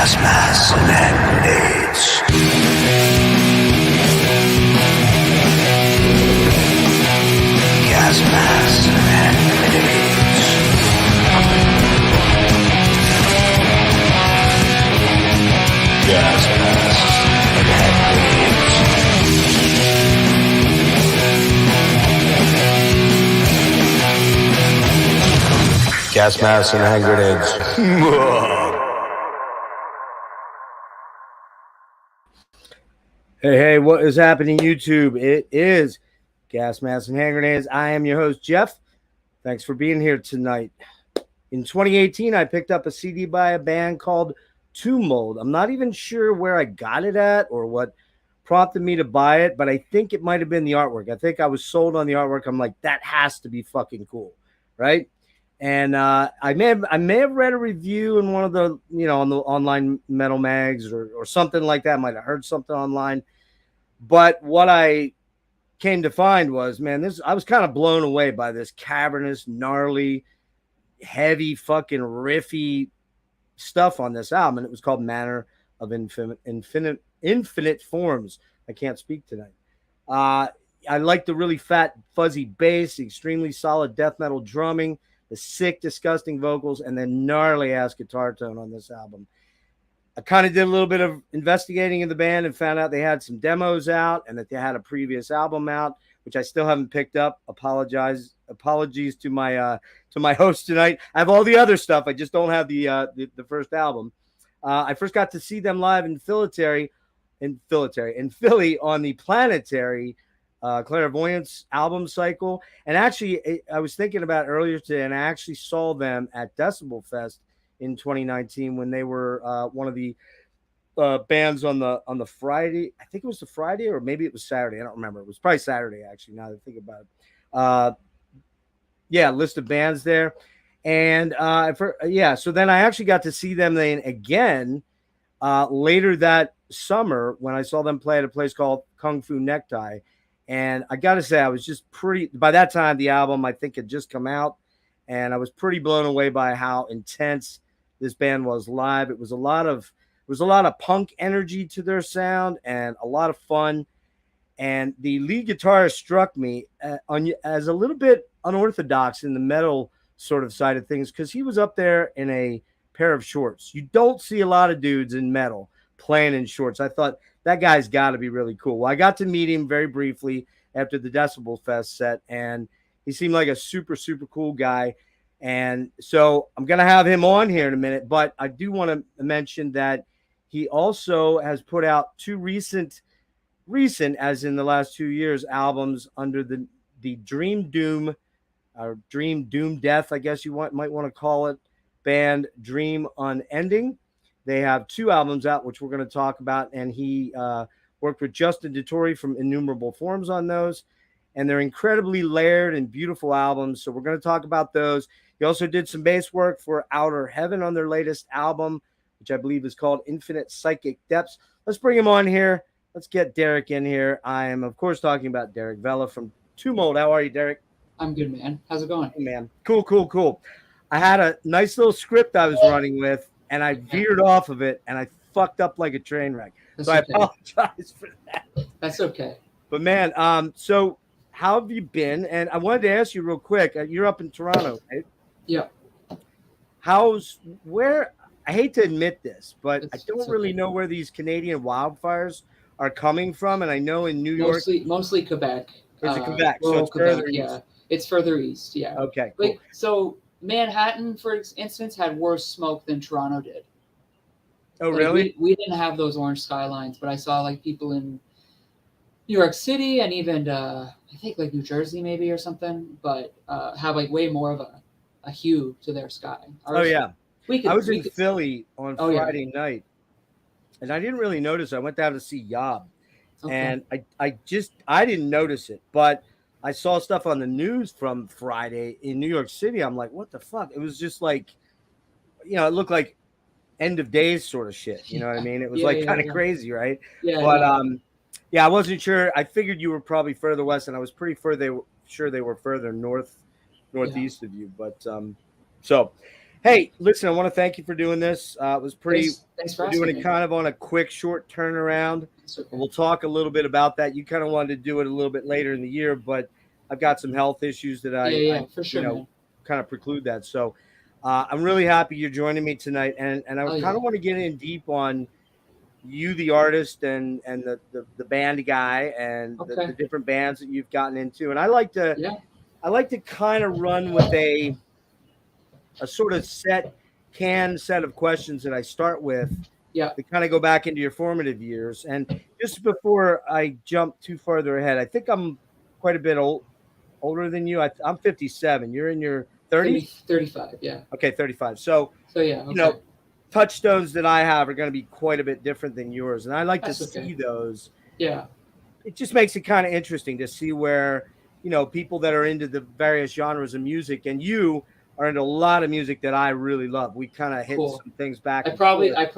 gas masks and hand grenades. Gas masks and hand grenades. Gas masks and hand grenades. Gas masks and hand grenades. Hey, what is happening, YouTube? It is Gas Masks and Hand Grenades. I am your host, Jeff. Thanks for being here tonight. In 2018, I picked up a CD by a band called Tumult. I'm not even sure where I got it at or what prompted me to buy it, but I think it might have been the artwork. I think I was sold on the artwork. I'm like, that has to be fucking cool, right? And I may have read a review in one of the, on the online metal mags or something like that. I might have heard something online. But what I came to find was, man, I was kind of blown away by this cavernous, gnarly, heavy, fucking riffy stuff on this album. And it was called Manner of Infinite Forms. I can't speak tonight. I like the really fat, fuzzy bass, extremely solid death metal drumming, the sick, disgusting vocals, and the gnarly-ass guitar tone on this album. I kind of did a little bit of investigating in the band and found out they had some demos out and that they had a previous album out, which I still haven't picked up. Apologies to my host tonight. I have all the other stuff. I just don't have the first album. I first got to see them live in Philly on the Planetary Clairvoyance album cycle. And actually, I was thinking about it earlier today, and I actually saw them at Decibel Fest in 2019 when they were one of the bands on the Friday. I think it was the Friday, or maybe it was Saturday. I don't remember. It was probably Saturday, actually, now that I think about it. List of bands there. And so then I actually got to see them again later that summer when I saw them play at a place called Kung Fu Necktie. And I got to say, I was just by that time, the album, I think, had just come out. And I was pretty blown away by how intense this band was live. It was a lot of punk energy to their sound and a lot of fun. And the lead guitarist struck me as a little bit unorthodox in the metal sort of side of things, because he was up there in a pair of shorts. You don't see a lot of dudes in metal playing in shorts. I thought that guy's got to be really cool. Well, I got to meet him very briefly after the Decibel Fest set, and he seemed like a super, super cool guy. And so I'm going to have him on here in a minute, but I do want to mention that he also has put out two recent, as in the last 2 years, albums under the Dream Doom, or Dream Doom Death, I guess you might want to call it, band Dream Unending. They have two albums out, which we're going to talk about, and he worked with Justin DeTore from Innumerable Forms on those, and they're incredibly layered and beautiful albums, so we're going to talk about those. He also did some bass work for Outer Heaven on their latest album, which I believe is called Infinite Psychic Depths. Let's bring him on here. Let's get Derrick in here. I am, of course, talking about Derrick Vella from Tumult. How are you, Derrick? I'm good, man. How's it going? Hey, man. Cool. I had a nice little script I was running with, and I veered off of it, and I fucked up like a train wreck. That's so okay. I apologize for that. That's okay. But, man, so how have you been? And I wanted to ask you real quick. You're up in Toronto, right? Yeah. I hate to admit this, but I don't really know where these Canadian wildfires are coming from. And I know in New York. Mostly Quebec. Is it Quebec? So it's Quebec, further east. yeah. It's further east, yeah. Okay, cool. So Manhattan, for instance, had worse smoke than Toronto did. Oh, really? We didn't have those orange skylines, but I saw people in New York City and even I think New Jersey maybe or something, but have way more of a hue to their sky. I was in Philly on Friday night, and I didn't really notice. I went down to see Yob, and I didn't notice it, but I saw stuff on the news from Friday in New York City. I'm like, what the fuck? It was just it looked like end of days sort of shit. You know what I mean? It was kind of crazy, right? Yeah. But I wasn't sure. I figured you were probably further west, and I was pretty sure they were further northeast of you. But so Hey, listen, I want to thank you for doing this. It was pretty. Thanks for We're asking doing it me. kind of on a quick, short turnaround. It's okay. We'll talk a little bit about that. You kind of wanted to do it a little bit later in the year, but I've got some health issues that Yeah, for sure, man. kind of preclude that. So I'm really happy you're joining me tonight, and I Oh, kind yeah. of want to get in deep on you, the artist, and the band guy, and Okay. the different bands that you've gotten into. And I like to kind of run with a sort of set of questions that I start with Yeah. to kind of go back into your formative years. And just before I jump too further ahead, I think I'm quite a bit older than you. I'm 57. You're in your 30s? 35. Yeah. Okay, 35. So, So yeah. you Okay. know, touchstones that I have are going to be quite a bit different than yours. And I like That's to okay. see those. Yeah. It just makes it kind of interesting to see where, people that are into the various genres of music, and you are into a lot of music that I really love. We kind of hit Cool. some things back. I and probably forth.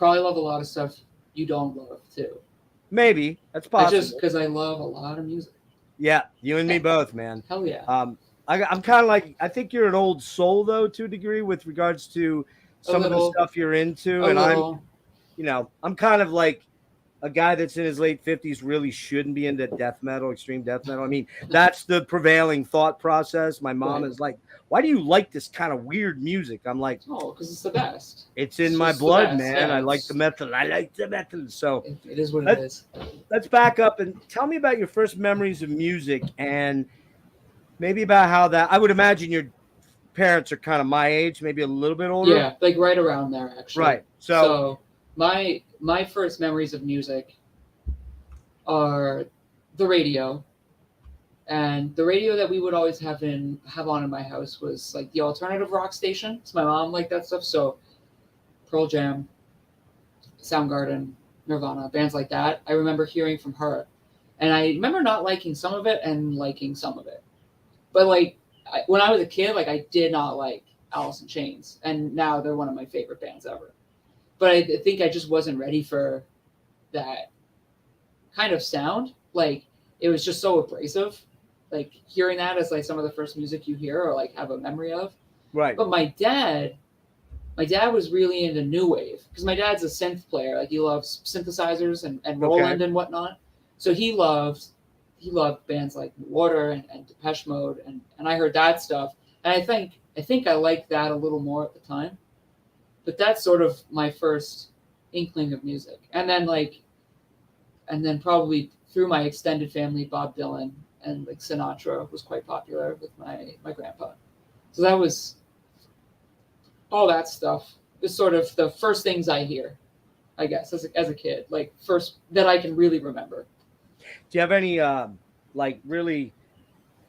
love a lot of stuff you don't love too. Maybe that's I possible. just because I love a lot of music. Yeah, you and me both, man. Hell yeah. I'm kind of like, I think you're an old soul though, to a degree, with regards to some of the stuff you're into, and I'm kind of like a guy that's in his late 50s really shouldn't be into death metal, extreme death metal. I mean, that's the prevailing thought process. My mom is like, "Why do you like this kind of weird music?" I'm like, "Oh, because it's the best. It's in my blood, man. I like the metal. I like the metal." So it is what it is. Let's back up and tell me about your first memories of music, and maybe about how that. I would imagine your parents are kind of my age, maybe a little bit older. Yeah, like right around there, actually. Right. So my first memories of music are the radio, and the radio that we would always have on in my house was like the alternative rock station. So my mom liked that stuff. So Pearl Jam, Soundgarden, Nirvana, bands like that. I remember hearing from her, and I remember not liking some of it and liking some of it. But like when I was a kid, like I did not like Alice in Chains, and now they're one of my favorite bands ever. But I think I just wasn't ready for that kind of sound. Like it was just so abrasive. Like hearing that as like some of the first music you hear or like have a memory of. Right. But my dad was really into new wave because my dad's a synth player. Like he loves synthesizers and Roland and whatnot. So he loved bands like New Order and Depeche Mode, and I heard that stuff. And I think I liked that a little more at the time. But that's sort of my first inkling of music. And then probably through my extended family, Bob Dylan and like Sinatra was quite popular with my grandpa. So that was all that stuff is sort of the first things I hear, I guess, as a kid, like first that I can really remember. Do you have any like really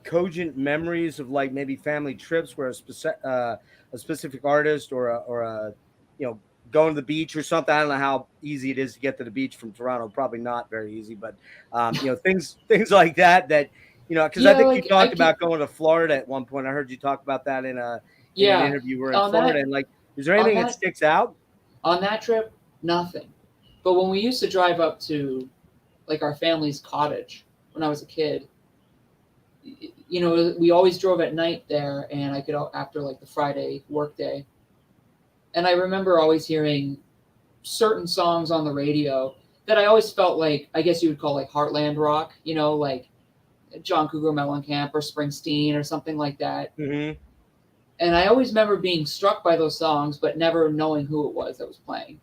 cogent memories of like maybe family trips where a specific artist or a going to the beach or something? I don't know how easy it is to get to the beach from Toronto. Probably not very easy, but things like that because I think you talked about going to Florida at one point. I heard you talk about that in an interview. We're in Florida, and like, is there anything that sticks out on that trip? Nothing. But when we used to drive up to like our family's cottage when I was a kid, we always drove at night there, and I could after like the Friday work day. And I remember always hearing certain songs on the radio that I always felt like, I guess you would call like heartland rock, like John Cougar Mellencamp or Springsteen or something like that. Mm-hmm. And I always remember being struck by those songs, but never knowing who it was that was playing.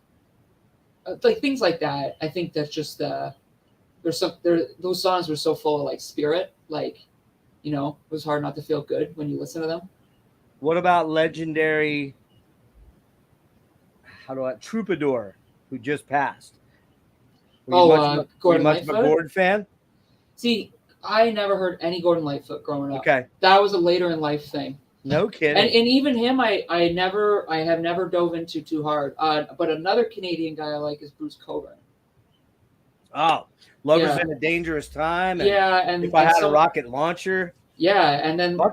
Like things like that. I think that's just those songs were so full of like spirit, like, it was hard not to feel good when you listen to them. What about legendary Troubadour, who just passed? Gordon much of a Gordon fan? See, I never heard any Gordon Lightfoot growing up. Okay. That was a later in life thing. No kidding. And even him, I have never dove into too hard. But another Canadian guy I like is Bruce Cockburn. Oh, Lovers in a Dangerous Time. And and If I Had a Rocket Launcher. Yeah, and then that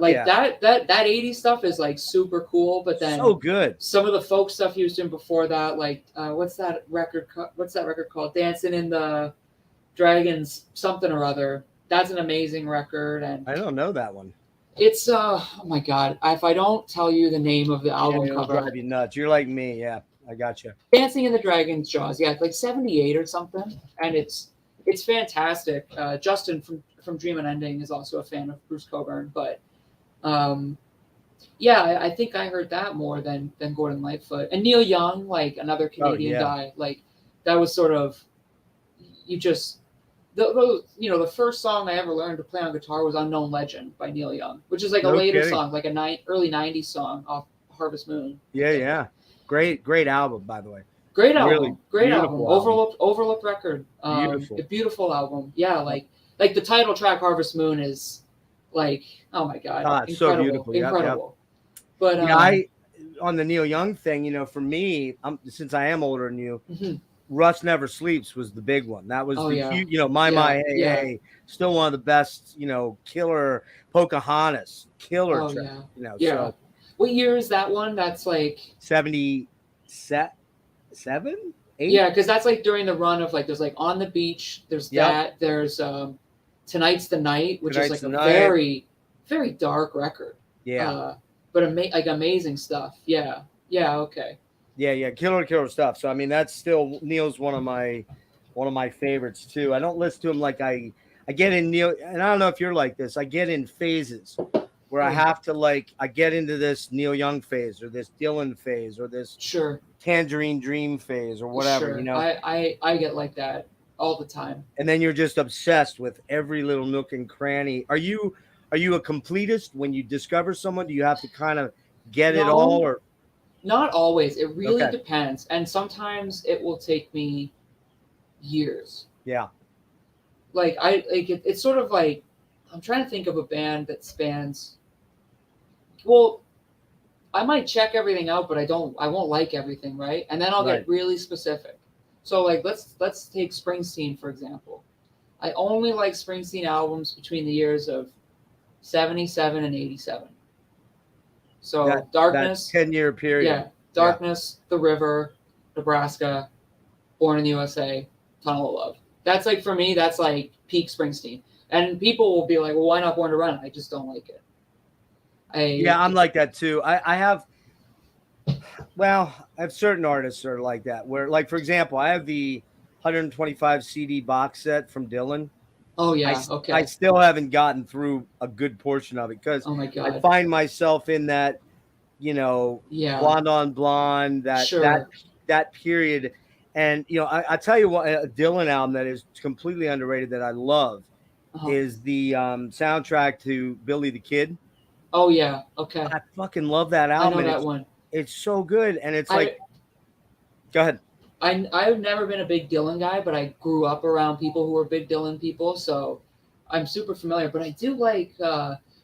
80s stuff is like super cool, but then so good. Some of the folk stuff he was doing before that, like what's that record called? Dancing in the Dragons something or other. That's an amazing record, and I don't know that one. It's oh my god! If I don't tell you the name of the album It'll cover, drive you nuts. You're like me. Yeah, I got you. Dancing in the Dragon's Jaws. Yeah, it's like 78 or something, and it's fantastic. Justin from Dream and Ending is also a fan of Bruce Coburn, but um, yeah, I think I heard that more than Gordon Lightfoot and Neil Young, like another Canadian guy. Like that was sort of you just the first song I ever learned to play on guitar was Unknown Legend by Neil Young, which is like a No later kidding. song, like a early '90s song off Harvest Moon. Yeah. Great album, by the way. Great album, Really great album. beautiful Overlooked record. Beautiful. A beautiful album. Yeah, like the title track Harvest Moon is like, oh my god, it's so beautiful. Incredible. Yep. But I on the Neil Young thing, for me, since I am older than you, mhm. Rust Never Sleeps was the big one. That was huge, hey, still one of the best, killer Pocahontas, killer track, So what year is that one? That's like 77, 8? Yeah, because that's like during the run of like there's like On the Beach, there's that, there's Tonight's the Night, which is like a very, very dark record. Yeah. But amazing stuff. Yeah. Okay. Yeah, killer stuff. So I mean, that's still Neil's one of my favorites too. I don't listen to him like I get in Neil, and I don't know if you're like this. I get in phases where I have to I get into this Neil Young phase or this Dylan phase or this Tangerine Dream phase or whatever. I get like that all the time. And then you're just obsessed with every little nook and cranny. Are you a completist when you discover someone? Do you have to kind of get it all or? Not always. It really depends. And sometimes it will take me years. Yeah. It's sort of like, I'm trying to think of a band that spans, well, I might check everything out, but I won't like everything, right? And then I'll get really specific. So let's take Springsteen, for example. I only like Springsteen albums between the years of 77 and 87. So Darkness, that 10-year period. Yeah, Darkness, The River, Nebraska, Born in the USA, Tunnel of Love. That's like, for me, that's like peak Springsteen. And people will be like, well, why not Born to Run? I just don't like it. I'm like that too. I have certain artists that are like that. Where, like, for example, I have the 125 CD box set from Dylan. Oh yeah, I still haven't gotten through a good portion of it because I find myself in that, blonde on blonde, that period. And I tell you what, a Dylan album that is completely underrated that I love is the soundtrack to Billy the Kid. Oh yeah, okay. I fucking love that album. I know that one. It's so good, and it's like, go ahead. I've never been a big Dylan guy, but I grew up around people who were big Dylan people, so I'm super familiar. But I do like,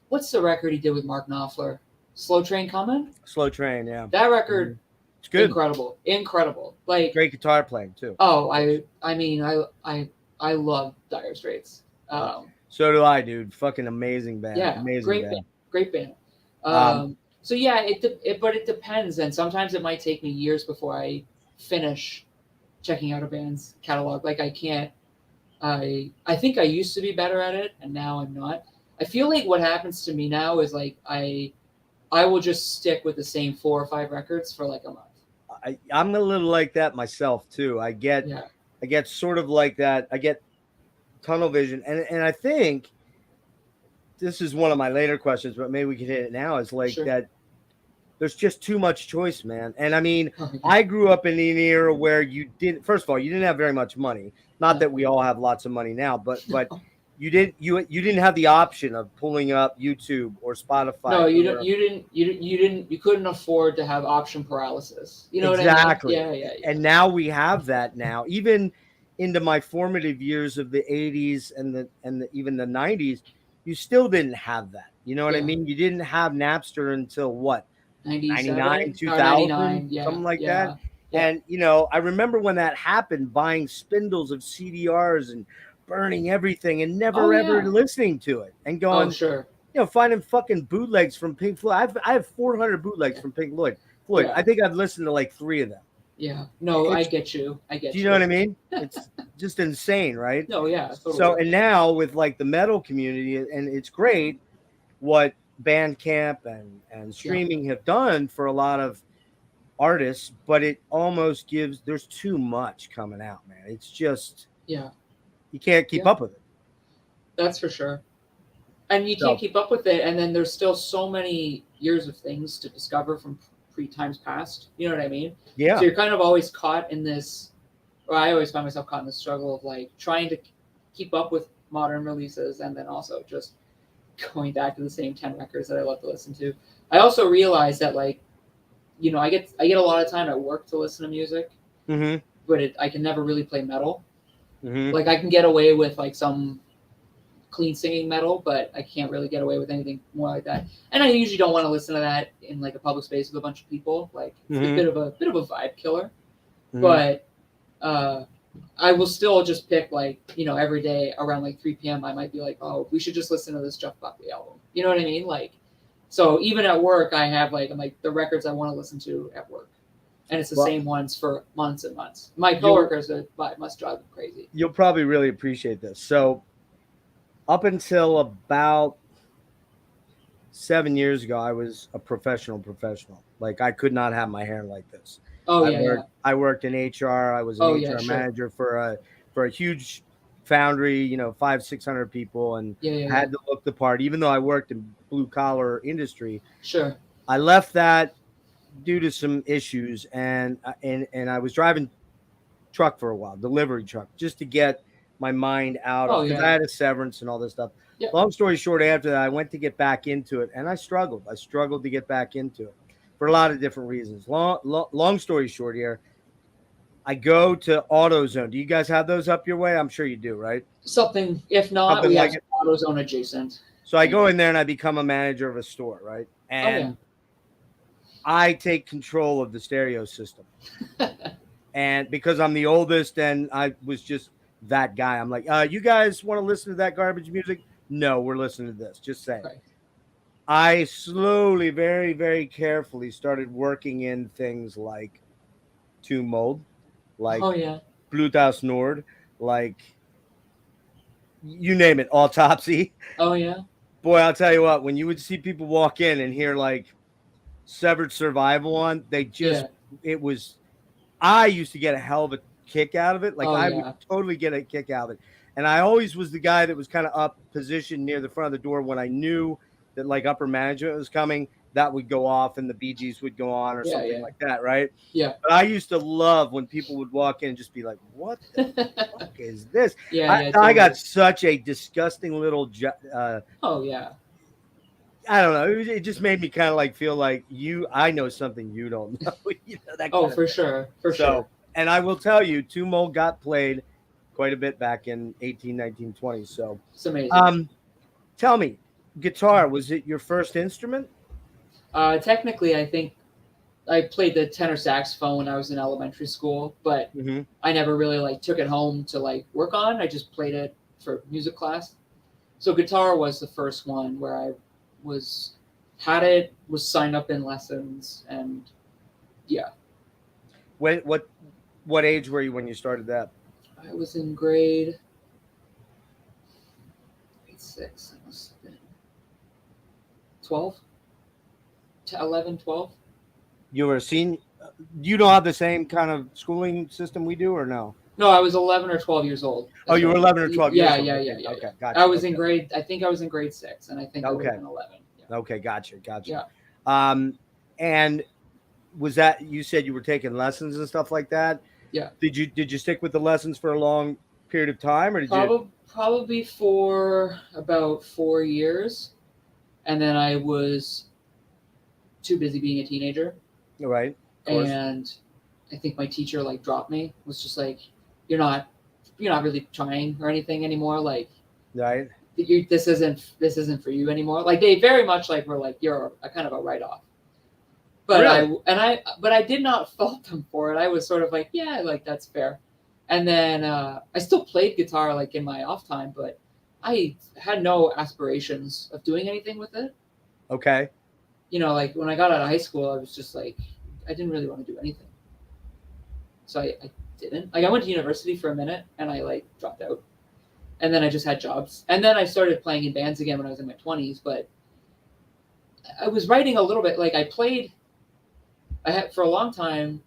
what's the record he did with Mark Knopfler? Slow Train Coming? Slow Train, yeah. That record, it's good. Incredible. Like, great guitar playing too. Oh, I mean, I love Dire Straits. So do I, dude. Fucking amazing band. Yeah, amazing great band. So yeah, but it depends, and sometimes it might take me years before I finish checking out a band's catalog. Like, I can't. I think I used to be better at it, and now I'm not. I feel like what happens to me now is like I will just stick with the same 4 or 5 records for like a month. I'm a little like that myself too. I get sort of like that. I get tunnel vision, and I think this is one of my later questions, but maybe we can hit it now. Is like that. There's just too much choice, man. And I mean, I grew up in an era where first of all, you didn't have very much money. Not that we all have lots of money now, but you didn't have the option of pulling up YouTube or Spotify. No, you couldn't afford to have option paralysis. You know exactly. what I mean? Yeah. And now we have that now. Even into my formative years of the 80s and even the 90s, you still didn't have that. You know what I mean? You didn't have Napster until what? 99, 2000, something like that. Yeah. And, I remember when that happened, buying spindles of CDRs and burning everything and never ever listening to it and going, finding fucking bootlegs from Pink Floyd. I have 400 bootlegs from Pink Floyd. Yeah. I think I've listened to like 3 of them. Yeah. No, I get you. Do you know what I mean? It's just insane, right? No, yeah. Totally. So, and now with like the metal community, and it's great what Bandcamp and streaming have done for a lot of artists, but it almost gives, there's too much coming out, man. It's just, Yeah. you can't keep up with it. That's for sure. And you So- can't keep up with it, and then there's still so many years of things to discover from times past. You know what I mean? Yeah. So you're kind of always caught in this, or I always find myself caught in the struggle of like trying to keep up with modern releases, and then also just going back to the same 10 records that I love to listen to. I also realize that, like, you know, I get a lot of time at work to listen to music, Mm-hmm. but I can never really play metal. Mm-hmm. Like I can get away with like some clean singing metal, but I can't really get away with anything more like that. And I usually don't want to listen to that in like a public space with a bunch of people. Like it's a bit of a vibe killer. Mhm. But I will still just pick, like, you know, every day around like 3 p.m. I might be like, oh, we should just listen to this Jeff Buckley album. You know what I mean? Like, so even at work, I have like, I'm like the records I want to listen to at work, and it's the same ones for months and months. My coworkers must drive them crazy. You'll probably really appreciate this. So, up until about 7 years ago, I was a professional. Like, I could not have my hair like this. Oh, I worked in HR. I was an HR manager for a huge foundry, you know, 500-600 people, and had to look the part. Even though I worked in blue collar industry, Sure. I left that due to some issues, and I was driving truck for a while, delivery truck, just to get my mind out of, because I had a severance and all this stuff. Yep. Long story short, after that, I went to get back into it, and I struggled to get back into it for a lot of different reasons. Long story short here, I go to AutoZone. Do you guys have those up your way? I'm sure you do, right? Something, if not, Something we like have AutoZone adjacent. So I go in there and I become a manager of a store, right? And I take control of the stereo system. And because I'm the oldest and I was just that guy, I'm like, you guys want to listen to that garbage music? No, we're listening to this. Just saying. Right. I slowly, very, very carefully started working in things like Tomb Mold, like Bluetooth Nord, like you name it, Autopsy. Oh, yeah. Boy, I'll tell you what, when you would see people walk in and hear like Severed Survival on, they just, it was, I used to get a hell of a kick out of it. Like I would totally get a kick out of it. And I always was the guy that was kind of up positioned near the front of the door when I knew that like upper management was coming, that would go off and the BGs would go on or something like that, right? Yeah. But I used to love when people would walk in and just be like, what the fuck is this? I got such a disgusting little I don't know. It just made me kind of like feel like I know something you don't know. You know, that kind of for sure. And I will tell you, Tomb Mold got played quite a bit back in 18, 19, 20. So it's amazing. Tell me, guitar, was it your first instrument? Technically, I think I played the tenor saxophone when I was in elementary school, but I never really like took it home to like work on. I just played it for music class. So guitar was the first one where I was signed up in lessons, and What age were you when you started that? I was in grade 6. I must have been 12. 11, 12. You were a senior. You don't have the same kind of schooling system we do, or no? No, I was 11 or 12 years old. Oh, you were 11 or 12 years old. Yeah. Okay, gotcha. I was in grade 6, and I think I would have been 11. Yeah. Okay, gotcha. Yeah. And was that, you said you were taking lessons and stuff like that? Yeah. Did you stick with the lessons for a long period of time, or did you? Probably for about 4 years, and then I was too busy being a teenager. Right. And I think my teacher like dropped me. Was just like, you're not really trying or anything anymore. Like, right. This isn't for you anymore. Like they very much like were like, you're a kind of a write-off. But really? I did not fault them for it. I was sort of like, yeah, like that's fair. And then I still played guitar like in my off time, but I had no aspirations of doing anything with it. Okay. You know, like when I got out of high school, I was just like, I didn't really want to do anything. So I didn't. Like I went to university for a minute and I like dropped out. And then I just had jobs. And then I started playing in bands again when I was in my 20s, but I was writing a little bit. Like I had for a long time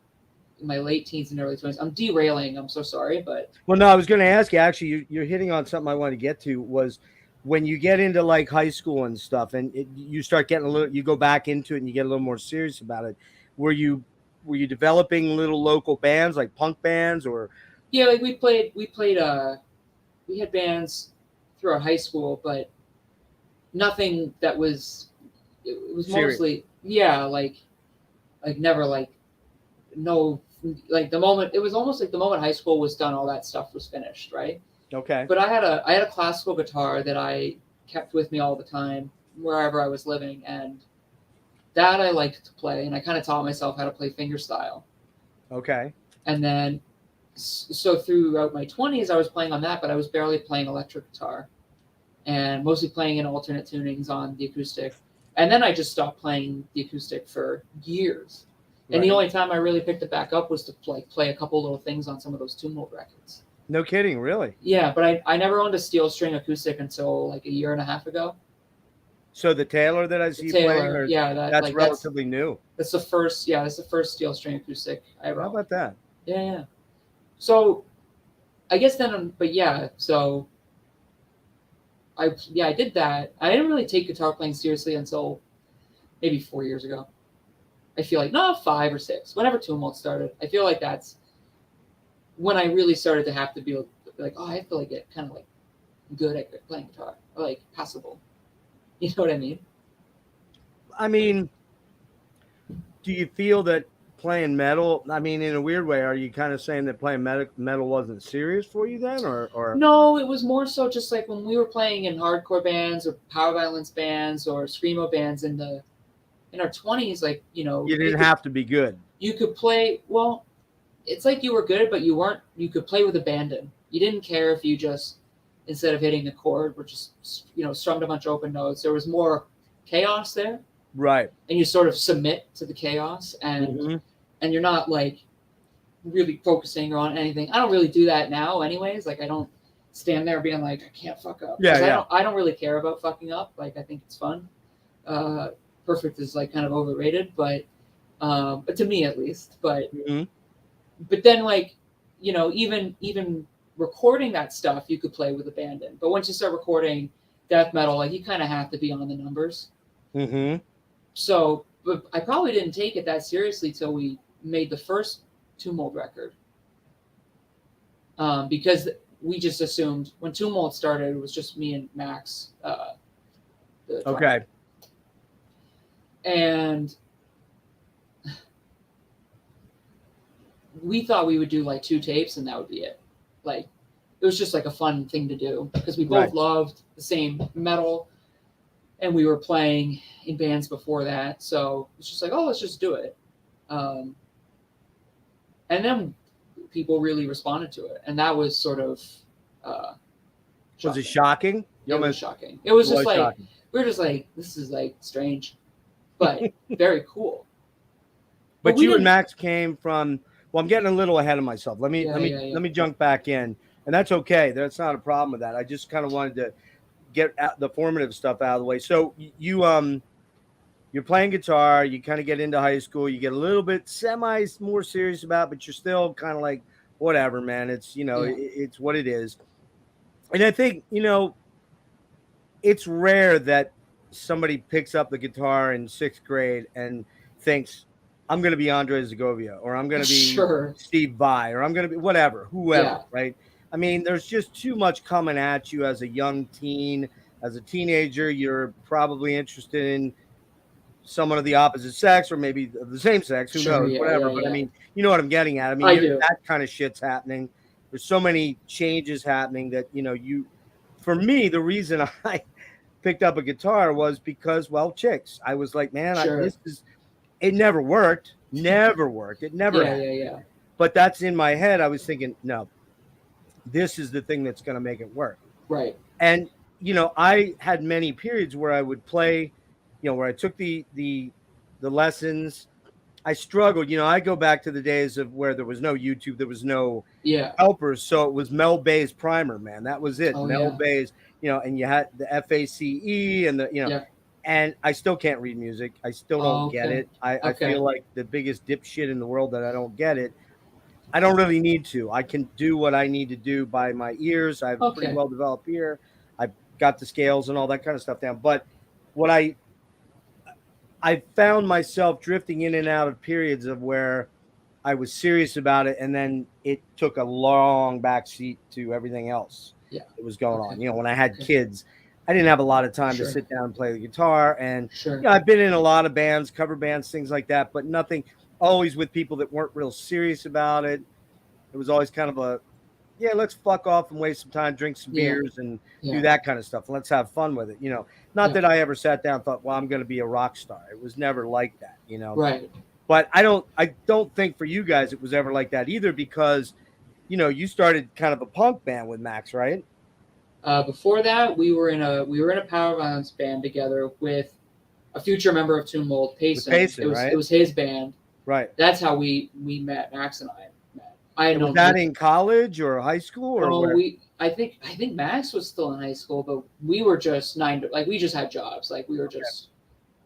in my late teens and early 20s. I'm derailing. I'm so sorry, but Well, no, I was going to ask you. Actually, you're hitting on something I wanted to get to. Was when you get into like high school and stuff, and you start getting a little, you go back into it, and you get a little more serious about it. Were you developing little local bands like punk bands or? yeah, like we had bands throughout high school, but nothing that was. It was Serious. mostly like never like no like the moment it was almost like the moment high school was done, all that stuff was finished, right? Okay. But I had a classical guitar that I kept with me all the time wherever I was living, and that I liked to play, and I kind of taught myself how to play fingerstyle. Okay. And then so throughout my 20s I was playing on that, but I was barely playing electric guitar and mostly playing in alternate tunings on the acoustic. And then I just stopped playing the acoustic for years. And the only time I really picked it back up was to play a couple little things on some of those Tomb Mold records. No kidding, really? Yeah, but I never owned a steel string acoustic until like a year and a half ago. So the Taylor that I see you playing, or yeah, that's relatively new. That's the first steel string acoustic I ever How owned. about that? Yeah. So I guess then, but yeah, so I did that. I didn't really take guitar playing seriously until maybe 4 years ago. I feel like, no, 5 or 6. Whenever Tomb Mold started, I feel like that's when I really started to have to be like, oh, I have to like get kind of like good at playing guitar, or like passable. You know what I mean? I mean, do you feel that playing metal? I mean, in a weird way, are you kind of saying that playing metal wasn't serious for you then, or? No, it was more so just like when we were playing in hardcore bands or power violence bands or screamo bands in our 20s, like, you know, You didn't have to be good. You could play, well, it's like you were good, but you could play with abandon. You didn't care if you just, instead of hitting a chord, were just, strummed a bunch of open notes. There was more chaos there. Right. And you sort of submit to the chaos, and you're not like really focusing on anything. I don't really do that now anyways. Like I don't stand there being like, I can't fuck up. Yeah. I don't really care about fucking up. Like I think it's fun. Perfect is like kind of overrated, but to me at least. But then like, even recording that stuff you could play with abandon. But once you start recording death metal, like you kind of have to be on the numbers. So, but I probably didn't take it that seriously till we made the first Tomb Mold record. Because we just assumed when Tomb Mold started, it was just me and Max. Okay. And we thought we would do like 2 tapes and that would be it. Like, it was just like a fun thing to do because we both loved the same metal and we were playing in bands before that. So it's just like, oh, let's just do it. And then people really responded to it. And that was sort of, was it shocking? It was shocking. It was just like, shocking. We were just like, this is like strange, but very cool. But you and Max came from, well, I'm getting a little ahead of myself. Let me jump back in, and that's okay. That's not a problem with that. I just kind of wanted to get the formative stuff out of the way. So you're playing guitar, you kind of get into high school, you get a little bit more serious about, but you're still kind of like, whatever, man. It's, it's what it is. And I think, it's rare that somebody picks up the guitar in 6th grade and thinks, I'm going to be Andre Zagovia, or I'm going to be Steve Vai, or I'm going to be whoever, right? I mean, there's just too much coming at you as a young teen. As a teenager, you're probably interested in someone of the opposite sex or maybe of the same sex, who knows, whatever. But I mean, you know what I'm getting at. I mean, that kind of shit's happening. There's so many changes happening that, for me, the reason I picked up a guitar was because, well, chicks. I was like, man, it never worked. It never had. But that's in my head. I was thinking, no, this is the thing that's going to make it work. Right. And, I had many periods where I would play, where I took the lessons. I struggled. I go back to the days of where there was no YouTube. There was no helpers. So it was Mel Bay's primer, man. That was it. Mel Bay's, and you had the FACE and and I still can't read music. I still don't get Okay. it. I Okay. feel like the biggest dipshit in the world that I don't get it. I don't really need to. I can do what I need to do by my ears. I have a pretty Okay. well developed ear. I've got the scales and all that kind of stuff down. But what I found myself drifting in and out of periods of where I was serious about it, and then it took a long backseat to everything else Yeah. that was going Okay. on. You know, when I had Okay. kids, I didn't have a lot of time to Sure. sit down and play the guitar. And Sure. you know, I've been in a lot of bands, cover bands, things like that, but nothing always with people that weren't real serious about it. It was always kind of a, yeah, let's fuck off and waste some time, drink some Yeah. beers and do Yeah. that kind of stuff. Let's have fun with it. You know, not Yeah. that I ever sat down and thought, well, I'm going to be a rock star. It was never like that, you know. Right. But I don't think for you guys it was ever like that either, because, you know, you started kind of a punk band with Max, right? Before that, we were in a power violence band together with a future member of Tomb Mold, Payson. Payson, it was right? it was his band. Right. That's how we met. Max and I met. I had And was known that Nick- in college or high school or No, where? I think Max was still in high school, but we were just we just had jobs. Like we were just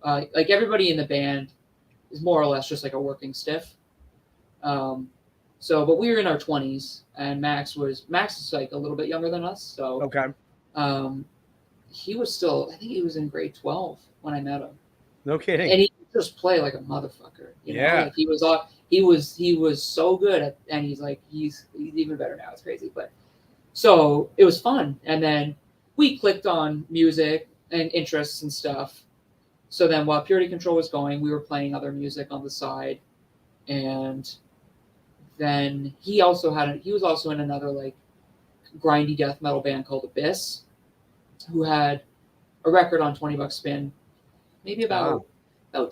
like everybody in the band is more or less just like a working stiff. But we were in our 20s, and Max is like a little bit younger than us. So Okay. he was still, I think he was in grade 12 when I met him, No kidding. and he could just play like a motherfucker. You know? Yeah. Like he was so good at, and he's even better now. It's crazy, but so it was fun, and then we clicked on music and interests and stuff. So then while Purity Control was going, we were playing other music on the side, and then he was also in another like grindy death metal band called Abyss, who had a record on 20 Bucks Spin, maybe about 10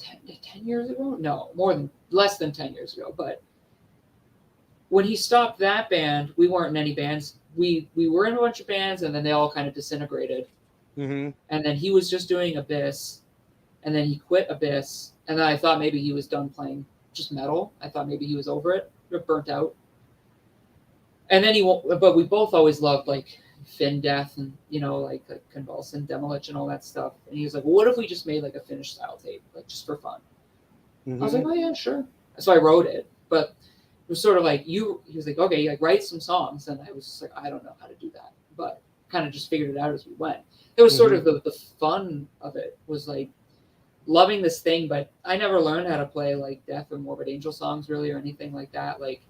years ago. No, less than 10 years ago. But when he stopped that band, we weren't in any bands. We were in a bunch of bands, and then they all kind of disintegrated. Mm-hmm. And then he was just doing Abyss, and then he quit Abyss, and then I thought maybe he was done playing just metal. I thought maybe he was over it, or burnt out. And then but we both always loved like Finn Death and, you know, like Convulsant, Demolition, and all that stuff. And he was like, well, what if we just made like a Finnish style tape, like just for fun? Mm-hmm. I was like, oh yeah, sure. So I wrote it, but it was sort of like he was like, okay, like write some songs. And I was just like, I don't know how to do that, but kind of just figured it out as we went. It was sort of the fun of it was like loving this thing, but I never learned how to play like Death or Morbid Angel songs really, or anything like that. Like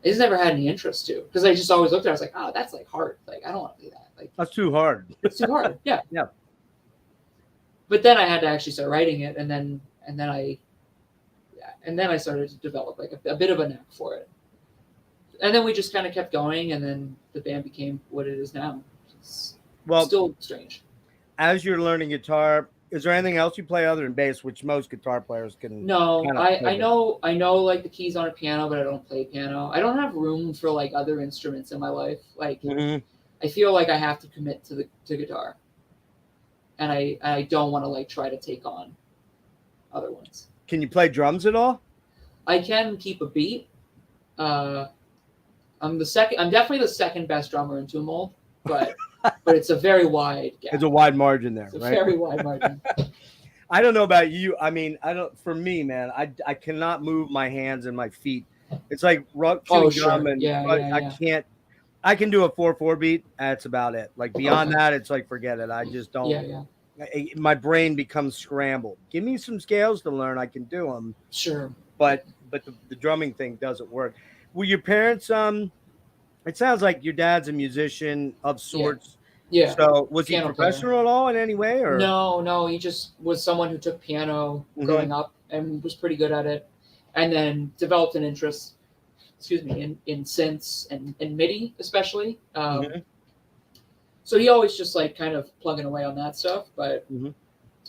I just never had any interest to, because I just always looked at it, I was like, oh, that's like hard. Like I don't want to do that. Like That's too hard. it's too hard. Yeah. Yeah. But then I had to actually start writing it, and then I started to develop like a bit of a knack for it. And then we just kind of kept going, and then the band became what it is now. It's still strange. As you're learning guitar, is there anything else you play other than bass, which most guitar players can? No, I know like the keys on a piano, but I don't play piano. I don't have room for like other instruments in my life. Like I feel like I have to commit to guitar, and I don't want to like try to take on other ones. Can you play drums at all? I can keep a beat. I'm definitely the second best drummer in Tomb Mold, but it's a very wide gap. There's a wide margin there, It's a right? very wide margin. I don't know about you. I mean, for me, man, I cannot move my hands and my feet. It's like chewing gum, and I can't. I can do a 4/4 beat. That's about it. Like beyond that, it's like forget it. I just don't. Yeah. My brain becomes scrambled. Give me some scales to learn. I can do them. Sure. But the drumming thing doesn't work. Were your parents? It sounds like your dad's a musician of sorts. Yeah. So was he Piano professional player. at all in any way, or No, he just was someone who took piano growing up and was pretty good at it, and then developed an interest, in synths and MIDI especially. So he always just like kind of plugging away on that stuff, but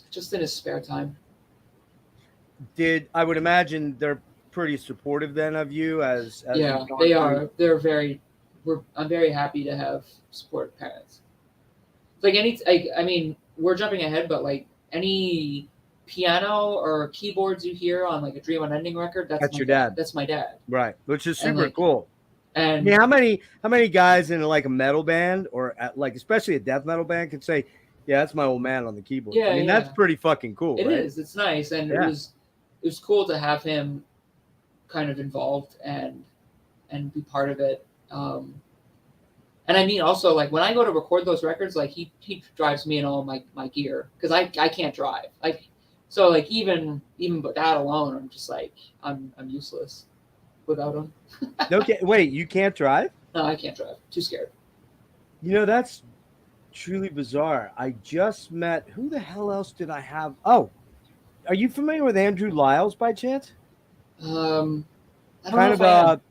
just in his spare time. I would imagine they're pretty supportive then of you as yeah, they are. I'm very happy to have supportive parents. Like I mean, we're jumping ahead, but like any piano or keyboards you hear on like a Dream Unending record, that's your dad. That's my dad. Right, which is super cool. And I mean, how many guys in like a metal band or like especially a death metal band could say, Yeah, that's my old man on the keyboard. Yeah, I mean, that's yeah. pretty fucking cool, It right? is. It's nice, and Yeah. it was cool to have him kind of involved and be part of it. And I mean, also like when I go to record those records, like he drives me and all my gear because I can't drive. Like so like even but that alone, I'm just like I'm useless without him. Okay, wait, you can't drive? No, I can't drive. Too scared. You know, that's truly bizarre. I just met who the hell else did I have? Oh, are you familiar with Andrew Lyles by chance? I don't Kind know of if I am.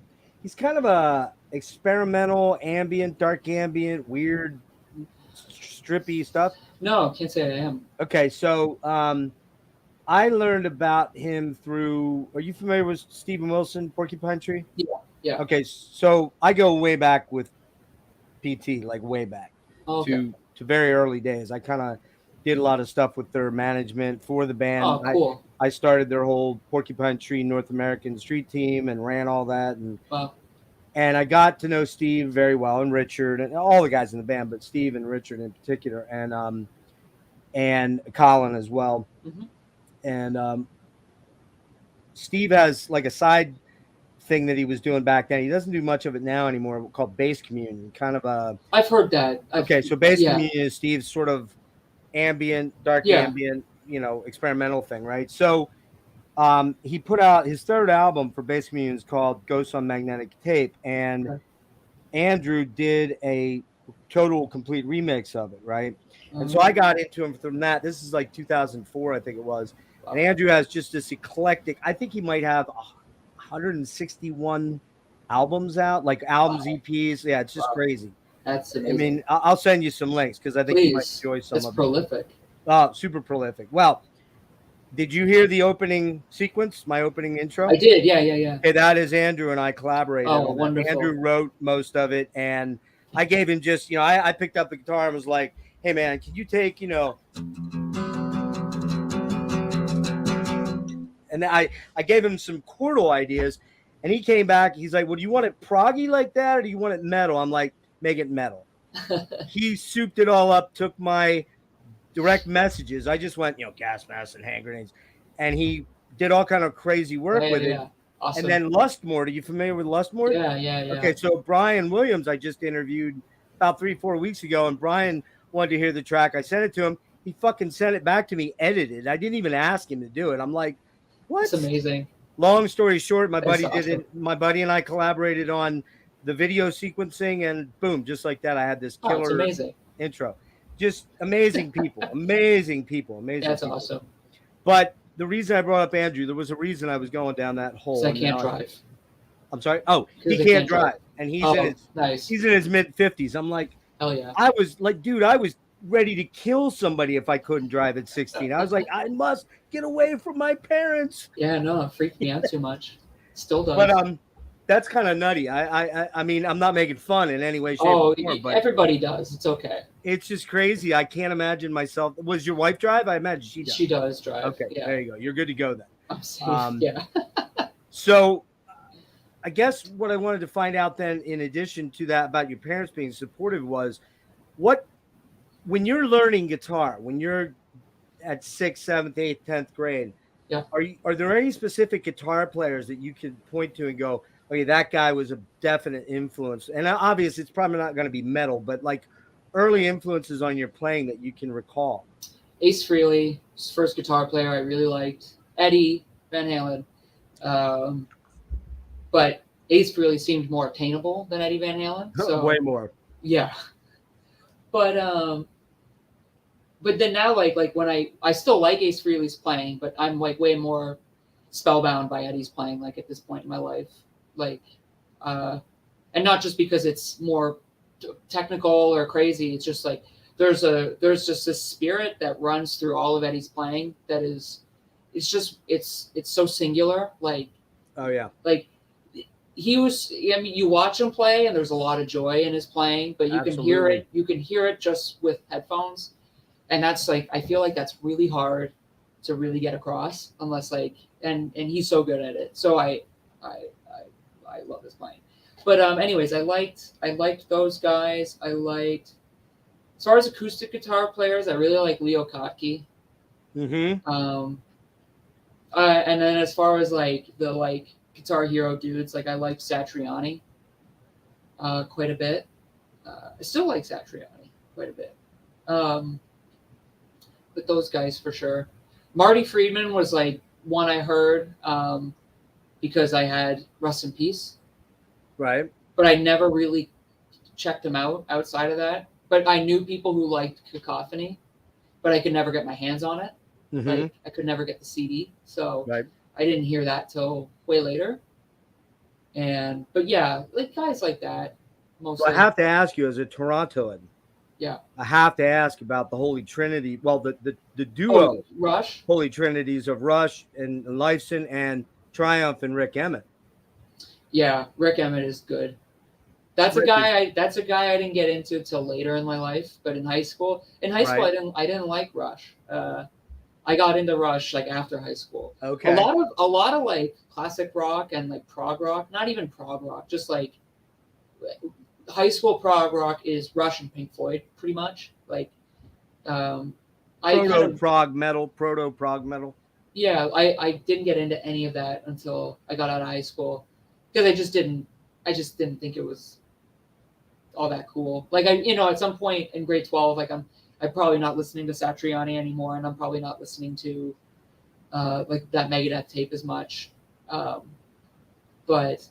he's kind of a experimental, ambient, dark ambient, weird, strippy stuff. No, can't say I am. Okay, so I learned about him through. Are you familiar with Stephen Wilson, Porcupine Tree? Yeah, yeah. Okay, so I go way back with PT, like way back Oh, okay. to very early days. I kind of did a lot of stuff with their management for the band. Oh, cool. I started their whole Porcupine Tree North American street team and ran all that, Wow. and I got to know Steve very well and Richard and all the guys in the band, but Steve and Richard in particular, and Colin as well. Mhm. And Steve has like a side thing that he was doing back then. He doesn't do much of it now anymore, called Bass Communion. Kind of a I've heard that. okay. So Bass yeah. Communion is Steve's sort of ambient, dark Yeah. ambient, experimental thing, right? So he put out his third album for Bass Communion is called Ghosts on Magnetic Tape, and Okay. Andrew did a total complete remix of it, right? And so I got into him from that. This is like 2004, I think it was. Wow. And Andrew has just this eclectic. I think he might have 161 albums out, like albums, Wow. EPs. Yeah, it's just Wow. crazy. That's amazing. I mean, I'll send you some links because I think you might Please. enjoy some That's of prolific. it. Oh, super prolific. Well, did you hear the opening sequence, my opening intro? I did. Yeah, yeah, yeah. Okay, that is Andrew and I collaborated. Oh, on that. wonderful. Andrew wrote most of it, and I gave him just, I picked up the guitar and was like, hey, man, can you take, and I gave him some chordal ideas, and he came back. He's like, well, do you want it proggy like that, or do you want it metal? I'm like, make it metal. He souped it all up, took my direct messages. I just went, gas masks and hand grenades. And he did all kind of crazy work with it. Awesome. And then Lustmore. Are you familiar with Lustmore? Yeah, yeah, yeah. Okay, so Brian Williams, I just interviewed about 3-4 weeks ago, and Brian wanted to hear the track. I sent it to him. He fucking sent it back to me, edited. I didn't even ask him to do it. I'm like, what? That's amazing. Long story short, my buddy That's did it. My buddy and I collaborated on the video sequencing, and boom, just like that, I had this killer it's amazing. intro. Just amazing people, amazing people, amazing. That's people. awesome. But the reason I brought up Andrew, there was a reason I was going down that hole. I can't drive. I'm sorry. Oh, he can't drive, and he's in his mid 50s. I'm like, hell yeah. I was like, dude, I was ready to kill somebody if I couldn't drive at 16. I was like, I must get away from my parents. Yeah, no, it freaked me out too much. Still does. But that's kind of nutty. I mean, I'm not making fun in any way, shape, or form. But everybody does. It's okay. It's just crazy. I can't imagine myself. Was your wife drive? I imagine she does. She does drive. Okay, yeah. There you go. You're good to go then. I'm safe. Yeah. So I guess what I wanted to find out then, in addition to that about your parents being supportive, was when you're learning guitar, when you're at 6th, 7th, 8th, 10th grade, yeah, are there any specific guitar players that you could point to and go, okay, that guy was a definite influence? And obviously it's probably not going to be metal, but like early influences on your playing that you can recall. Ace Frehley, his first guitar player I really liked. Eddie Van Halen. But Ace Frehley seemed more attainable than Eddie Van Halen. So way more. Yeah. But then now like when I still like Ace Frehley's playing, but I'm like way more spellbound by Eddie's playing like at this point in my life. Like and not just because it's more technical or crazy, it's just like there's just this spirit that runs through all of Eddie's playing that is it's so singular. Like, oh yeah, like you watch him play and there's a lot of joy in his playing, but you can hear it just with headphones, and that's like I feel like that's really hard to really get across unless like and he's so good at it. So I love his playing. But anyways, I liked those guys. I liked as far as acoustic guitar players, I really like Leo Kottke. Mm-hmm. And then as far as like the like Guitar Hero dudes, like I like Satriani quite a bit. I still like Satriani quite a bit. But those guys for sure. Marty Friedman was like one I heard because I had Rust in Peace, Right. but I never really checked him out outside of that. But I knew people who liked Cacophony, but I could never get my hands on it. Mm-hmm. Like I could never get the CD, so Right. I didn't hear that till way later. But yeah, like guys like that. Mostly. So I have to ask you, as a Torontoan, Yeah. I have to ask about the Holy Trinity. Well, the duo Rush. Holy Trinities of Rush and Lifeson and Triumph and Rick Emmett. Yeah, Rick Emmett is good. That's a guy I didn't get into till later in my life. But in high school, Right. I didn't like Rush. I got into Rush like after high school. Okay. A lot of like classic rock and like prog rock. Not even prog rock, just like high school prog rock is Rush and Pink Floyd, pretty much. Like, Proto prog metal. Yeah, I didn't get into any of that until I got out of high school because I just didn't think it was all that cool. Like at some point in grade 12, like I'm probably not listening to Satriani anymore, and I'm probably not listening to like that Megadeth tape as much. But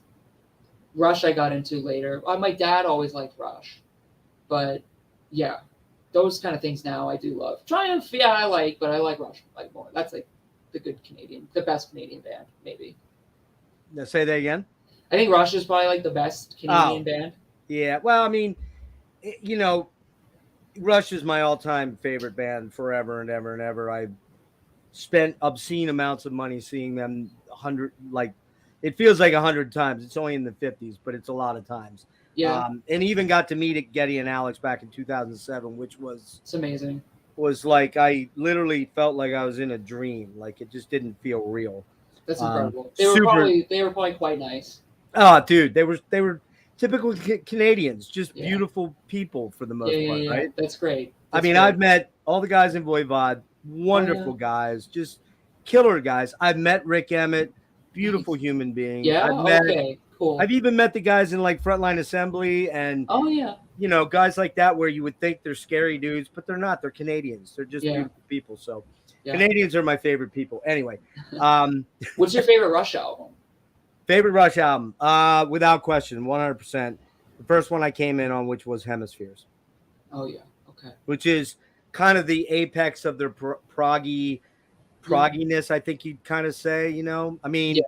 Rush I got into later. My dad always liked Rush, but yeah, those kind of things now I do love. Triumph, yeah, I like, but I like Rush like more. That's like the best Canadian band, maybe. Now say that again. I think Rush is probably like the best Canadian band. Yeah, well, I mean, Rush is my all-time favorite band forever and ever and ever. I've spent obscene amounts of money seeing them 100, like it feels like 100 times. It's only in the 50s, but it's a lot of times. Yeah. And even got to meet Getty and Alex back in 2007, which was It's amazing. Was like I literally felt like I was in a dream. Like it just didn't feel real. That's incredible. They were probably quite nice. Oh, dude, they were typical Canadians, just beautiful people for the most part, right? That's great. I've met all the guys in Voivod, wonderful guys, just killer guys. I've met Rick Emmett, beautiful human being. Yeah, cool. I've even met the guys in like Frontline Assembly and guys like that where you would think they're scary dudes, but they're not. They're Canadians. They're just beautiful people. So Canadians are my favorite people. Anyway, what's your favorite Rush album? Favorite Rush album, without question, 100%. The first one I came in on, which was Hemispheres. Oh yeah, okay. Which is kind of the apex of their progginess, I think you'd kind of say. I mean,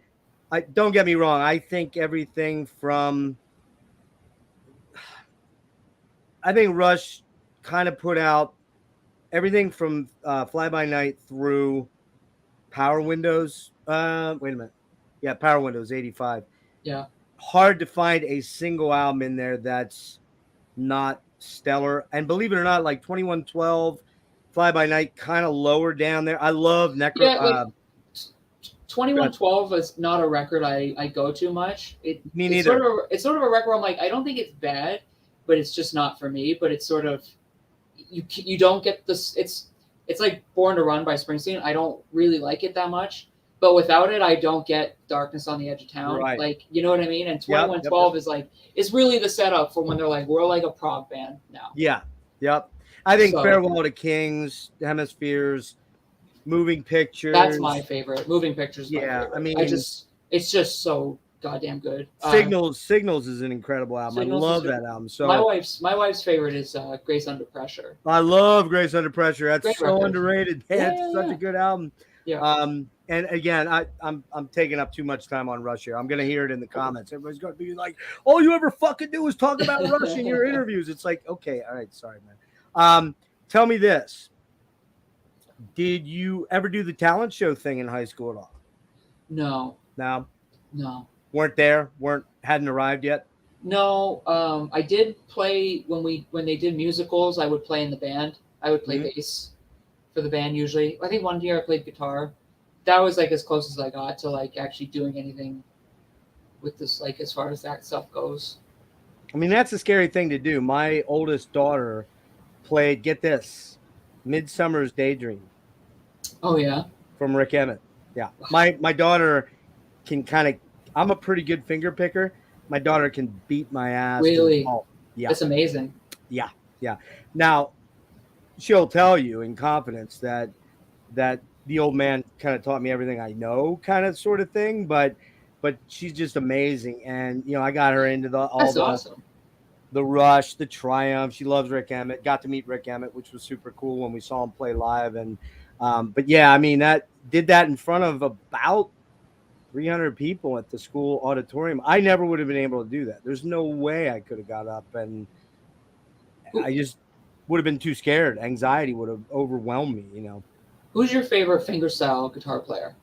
don't get me wrong. I think everything from, I think Rush kind of put out everything from Fly By Night through Power Windows. Wait a minute. Yeah, Power Windows 85. Yeah. Hard to find a single album in there that's not stellar. And believe it or not, like 2112, Fly By Night kind of lower down there. I love Necro. Yeah, 2112 is not a record I go to much. Me neither. It's sort of a record where I'm like, I don't think it's bad, but it's just not for me. But it's sort of you don't get this. It's like Born to Run by Springsteen. I don't really like it that much. But without it, I don't get Darkness on the Edge of Town. Right. Like, you know what I mean? And 2112 is like, it's really the setup for when they're like, we're like a prog band now. Yeah. Yep. I think Farewell to Kings, Hemispheres, Moving Pictures. That's my favorite. Moving Pictures. Yeah. I mean, it's just so goddamn good. Signals is an incredible album. I love that album. So my wife's favorite is Grace Under Pressure. I love Grace Under Pressure. That's Great so record. Underrated. It's such a good album. Yeah. And again, I'm taking up too much time on Rush here. I'm gonna hear it in the comments. Everybody's gonna be like, "All you ever fucking do is talk about Rush in your interviews." It's like, okay, all right, sorry, man. Tell me this: did you ever do the talent show thing in high school at all? No. No. Weren't there? Hadn't arrived yet? No. I did play when they did musicals. I would play in the band. I would play bass for the band usually. I think one year I played guitar. That was like as close as I got to like actually doing anything with this, like as far as that stuff goes. I mean, that's a scary thing to do. My oldest daughter played, get this, Midsummer's Daydream Oh yeah. from Rick Emmett. Yeah. My daughter can kind of, I'm a pretty good finger picker. My daughter can beat my ass to a Really? pulp. Yeah. That's amazing. Yeah. Yeah. Now, she'll tell you in confidence that the old man kind of taught me everything I know, kind of sort of thing. But she's just amazing, and I got her into That's awesome. the Rush, the Triumph. She loves Rick Emmett. Got to meet Rick Emmett, which was super cool when we saw him play live. And but yeah, I mean that did that in front of about 300 people at the school auditorium. I never would have been able to do that. There's no way I could have got up, and I just would have been too scared. Anxiety would have overwhelmed me. Who's your favorite fingerstyle guitar player?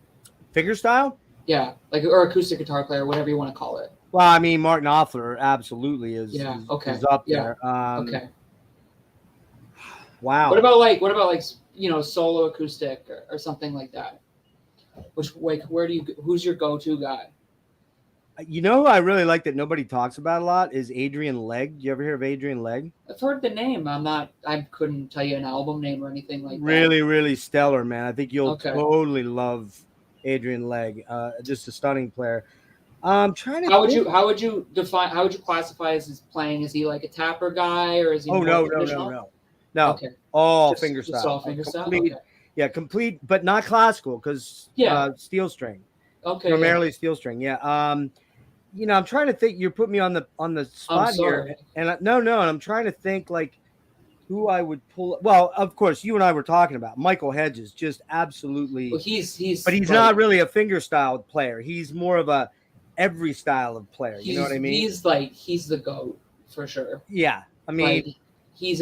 Fingerstyle? Yeah, like or acoustic guitar player, whatever you want to call it. Well, I mean, Martin Knopfler absolutely is up there. Okay. Wow. What about like solo acoustic or something like that? Which like who's your go-to guy? Who I really like that nobody talks about a lot is Adrian Legg. Do you ever hear of Adrian Legg? I've heard the name. I couldn't tell you an album name or anything like that. Really, really stellar, man. I think you'll totally love Adrian Legg. Just a stunning player. I'm trying to. How would you classify as his playing? Is he like a tapper guy or is he? No. Okay. All Just fingerstyle. all fingerstyle. Complete, okay. Yeah, complete, but not classical because steel string. Okay. Primarily steel string. Yeah. I'm trying to think. You're putting me on the spot here, and I'm trying to think like who I would pull. Well, of course, you and I were talking about Michael Hedges, just absolutely. Well, he's not really a fingerstyle player. He's more of a every style of player. You know what I mean? He's the GOAT for sure. Yeah, I mean, it's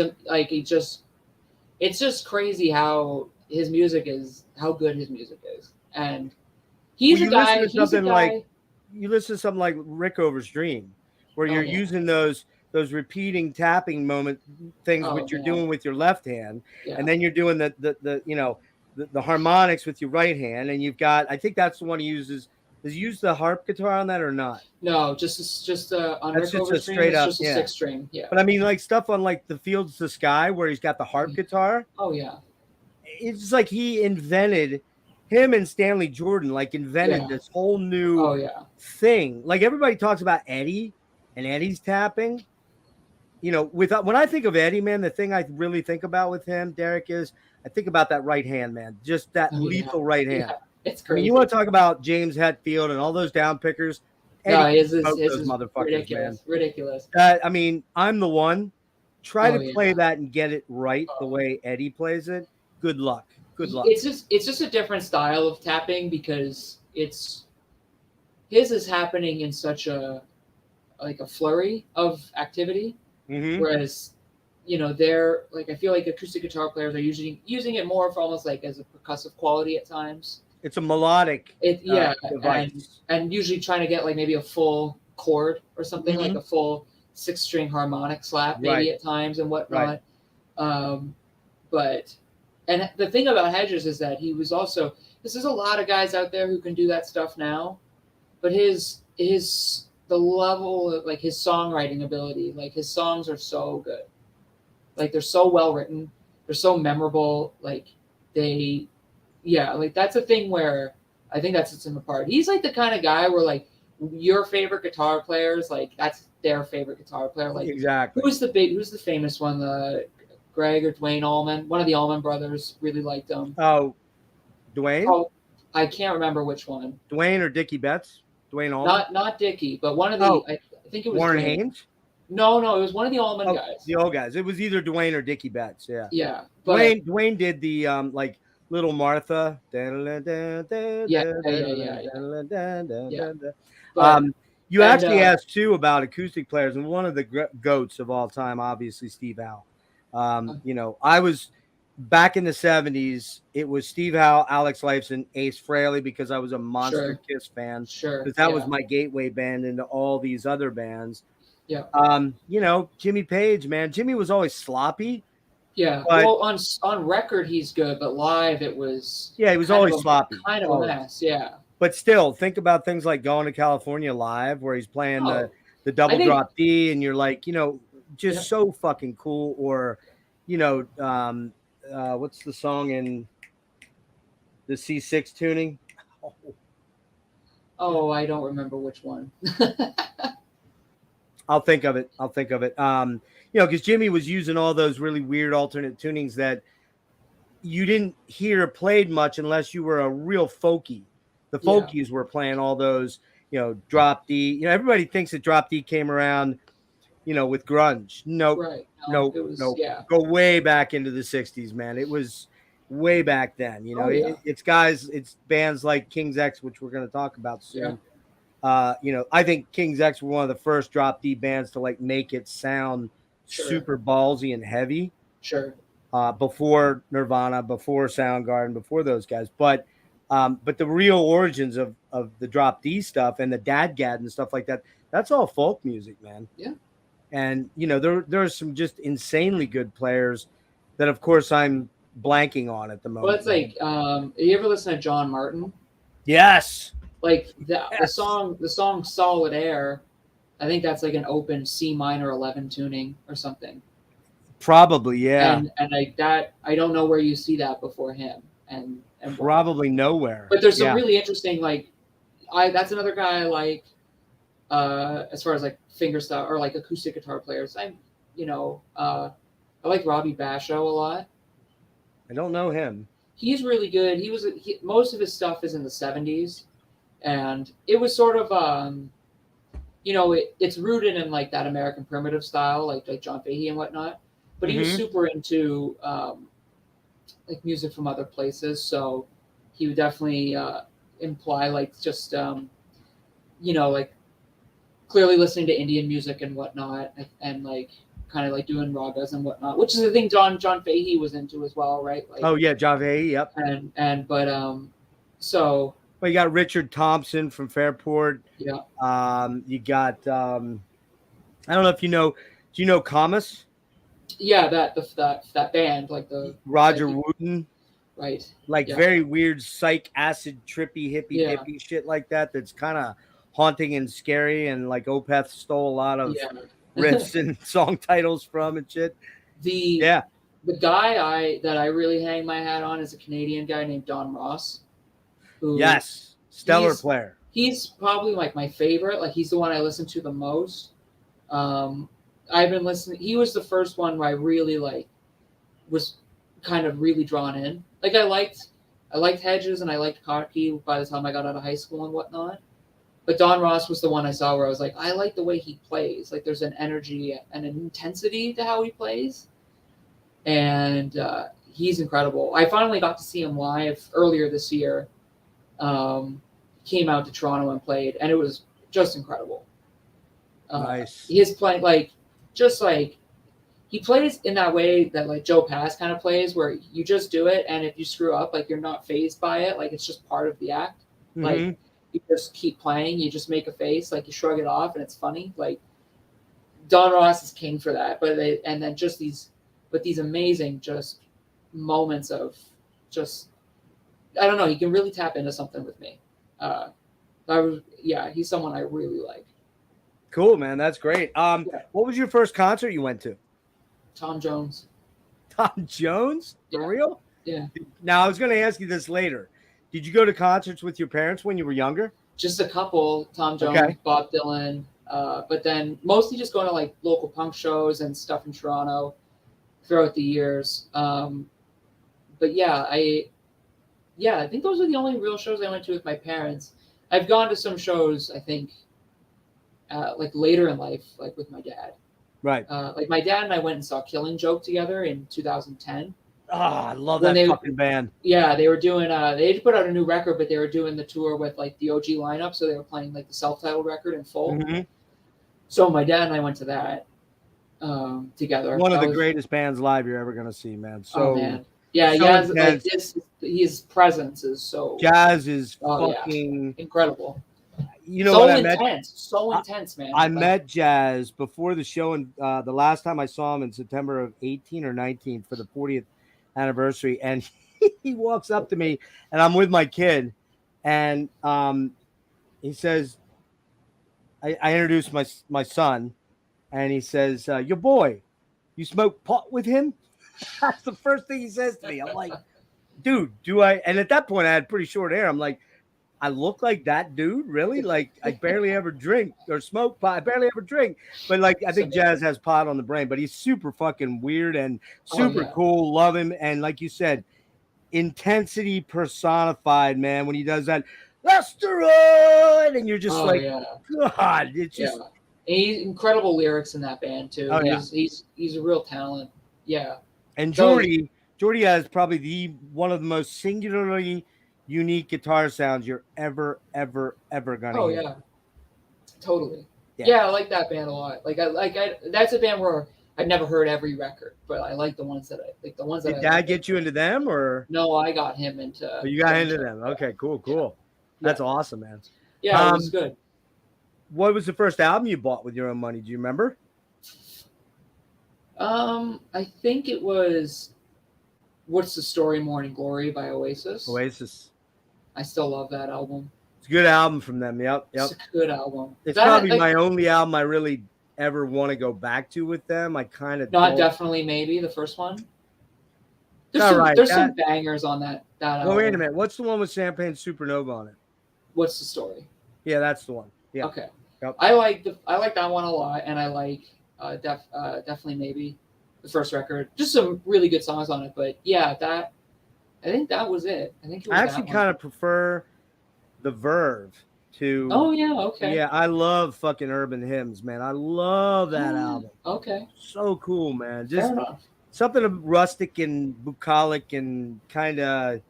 just crazy how his music is, how good his music is, and he's a guy. You listen to something like Rickover's Dream, where you're using those repeating tapping moment things which you're doing with your left hand, and then you're doing the harmonics with your right hand, and you've got, I think that's the one he uses. Does he use the harp guitar on that or not? No, just on Rickover's Dream, straight up, just a 6-string. Yeah. But I mean, like stuff on like The Fields to Sky, where he's got the harp guitar. Oh yeah. It's like him and Stanley Jordan invented this whole new thing. Like everybody talks about Eddie and Eddie's tapping. When I think of Eddie, man, the thing I really think about with him, Derrick, is I think about that right hand, man. Just that lethal right hand. Yeah, it's crazy. You want to talk about James Hetfield and all those down pickers? His those motherfuckers, man. Ridiculous. I mean, I'm the one. Try to play that and get it right the way Eddie plays it. Good luck. It's just a different style of tapping because his is happening in such a flurry of activity, whereas they're like, I feel like acoustic guitar players are usually using it more for almost like as a percussive quality at times. It's a melodic device. And usually trying to get like maybe a full chord or something, like a full 6-string harmonic slap maybe at times and whatnot. But and the thing about Hedges is that he was also, there's a lot of guys out there who can do that stuff now, but the level of like his songwriting ability, like his songs are so good. Like they're so well written, they're so memorable. Like that's a thing where I think that sets him apart. He's like the kind of guy where like your favorite guitar players, like that's their favorite guitar player. Like exactly. Who's the famous one? Greg or Dwayne Allman, one of the Allman brothers, really liked him. Oh, Dwayne? Oh, I can't remember which one. Dwayne or Dickie Betts? Dwayne Allman? Not Dickie, but one of the. I think it was Warren Dwayne. Haynes. No, it was one of the Allman guys. The old guys. It was either Dwayne or Dickie Betts. Yeah. Yeah. Dwayne did the like Little Martha. Yeah. You actually asked too about acoustic players, and one of the goats of all time, obviously Steve Howe. I was back in the 70s. It was Steve Howe, Alex Lifeson, Ace Frehley, because I was a monster Kiss fan. Sure. Because that was my gateway band into all these other bands. Yeah. Jimmy Page, man. Jimmy was always sloppy. Yeah. Well, on record he's good, but live it was. Yeah, he was always sloppy. Kind of a mess. Yeah. But still, think about things like Going to California live, where he's playing the double drop D, and you're like, just so fucking cool. Or, what's the song in the C6 tuning? Oh, I don't remember which one. I'll think of it. Because Jimmy was using all those really weird alternate tunings that you didn't hear played much unless you were a real folkie. The Yeah. folkies were playing all those, drop D. Everybody thinks that drop D came around, with grunge. Nope. Right. No, Nope. it was Nope. yeah. Go way back into the 60s, man. It was way back then. Oh, yeah. It's bands like King's X, which we're going to talk about soon. I think King's X were one of the first drop D bands to like make it sound super ballsy and heavy. Sure. Before Nirvana, before Soundgarden, before those guys, but the real origins of the drop D stuff and the dadgad and stuff like that, that's all folk music, man. Yeah. And there are some just insanely good players that, of course, I'm blanking on at the moment. Well, it's like, you ever listen to John Martin? Yes. Like the song "Solid Air," I think that's like an open C minor 11 tuning or something. Probably, yeah. And like that, I don't know where you see that before him, and probably nowhere. But there's some really interesting, like, that's another guy I like, as far as like fingerstyle or like acoustic guitar players. I like Robbie Basho a lot. I don't know him. He's really good. Most of his stuff is in the 70s, and it was sort of it's rooted in like that American primitive style, like John Fahey and whatnot. But he was super into like music from other places, so he would definitely imply like just like clearly listening to Indian music and whatnot, and like kind of like doing ragas and whatnot, which is the thing John Fahey was into as well, right? Like, oh yeah, John Fahey, yep. So. Well, you got Richard Thompson from Fairport. Yeah. You got I don't know if you know. Do you know Camus? Yeah, that band, like the Roger Wooten, right? Like very weird psych acid trippy hippie shit like that. That's kind of haunting and scary, and like Opeth stole a lot of riffs and song titles from and shit. The guy that I really hang my hat on is a Canadian guy named Don Ross. Stellar player. He's probably like my favorite. Like he's the one I listen to the most. I've been listening. He was the first one where I really was kind of really drawn in. Like I liked Hedges and I liked Cocky by the time I got out of high school and whatnot. But Don Ross was the one I saw where I was like, I like the way he plays. Like there's an energy and an intensity to how he plays, and he's incredible. I finally got to see him live earlier this year. Came out to Toronto and played, and it was just incredible. Nice. He is playing he plays in that way that like Joe Pass kind of plays, where you just do it, and if you screw up, like you're not fazed by it, like it's just part of the act. Like you just keep playing, you just make a face, like you shrug it off, and it's funny. Like Don Ross is king for that, but just these amazing just moments of just. I don't know. He can really tap into something with me. He's someone I really like. Cool, man. That's great. What was your first concert you went to? Tom Jones. Tom Jones? For real? Yeah. Now, I was going to ask you this later. Did you go to concerts with your parents when you were younger? Just a couple. Tom Jones, Bob Dylan. But then mostly just going to like local punk shows and stuff in Toronto throughout the years. But I think those are the only real shows I went to with my parents. I've gone to some shows, I think, like later in life, like with my dad. Right. Like my dad and I went and saw Killing Joke together in 2010. I love that fucking band. Yeah, they were doing, they had put out a new record, but they were doing the tour with like the OG lineup. So they were playing like the self-titled record in full. Mm-hmm. So my dad and I went to that together. One of the greatest bands live you're ever going to see, man. So, man. Yeah, so his presence is so. Jazz is fucking incredible. You know so what intense, man. I met Jazz before the show, and the last time I saw him in September of 18 or 19 for the 40th anniversary, and he walks up to me, and I'm with my kid, and he says, I introduced my son, and he says, "Your boy, you smoke pot with him?" That's the first thing he says to me. I'm like, dude, do I? And at that point, I had pretty short hair. I'm like, I look like that dude, really? Like, I barely ever drink or smoke pot. I barely ever drink. But like, I think Jazz has pot on the brain, but he's super fucking weird and super cool. Love him. And like you said, intensity personified, man. When he does that, asteroid, and you're just God, it's just. And he's incredible lyrics in that band too. Oh, he's a real talent. Yeah. And Jordy has probably one of the most singularly unique guitar sounds you're ever gonna hear. Oh yeah, totally. Yeah, I like that band a lot. That's a band where I've never heard every record, but I like the ones that I like. The ones that Did Dad get you into them, or no? I got him into. Oh, you got into them. Okay, cool. Yeah. That's awesome, man. Yeah, it was good. What was the first album you bought with your own money? Do you remember? I think it was "What's the Story, Morning Glory" by Oasis. I still love that album. It's a good album from them. Yep. It's a good album. It's probably my only album I really ever want to go back to with them. I kind of definitely maybe the first one. There's some bangers on that album. Well, wait a minute. What's the one with Champagne Supernova on it? What's the Story? Yeah, that's the one. Yeah. Okay. Yep. I like that one a lot, and I like definitely maybe the first record. Just some really good songs on it, but yeah, I think that was it. I actually kind of prefer the Verve to. Oh yeah, okay. Yeah, I love fucking Urban Hymns, man. I love that album. Okay. So cool, man. Just something rustic and bucolic and kind of,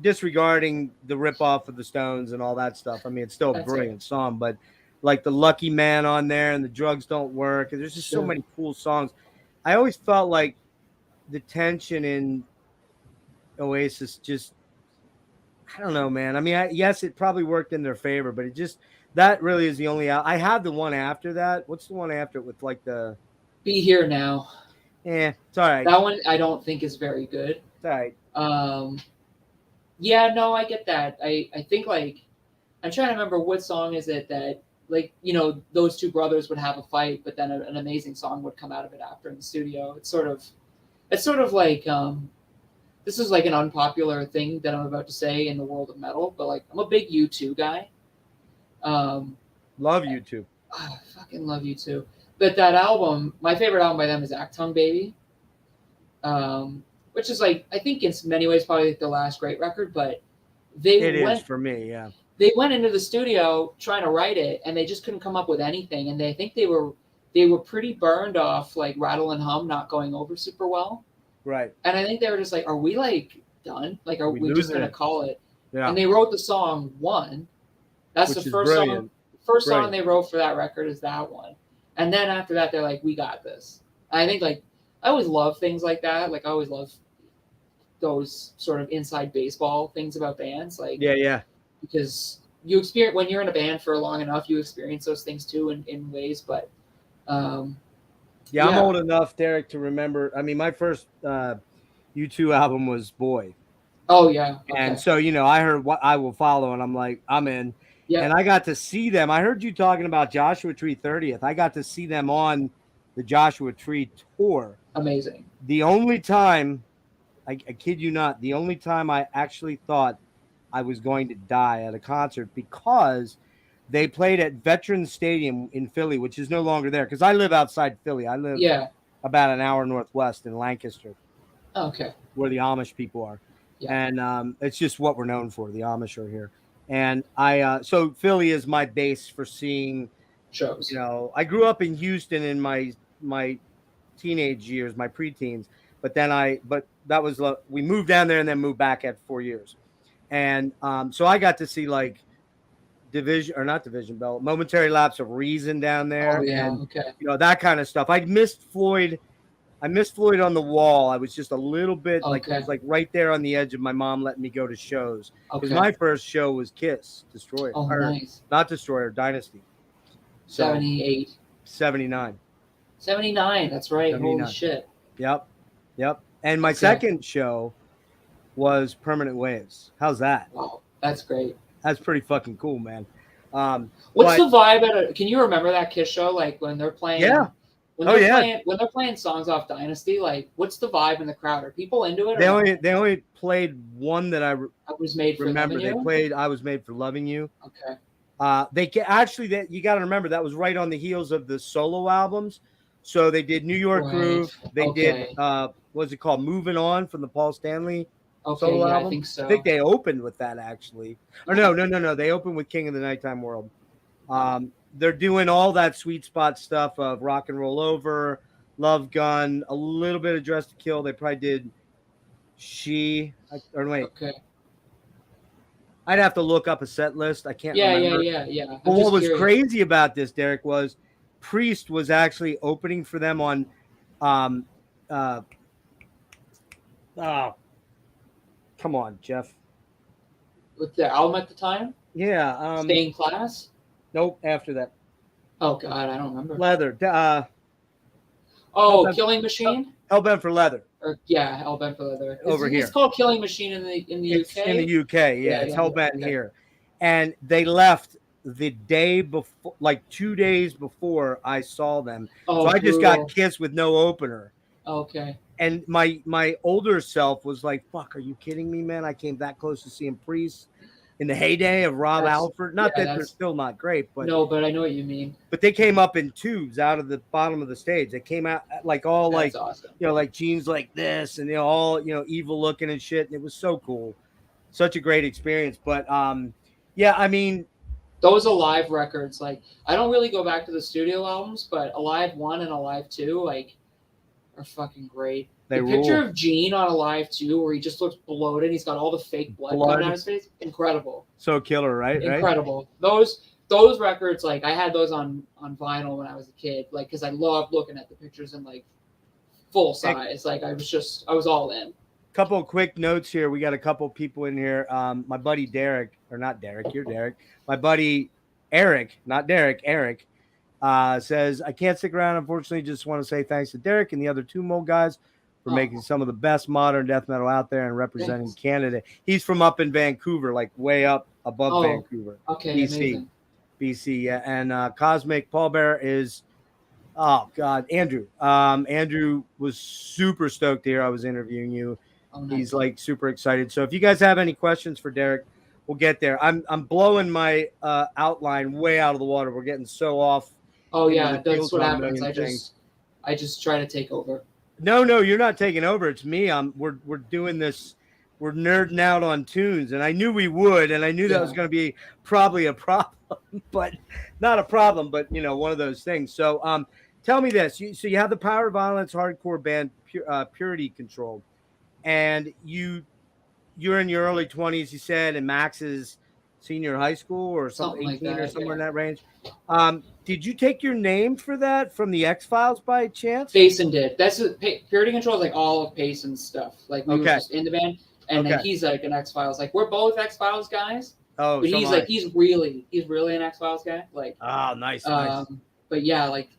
disregarding the ripoff of the Stones and all that stuff. I mean, it's still a brilliant song, but like the Lucky Man on there and the Drugs Don't Work, and there's just so many cool songs. I always felt like the tension in Oasis just, I don't know, man. I mean, yes, it probably worked in their favor, but that really is the only album. I have the one after that. What's the one after it with like the Be Here Now? Yeah, it's all right. That one I don't think is very good. It's all right. Yeah, no, I get that. I think like I'm trying to remember what song is it that those two brothers would have a fight, but then an amazing song would come out of it after in the studio. It's sort of like this is like an unpopular thing that I'm about to say in the world of metal, but like I'm a big U2 guy. Love U2. I fucking love U2. But that album, my favorite album by them is Actung Baby, which is like, I think in many ways probably like the last great record, but it is for me, yeah. They went into the studio trying to write it, and they just couldn't come up with anything. And I think they were pretty burned off, like Rattle and Hum not going over super well. Right. And I think they were just like, are we like done? Like, are we just going to call it? Yeah. And they wrote the song One. That's the first song. First song they wrote for that record is that one. And then after that, they're like, we got this. And I think like, I always love things like that. Like I always love those sort of inside baseball things about bands. Like, yeah. Because you experience, when you're in a band for long enough, you experience those things too in ways. But I'm old enough, Derrick, to remember. I mean, my first U2 album was Boy. Oh yeah. Okay. And so, I heard What I Will Follow, and I'm like, I'm in. Yeah. And I got to see them. I heard you talking about Joshua Tree 30th. I got to see them on the Joshua Tree tour. Amazing. The only time, I kid you not, the only time I actually thought I was going to die at a concert, because they played at Veterans Stadium in Philly, which is no longer there, because I live outside Philly. I live about an hour northwest in Lancaster. Okay. Where the Amish people are. Yeah. And it's just what we're known for. The Amish are here. And so Philly is my base for seeing shows. I grew up in Houston in my teenage years, my preteens, but that was we moved down there and then moved back at 4 years. And so I got to see like Momentary Lapse of Reason down there. Oh, yeah. And, okay. That kind of stuff. I missed Floyd on the Wall. I was just a little bit like, I was like right there on the edge of my mom letting me go to shows. Because my first show was Kiss, Destroyer. Oh, nice. Not Destroyer, Dynasty. 78. 79. 79, that's right. 79. Holy shit. Yep. And my second show was Permanent Waves. How's that? Wow, that's great. That's pretty fucking cool, man. What's the vibe can you remember that Kiss show? Like when they're playing? Yeah. when they're playing songs off Dynasty, like what's the vibe in the crowd? Are people into it? They only played one that I was made for remember. Loving They You? played I Was Made for Loving You. Okay. That you got to remember that was right on the heels of the solo albums. So they did New York Right. Groove. They Okay. did what's it called? Moving On from the Paul Stanley Okay, solo yeah, album. I think so. I think they opened with that actually. Or no. They opened with King of the Nighttime World. They're doing all that sweet spot stuff of Rock and Roll Over, Love Gun, a little bit of Dress to Kill. They probably did Okay. I'd have to look up a set list. I can't remember. Yeah. But what was crazy about this, Derrick, was Priest was actually opening for them on come on, Jeff. With the album at the time? Yeah. Stay in Class? Nope, after that. Oh God, I don't remember. Leather. Killing Machine? Hellbent for Leather. Or yeah, Hellbent for Leather. Here. It's called Killing Machine in the It's UK. in the UK, yeah. It's Hellbent here. And they left the day before, like 2 days before I saw them. So I just got Kiss with no opener. Okay. And my older self was like, fuck, are you kidding me, man? I came that close to seeing Priest in the heyday of Rob Halford. Not that they're still not great, but no, but I know what you mean. But they came up in tubes out of the bottom of the stage. They came out like all That's awesome. like jeans like this, and all evil looking and shit. And it was so cool, such a great experience. But I mean, those Alive records, like I don't really go back to the studio albums, but Alive 1 and Alive 2, like, are fucking great. The picture of Gene on Alive 2 where he just looks bloated, he's got all the fake blood coming out of his face. Incredible. So killer, right? Incredible. Those records, like I had those on vinyl when I was a kid, like because I loved looking at the pictures in like full size. Like I was all in. Couple of quick notes here. We got a couple people in here. My buddy Derrick, or not Derrick, you're Derrick. My buddy Eric, not Derrick, Eric, says, I can't stick around. Unfortunately, just want to say thanks to Derrick and the other two Mold guys for making some of the best modern death metal out there and representing Canada. He's from up in Vancouver, like way up above Vancouver. Okay, BC. BC, yeah. And Cosmic Pallbearer is, oh, God, Andrew. Andrew was super stoked here. I was interviewing you. Oh, nice. He's like super excited. So if you guys have any questions for Derrick, we'll get there. I'm blowing my outline way out of the water. We're getting so off. Oh yeah, that's what happens. I just try to take over. No, you're not taking over. It's me. We're doing this. We're nerding out on tunes, and I knew we would, and I knew that was going to be probably a problem, but not a problem, but one of those things. So tell me this. So you have the Power Violence hardcore band Purity Control, and you're in your early 20s, you said, and Max is senior high school or something 18 like that, or somewhere in that range. Did you take your name for that from the X-Files by chance? Payson did. That's Purity Control is like all of Payson's stuff. Like we were just in the band, and then he's like an X-Files. Like we're both X-Files guys. Oh, but he's really an X-Files guy. Like nice. But yeah, like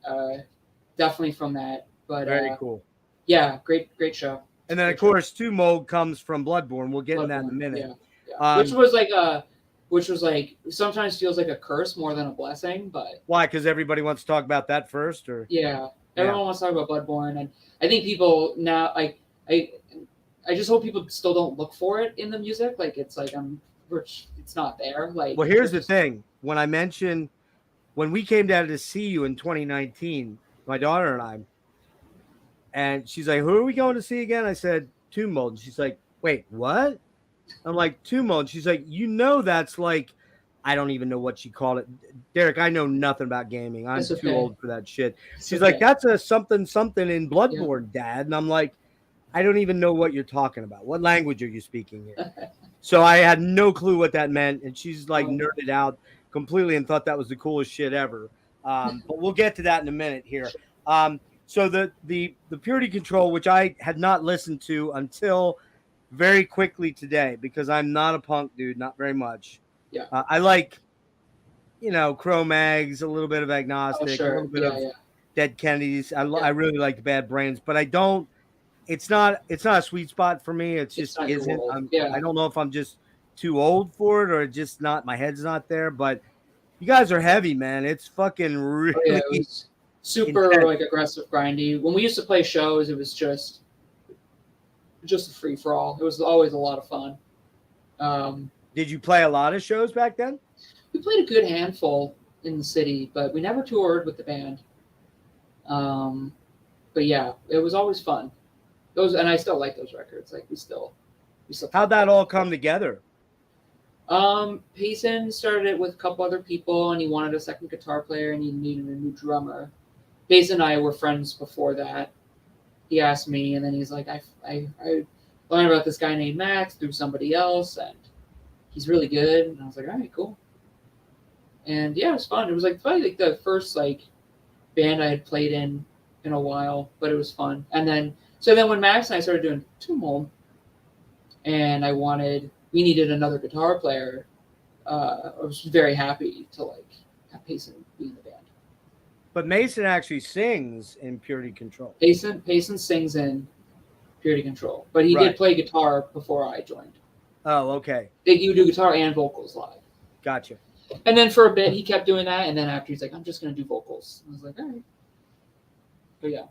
definitely from that. But very cool. Yeah, great show. And then of course, Two Mold comes from Bloodborne. We'll get into that in a minute. Yeah. Which was like sometimes feels like a curse more than a blessing, but why? Because everybody wants to talk about that first, or everyone wants to talk about Bloodborne, and I think people now like I just hope people still don't look for it in the music. Like it's like it's not there. Like, well, here's the thing: when we came down to see you in 2019, my daughter and I, and she's like, "Who are we going to see again?" I said, Tomb Mold. And she's like, "Wait, what?" I'm like, Tomb Mold. She's like, that's like, I don't even know what she called it. Derrick, I know nothing about gaming. I'm too old for that shit. She's like, that's a something in Bloodborne, Dad. And I'm like, I don't even know what you're talking about. What language are you speaking here? So I had no clue what that meant. And she's like nerded out completely and thought that was the coolest shit ever. But we'll get to that in a minute here. So the Purity Control, which I had not listened to until very quickly today, because I'm not a punk dude, not very much. Yeah. I like, Cro-Mags, a little bit of Agnostic, a little bit of Dead Kennedys. I really like the Bad Brains, but I don't. It's not a sweet spot for me. It's just isn't. I don't know if I'm just too old for it or just not. My head's not there. But you guys are heavy, man. It's fucking really. super intense. like aggressive, grindy. When we used to play shows, it was just a free for all. It was always a lot of fun. Did you play a lot of shows back then? We played a good handful in the city, but we never toured with the band. But yeah, it was always fun. And I still like those records. Like we still. How'd that all come together? Payson started it with a couple other people, and he wanted a second guitar player, and he needed a new drummer. Payson and I were friends before that. He asked me, and then he's like, I learned about this guy named Max through somebody else, and he's really good. And I was like, all right, cool. And yeah, it was fun. It was like probably like the first like band I had played in a while, but it was fun. And then when Max and I started doing Tumult, and we needed another guitar player, I was very happy to like have Payson be in the band. But Mason actually sings in Purity Control. Payson sings in Purity Control, but he did play guitar before I joined. Oh, okay. You do guitar and vocals live. Gotcha. And then for a bit, he kept doing that, and then after he's like, I'm just going to do vocals. I was like, all right. But yeah.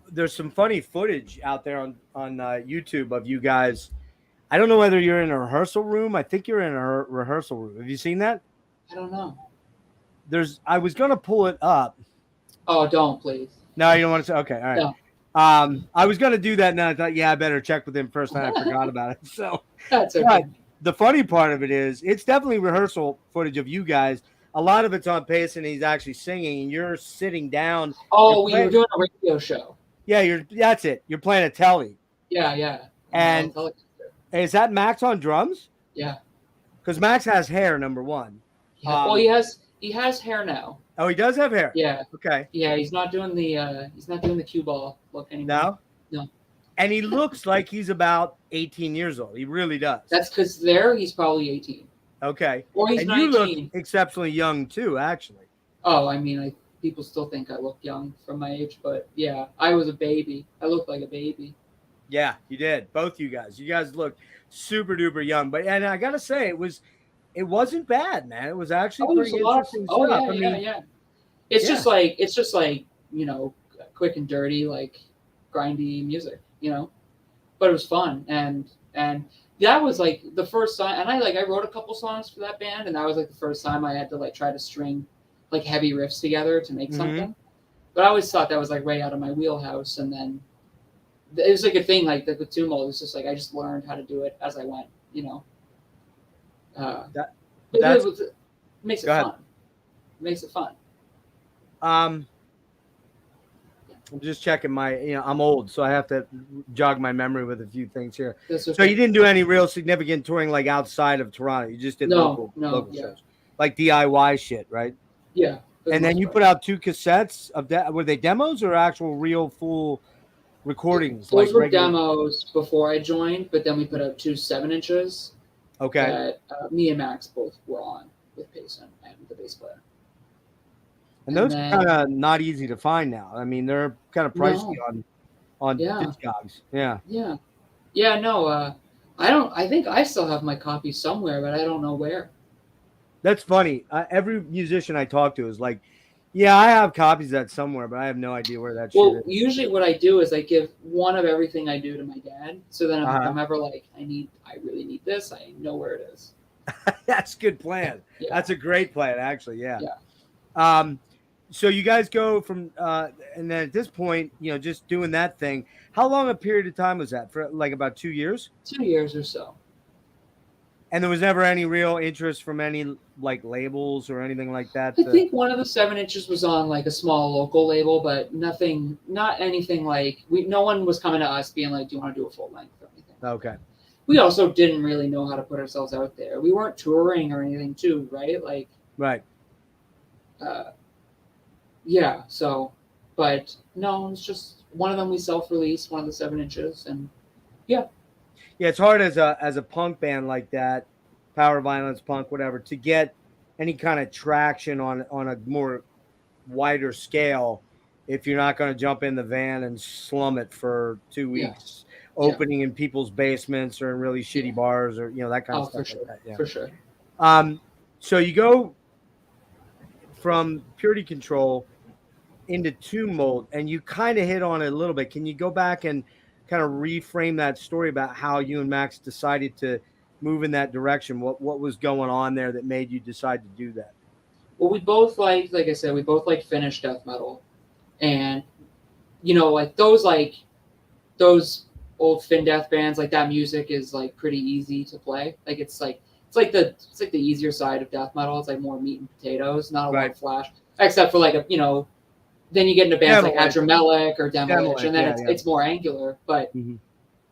There's some funny footage out there on YouTube of you guys. I don't know whether you're in a rehearsal room. I think you're in a rehearsal room. Have you seen that? I don't know. I was going to pull it up. Oh, don't, please. No, you don't want to say? Okay, all right. No. I was going to do that, and then I thought, I better check with him first, and I forgot about it. So that's okay. But the funny part of it is it's definitely rehearsal footage of you guys. A lot of it's on Payson, and he's actually singing, and you're sitting down. Oh, we were doing a radio show. Yeah, that's it. You're playing a telly. Yeah. And is that Max on drums? Yeah. Because Max has hair, number one. Yeah. Well, he has hair now. Oh, he does have hair. Yeah. Okay. Yeah, he's not doing the cue ball look anymore. No. And he looks like he's about 18 years old. He really does. That's because he's probably 18. Okay. Or he's 19. You look exceptionally young too, actually. Oh, I mean, people still think I look young from my age, but yeah, I was a baby. I looked like a baby. Yeah, you did. Both you guys. You guys looked super duper young. And I gotta say, it wasn't bad, man. It was actually pretty interesting stuff. Yeah. It's just like quick and dirty, like grindy music, But it was fun, and that was like the first time. And I wrote a couple songs for that band, and that was like the first time I had to like try to string like heavy riffs together to make something. But I always thought that was like way out of my wheelhouse, and then it was like a thing like the Tumult. It's just like I just learned how to do it as I went, It makes it fun. It makes it fun. I'm just checking I'm old, so I have to jog my memory with a few things here. Okay. So you didn't do any real significant touring like outside of Toronto. You just did local shows, like DIY shit, right? Yeah. And then you put out 2 cassettes of that. Were they demos or actual real full recordings? Those were demos before I joined, but then we put out 2 7-inches. Okay. That me and Max both were on with Payson and the bass player. And those are kind of not easy to find now. I mean, they're kind of pricey on Discogs. Yeah. Yeah. Yeah. No. I think I still have my copy somewhere, but I don't know where. That's funny. Every musician I talk to is like, yeah, I have copies of that somewhere, but I have no idea where that shit is. Usually what I do is I give one of everything I do to my dad. So then if I'm ever like, I really need this, I know where it is. That's a good plan. Yeah. That's a great plan, actually. Yeah. Yeah. So you guys go from, and then at this point, just doing that thing. How long a period of time was that? For like about 2 years? 2 years or so. And there was never any real interest from any like labels or anything like that? I think one of the 7-inches was on like a small local label, but not anything like, no one was coming to us being like, do you want to do a full length or anything? Okay. We also didn't really know how to put ourselves out there. We weren't touring or anything too, right? Like, right. Yeah. So, but no, it's just one of them we self-released, one of the 7-inches, and yeah. Yeah, it's hard as a punk band like that, power violence punk, whatever, to get any kind of traction on a more wider scale if you're not going to jump in the van and slum it for 2 weeks, opening in people's basements or in really shitty bars or that kind of stuff. For sure. Like that. Yeah. For sure. So you go from Purity Control into Tomb Mold, and you kind of hit on it a little bit. Can you go back and kind of reframe that story about how you and Max decided to move in that direction? What was going on there that made you decide to do that? Well, we both like I said, we both like Finnish death metal, and like those old Finn death bands, like that music is like pretty easy to play. Like it's like the easier side of death metal. It's like more meat and potatoes, not a lot of flash, except for like then you get into bands like Adramelic or Demolish, and then it's more angular. But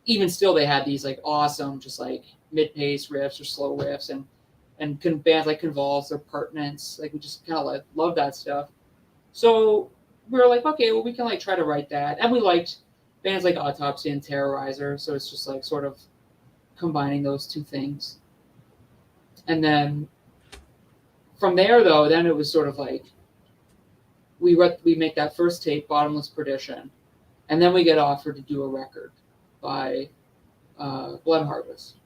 even still, they had these like awesome, just like mid-pace riffs or slow riffs, and bands like Convulse or Pertinence. Like we just kind of like love that stuff. So we were like, okay, well we can like try to write that, and we liked bands like Autopsy and Terrorizer. So it's just like sort of combining those two things. And then from there, though, then it was sort of like we make that first tape, Bottomless Perdition, and then we get offered to do a record by Blood Harvest.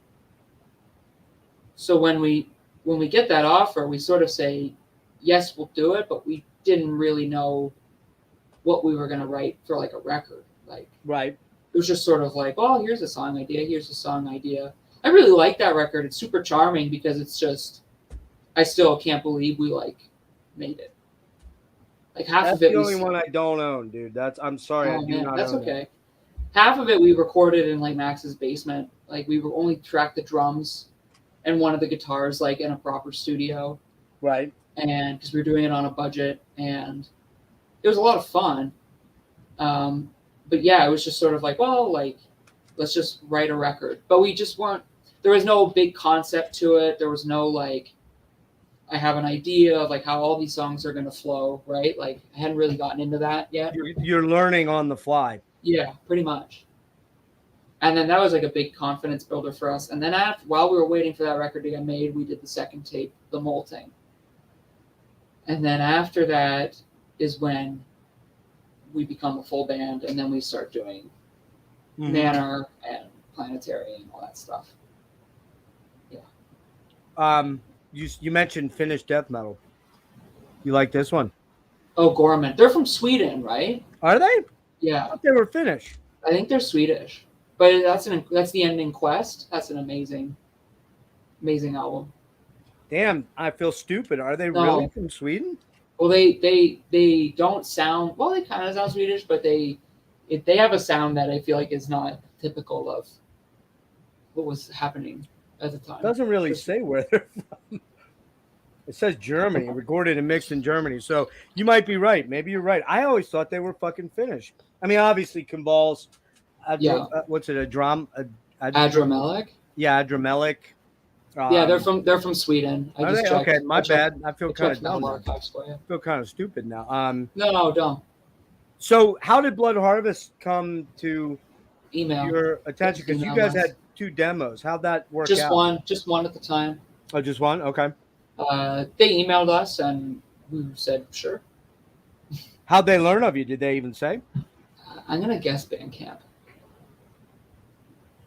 So when we get that offer, we sort of say, yes, we'll do it, but we didn't really know what we were going to write for like a record. Like, right. It was just sort of like, oh, here's a song idea. I really like that record. It's super charming because it's just, I still can't believe we like made it. Like half of it. That's the only one I don't own, dude. I'm sorry. Oh, man, that's okay. Half of it we recorded in like Max's basement. Like we were only tracked the drums and one of the guitars like in a proper studio. Right. And because we were doing it on a budget, and it was a lot of fun. But yeah, it was just sort of like, well, like let's just write a record. But we just weren't. There was no big concept to it. There was no like, I have an idea of like how all these songs are going to flow, right? Like I hadn't really gotten into that yet. You're learning on the fly. Yeah, pretty much. And then that was like a big confidence builder for us. And then while we were waiting for that record to get made, we did the second tape, The Molting. And then after that is when we become a full band, and then we start doing Manor and Planetary and all that stuff. Yeah. You mentioned Finnish death metal. You like this one? Oh, Gorman. They're from Sweden, right? Are they? Yeah. I thought they were Finnish. I think they're Swedish. But that's the Ending Quest. That's an amazing album. Damn, I feel stupid. Are they really from Sweden? Well, they don't sound, well, they kind of sound Swedish, but they have a sound that I feel like is not typical of what was happening at the time. It doesn't really say where they're from. It says Germany, recorded and mixed in Germany. So you might be right. Maybe you're right. I always thought they were fucking Finnish. I mean, obviously, Convulse. What's it? Adramelic? Yeah, Adramelic. Yeah, they're from Sweden. Are they? Okay, my bad. I feel kind of dumb. I feel kind of stupid now. No, don't. So, how did Blood Harvest come to email your attention? Because you guys had 2 demos. How'd that work out? Just one at the time. Oh, just one? Okay. They emailed us and we said sure. How'd they learn of you? Did they even say? I'm gonna guess Bandcamp.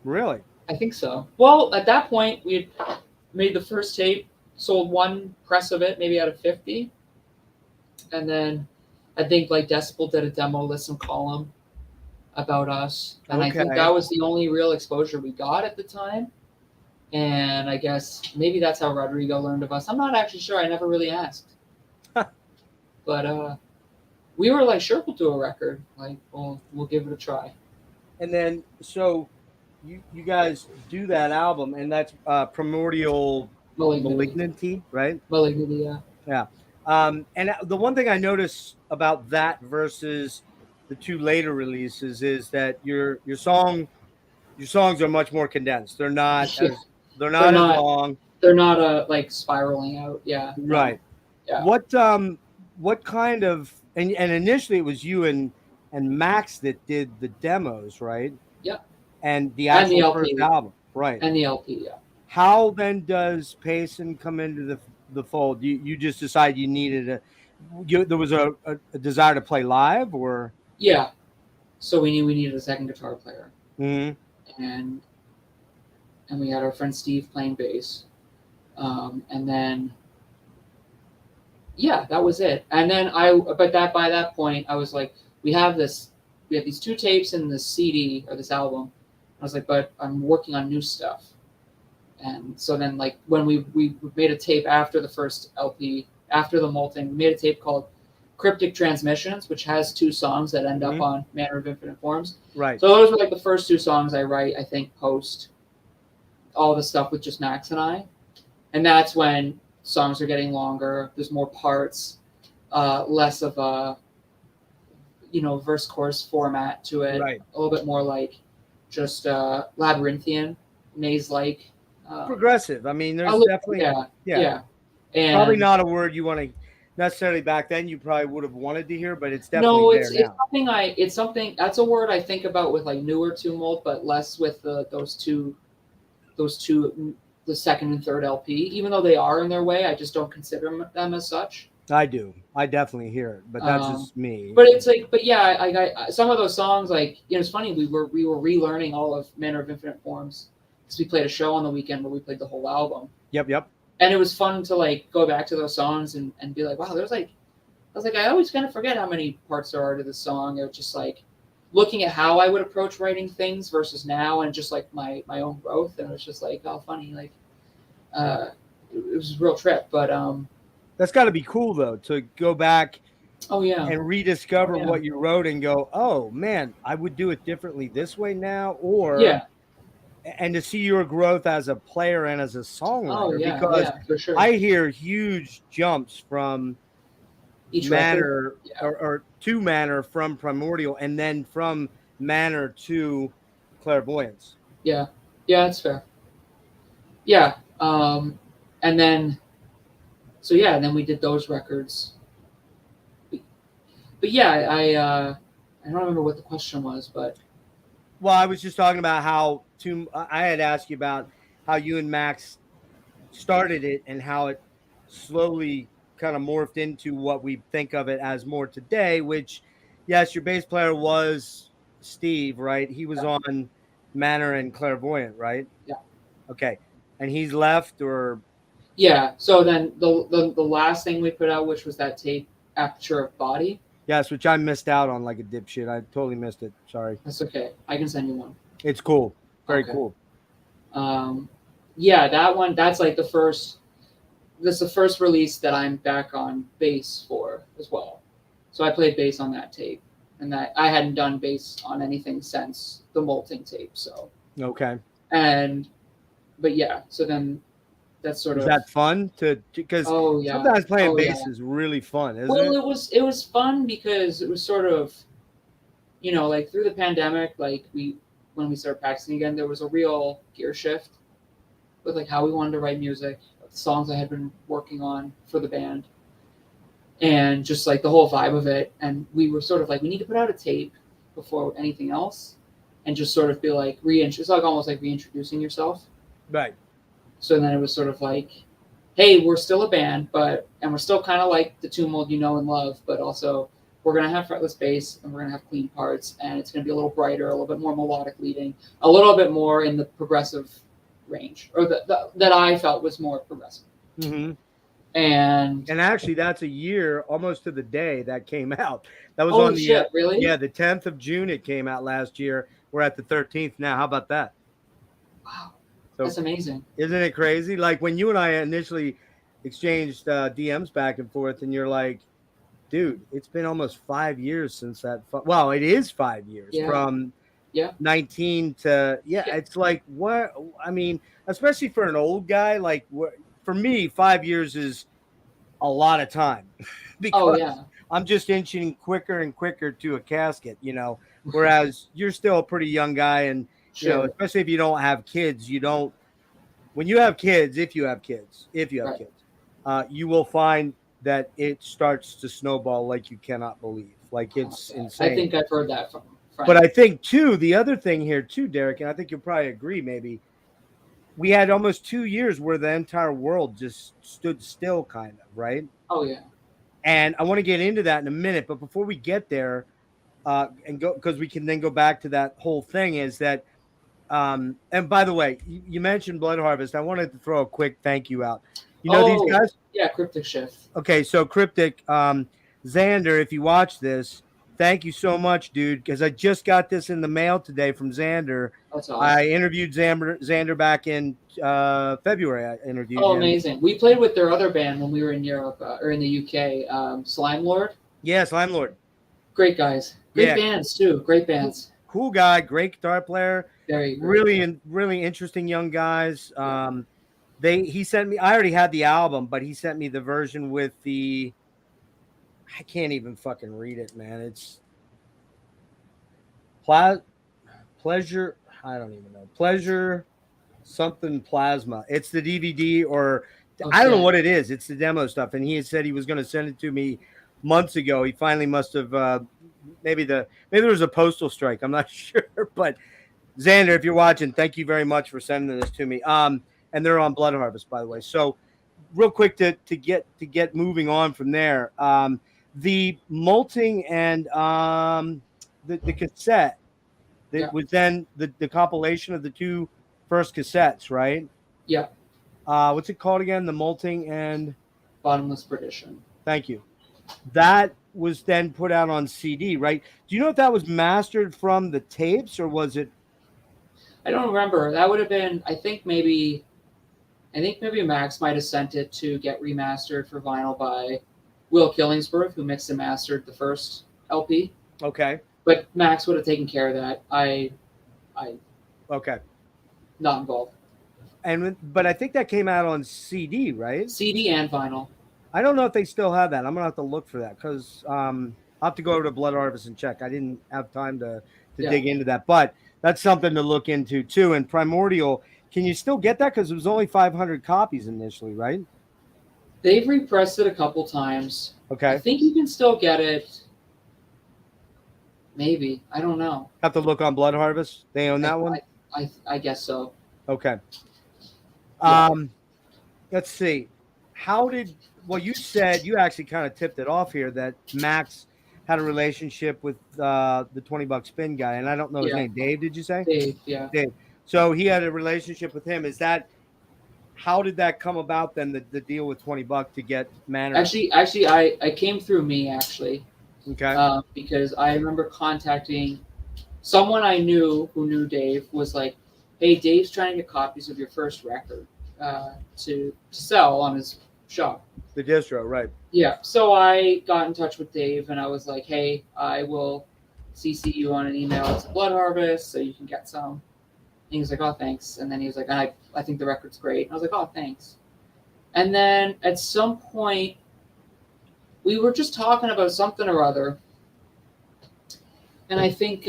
Really? I think so. Well, at that point, we had made the first tape, sold 1 press of it, maybe out of 50. And then I think like Decibel did a demo listen column about us. And I think that was the only real exposure we got at the time. And I guess maybe that's how Rodrigo learned of us. I'm not actually sure. I never really asked. But we were like, sure, we'll do a record. Like, we'll give it a try. And then, so you guys do that album, and that's Primordial Malignity, right? Malignity, yeah. Yeah. And the one thing I notice about that versus the 2 later releases is that your songs are much more condensed. They're not as long. They're not like spiraling out. Yeah. Right. Yeah. What kind of and initially it was you and Max that did the demos, right? Yeah. And the actual first album, right? And the LP, yeah. How then does Payson come into the fold? You just decide you needed there was a desire to play live, or? Yeah. So we needed a second guitar player. Mm-hmm. And we had our friend Steve playing bass. And then yeah, that was it. And then by that point, I was like, we have these 2 tapes in this CD or this album. I was like, but I'm working on new stuff. And so then, like, when we made a tape after the first LP, after the molting, we made a tape called Cryptic Transmissions, which has 2 songs that end up on Manner of Infinite Forms. Right. So those were like the first 2 songs I write, I think, post all the stuff with just Max and I. And that's when songs are getting longer. There's more parts, less of a, verse chorus format to it. Right. A little bit more like just labyrinthian, maze-like. Progressive. I mean, there's definitely yeah. And probably not a word you want to necessarily back then. You probably would have wanted to hear, but it's definitely there now. It's something that's a word I think about with like newer tumult, but less with those two, the second and third LP. Even though they are in their way, I just don't consider them as such. I do. I definitely hear it, but that's just me. But it's like, but yeah, I some of those songs, like, it's funny. We were relearning all of Manner of Infinite Forms because we played a show on the weekend where we played the whole album. Yep. And it was fun to like go back to those songs and be like, wow, I always kind of forget how many parts there are to this song. It was just like looking at how I would approach writing things versus now, and just like my own growth. And it was just like, oh, funny, like it was a real trip. But that's got to be cool though, to go back and rediscover what you wrote and go, oh man, I would do it differently this way now, or and to see your growth as a player and as a songwriter, because for sure. I hear huge jumps from each Manner or to Manner from Primordial, and then from Manner to Clairvoyance. Yeah, that's fair. Yeah, and then and then we did those records. But yeah, I don't remember what the question was, but well, I was just talking about how I had asked you about how you and Max started it and how it slowly kind of morphed into what we think of it as more today, which, yes, your bass player was Steve, right? He was on Manner and Clairvoyant, right? Yeah. Okay. And he's left, or? Yeah. So then the last thing we put out, which was that tape, Aperture of Body. Yes, which I missed out on like a dipshit. I totally missed it. Sorry. That's okay. I can send you one. It's cool. Very cool. Yeah, that one, that's like the first release that I'm back on bass for as well. So I played bass on that tape, and that I hadn't done bass on anything since the molting tape. So okay. But yeah, so then that's sort of. Is that fun because sometimes playing bass is really fun, isn't it? Well, it was fun because it was sort of, like through the pandemic, like when we started practicing again, there was a real gear shift with like how we wanted to write music, the songs I had been working on for the band, and just like the whole vibe of it. And we were sort of like, we need to put out a tape before anything else, and just sort of be like it's like almost like reintroducing yourself. Right. So then it was sort of like, hey, we're still a band, and we're still kind of like the Tumult you know and love, but also we're going to have fretless bass, and we're going to have clean parts, and it's going to be a little brighter, a little bit more melodic leading, a little bit more in the progressive range, or that I felt was more progressive. Mm-hmm. And actually, that's a year almost to the day that came out. That was on the really? Yeah, the 10th of June it came out last year. We're at the 13th now. How about that? Wow. So, that's amazing. Isn't it crazy? Like when you and I initially exchanged DMs back and forth, and you're like, dude, it's been almost 5 years since that. Well, it is 5 years from 19 to, it's like, what? I mean, especially for an old guy, like for me, 5 years is a lot of time because I'm just inching quicker and quicker to a casket, whereas you're still a pretty young guy. And, especially if you don't have kids, when you have kids, if you have kids, you will find that it starts to snowball like you cannot believe. Like it's insane. I think I've heard that from friends. But I think too, the other thing here too, Derrick, and I think you'll probably agree, maybe we had almost 2 years where the entire world just stood still, kind of, right? Oh yeah. And I want to get into that in a minute, but before we get there, and go, because we can then go back to that whole thing, is that and by the way, you mentioned Blood Harvest. I wanted to throw a quick thank you out. You know these guys? Yeah, Cryptic Shift. Okay, so Cryptic, Xander, if you watch this, thank you so much, dude, because I just got this in the mail today from Xander. That's awesome. I interviewed Xander back in February. I interviewed Oh, him. amazing. We played with their other band when we were in Europe or in the UK, Slime Lord. Yeah, Slime Lord. Great guys. Great bands, too. Great bands. Cool guy, great guitar player. Very really interesting young guys. He sent me, I already had the album, but he sent me the version with the, I can't even fucking read it, man. It's pleasure. I don't even know. Pleasure something plasma. It's the DVD or I don't know what it is. It's the demo stuff. And he had said he was going to send it to me months ago. He finally must have maybe there was a postal strike. I'm not sure. But Xander, if you're watching, thank you very much for sending this to me. And they're on Blood Harvest, by the way. So real quick to get moving on from there. The molting and the cassette that was then the compilation of the two first cassettes, right? Yeah. What's it called again? The molting and Bottomless Perdition. Thank you. That was then put out on CD, right? Do you know if that was mastered from the tapes or was it? I don't remember. That would have been. I think maybe Max might have sent it to get remastered for vinyl by Will Killingsworth, who mixed and mastered the first LP. Okay. But Max would have taken care of that. Okay. Not involved. But I think that came out on CD, right? CD and vinyl. I don't know if they still have that. I'm gonna have to look for that because I'll have to go over to Blood Harvest and check. I didn't have time to dig into that, but that's something to look into too. And Primordial, can you still get that? Because it was only 500 copies initially, right? They've repressed it a couple times. Okay. I think you can still get it. Maybe. I don't know. Have to look on Blood Harvest. They own that one? I guess so. Okay. Let's see. You said you actually kind of tipped it off here that Max had a relationship with the $20 spin guy, and I don't know his name. Dave, did you say? Dave, yeah. Dave. So he had a relationship with him. How did that come about then, the deal with $20 to get Manor? Actually, I came through me, actually. Okay. Because I remember contacting someone I knew who knew Dave, was like, hey, Dave's trying to get copies of your first record to sell on his shop. The distro, right. Yeah. So I got in touch with Dave and I was like, hey, I will CC you on an email to Blood Harvest so you can get some. And he was like, oh, thanks. And then he was like, I think the record's great. And I was like, oh, thanks. And then at some point, we were just talking about something or other. And I think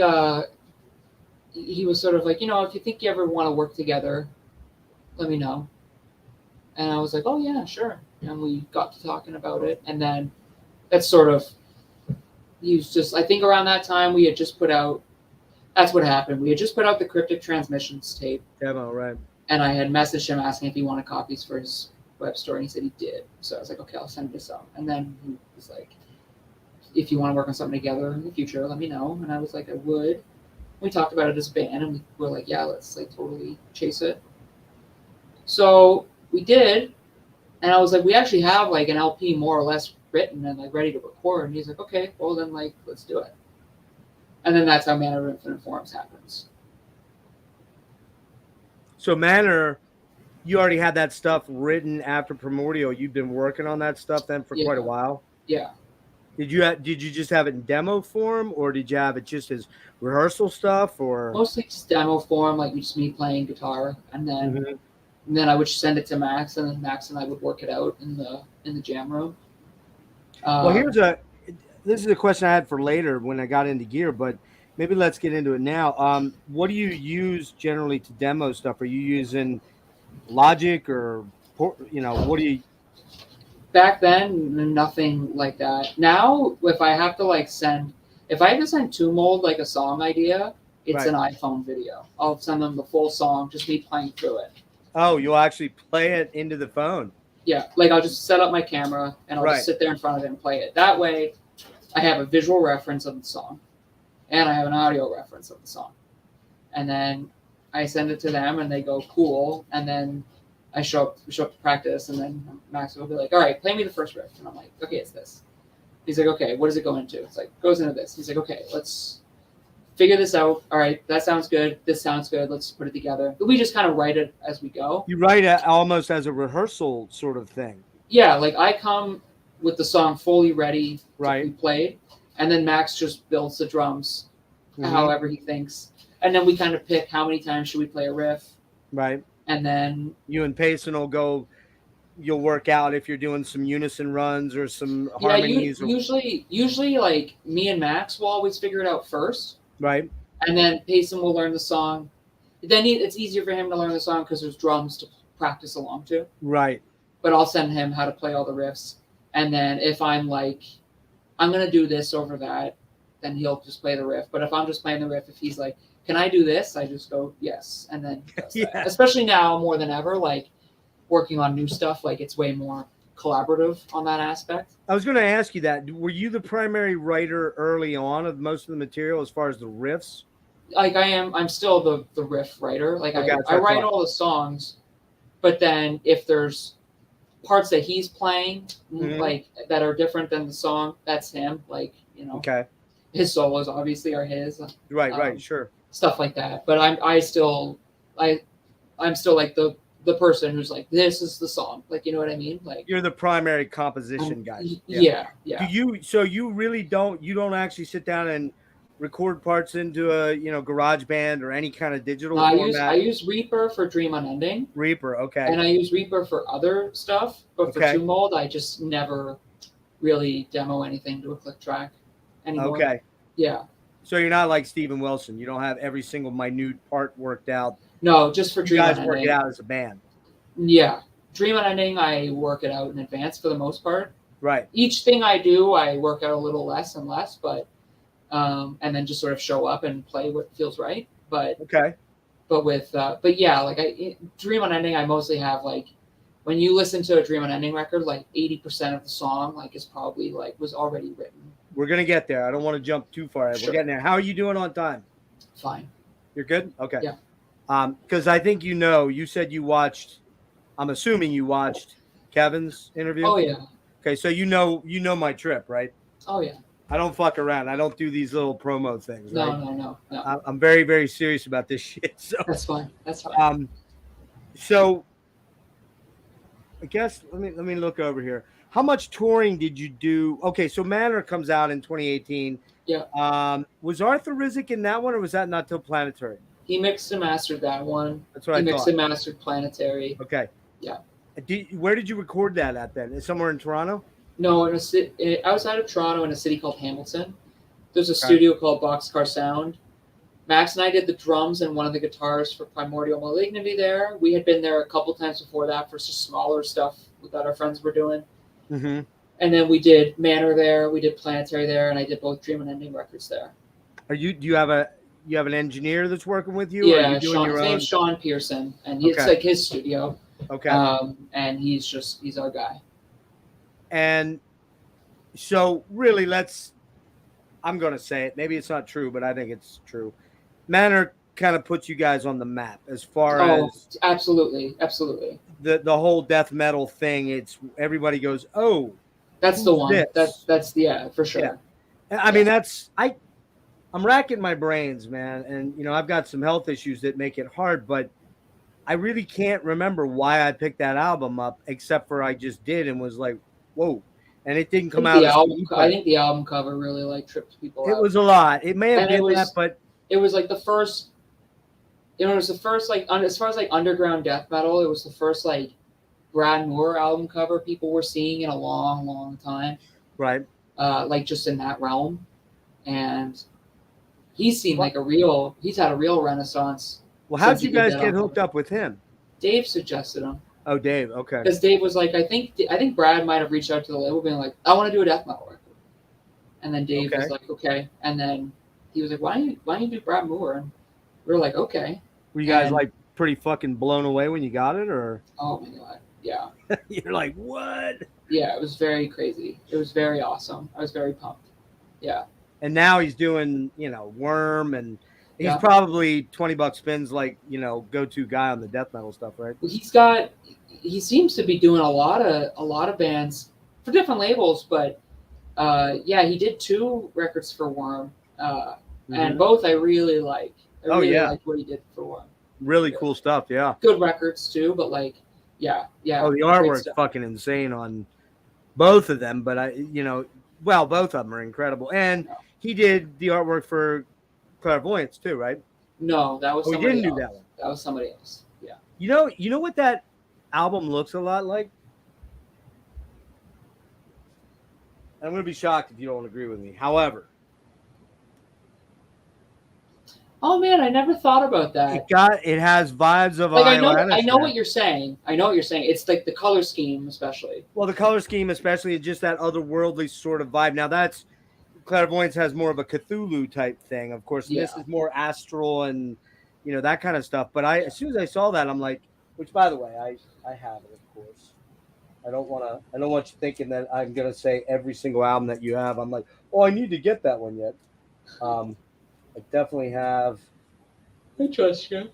he was sort of like, if you think you ever want to work together, let me know. And I was like, oh, yeah, sure. And we got to talking about it. And then that's sort of, I think around that time we had just put out, that's what happened. We had just put out the Cryptic Transmissions tape. Demo, right. And I had messaged him asking if he wanted copies for his web store. And he said he did. So I was like, okay, I'll send this out. And then he was like, if you want to work on something together in the future, let me know. And I was like, I would. We talked about it as a band, and we were like, yeah, let's totally chase it. So we did, and I was like, we actually have an LP more or less written and ready to record. And he's like, okay, well then let's do it. And then that's how Manor of Infinite Forms happens. So Manor, you already had that stuff written after Primordial. You've been working on that stuff then for quite a while. Yeah. Did you just have it in demo form, or did you have it just as rehearsal stuff, or mostly just demo form, just me playing guitar, and then I would send it to Max, and then Max and I would work it out in the jam room. Well, this is a question I had for later when I got into gear, but maybe let's get into it now. What do you use generally to demo stuff? Are you using Logic or what do you? Back then, nothing like that. Now, if I have to send to Mold a song idea, it's an iPhone video. I'll send them the full song, just me playing through it. Oh, you'll actually play it into the phone? Yeah, I'll just set up my camera and I'll just sit there in front of it and play it. That way, I have a visual reference of the song, and I have an audio reference of the song, and then I send it to them and they go cool, and then I show up to practice, and then Max will be like, all right, play me the first riff. And I'm like, okay, it's this. He's like, okay, what does it go into? It's like, goes into this. He's like, okay, let's figure this out. All right, that sounds good. This sounds good. Let's put it together. But we just kind of write it as we go. You write it almost as a rehearsal sort of thing. Yeah, like I come with the song fully ready Right. to be played, and then Max just builds the drums Mhm. however he thinks. And then we kind of pick how many times should we play a riff. Right. And then You and Payson will go. You'll work out if you're doing some unison runs or some harmonies. usually like me and Max will always figure it out first, Right. and then Payson will learn the song. Then it's easier for him to learn the song because there's drums to practice along to. Right. But I'll send him how to play all the riffs, and then if I'm like, I'm gonna do this over that, then he'll just play the riff. But if I'm just playing the riff, if he's like, can I do this? I just go yes, and then he does Yeah. that. Especially now more than ever, like working on new stuff, like it's way more collaborative on that aspect. I was going to ask you that. Were you the primary writer early on of most of the material as far as the riffs? Like I'm still the riff writer. Like Okay, I write all the songs, but then if there's parts that he's playing Mhm. like that are different than the song, that's him. Like, you know, Okay. his solos obviously are his. Right. Sure. Stuff like that. But I'm still like the person who's like, this is the song. Like, you know what I mean? Like You're the primary composition guy. Yeah. Do you? So you really don't? You don't actually sit down and record parts into a Garage Band or any kind of digital format? I use Reaper for Dream Unending. Reaper, okay. And I use Reaper for other stuff, but for Okay. Tomb Mold, I just never really demo anything to a click track anymore. Okay. Yeah. So you're not like Steven Wilson. You don't have every single minute part worked out. No, just for You Dream guys Unending. work it out as a band. Yeah. Dream Unending, I work it out in advance for the most part. Right. Each thing I do, I work out a little less and less, but and then just sort of show up and play what feels right. But Okay. but yeah, like Dream Unending, I mostly have like when you listen to a Dream Unending record, like 80% of the song like is probably like was already written. We're gonna get there. I don't want to jump too far ahead. Sure. We're getting there. How are you doing on time? Fine. You're good? Okay. Yeah. Because I think you said you watched, I'm assuming you watched Kevin's interview. Oh yeah. Okay, so you know my trip, right? Oh yeah. I don't fuck around. I don't do these little promo things. No, right? no. I'm very, very serious about this shit. So That's fine. That's fine. so I guess let me look over here. How much touring did you do? Okay, so Manor comes out in 2018. Yeah. Was Arthur Rizek in that one, or was that not till Planetary? He mixed and mastered that one. That's what He I mixed thought. and mastered Planetary. Okay. Yeah. Where did you record that at then? Somewhere in Toronto? No, in outside of Toronto, in a city called Hamilton. There's a studio called Boxcar Sound. Max and I did the drums and one of the guitars for Primordial Malignity there. We had been there a couple times before that for some smaller stuff that our friends were doing. Mm-hmm. And then we did Manor there, we did Planetary there, and I did both Dream and Ending records there. Do you have an engineer that's working with you? Yeah, or are you doing his your own? name's Sean Pearson, and it's Okay. like his studio. Okay. And he's our guy. And so really I'm going to say it. Maybe it's not true, but I think it's true. Manor kind of puts you guys on the map as far as absolutely. the whole death metal thing. It's everybody goes, oh, That's the one. this? That's for sure. Yeah. I mean, I'm racking my brains, man. And, I've got some health issues that make it hard, but I really can't remember why I picked that album up, except for I just did and was like, whoa. And it didn't come out. I think the album cover really like tripped people out. It was a lot. It may have been that, but it was like the first. It was the first like as far as like underground death metal. It was the first like Brad Moore album cover people were seeing in a long, long time. Right. Like just in that realm, and he's seen he's had a real renaissance. Well, how'd you guys get hooked up with him? Dave suggested him. Oh, Dave. Okay. Because Dave was like, I think Brad might have reached out to the label being like, I want to do a death metal record. And then Dave was like, okay. And then he was like, why don't you do Brad Moore? And we were like, okay. Were you guys like pretty fucking blown away when you got it, or? Oh my God. Yeah. You're like, what? Yeah, it was very crazy. It was very awesome. I was very pumped. Yeah. And now he's doing, Worm and He's probably $20 spins, like, go-to guy on the death metal stuff, right? He seems to be doing a lot of bands for different labels, but he did 2 records for Worm, and both I really like. I really liked what he did for Worm. Really cool stuff, yeah. Good records too, but yeah. Oh, the artwork's fucking insane on both of them, but both of them are incredible. And he did the artwork for Clairvoyance too, right? No, that was somebody else. He didn't do that one. That was somebody else. Yeah. You know what that album looks a lot like? I'm going to be shocked if you don't agree with me. However, oh man, I never thought about that. It has vibes of I know what you're saying. It's like the color scheme, especially. Well, the color scheme, especially, is just that otherworldly sort of vibe. Now, that's Clairvoyance has more of a Cthulhu type thing. Of course, this is more astral and that kind of stuff. But as soon as I saw that, I'm like, which by the way, I have it, of course. I don't want you thinking that I'm gonna say every single album that you have. I'm like, oh, I need to get that one yet. I definitely have. I trust you.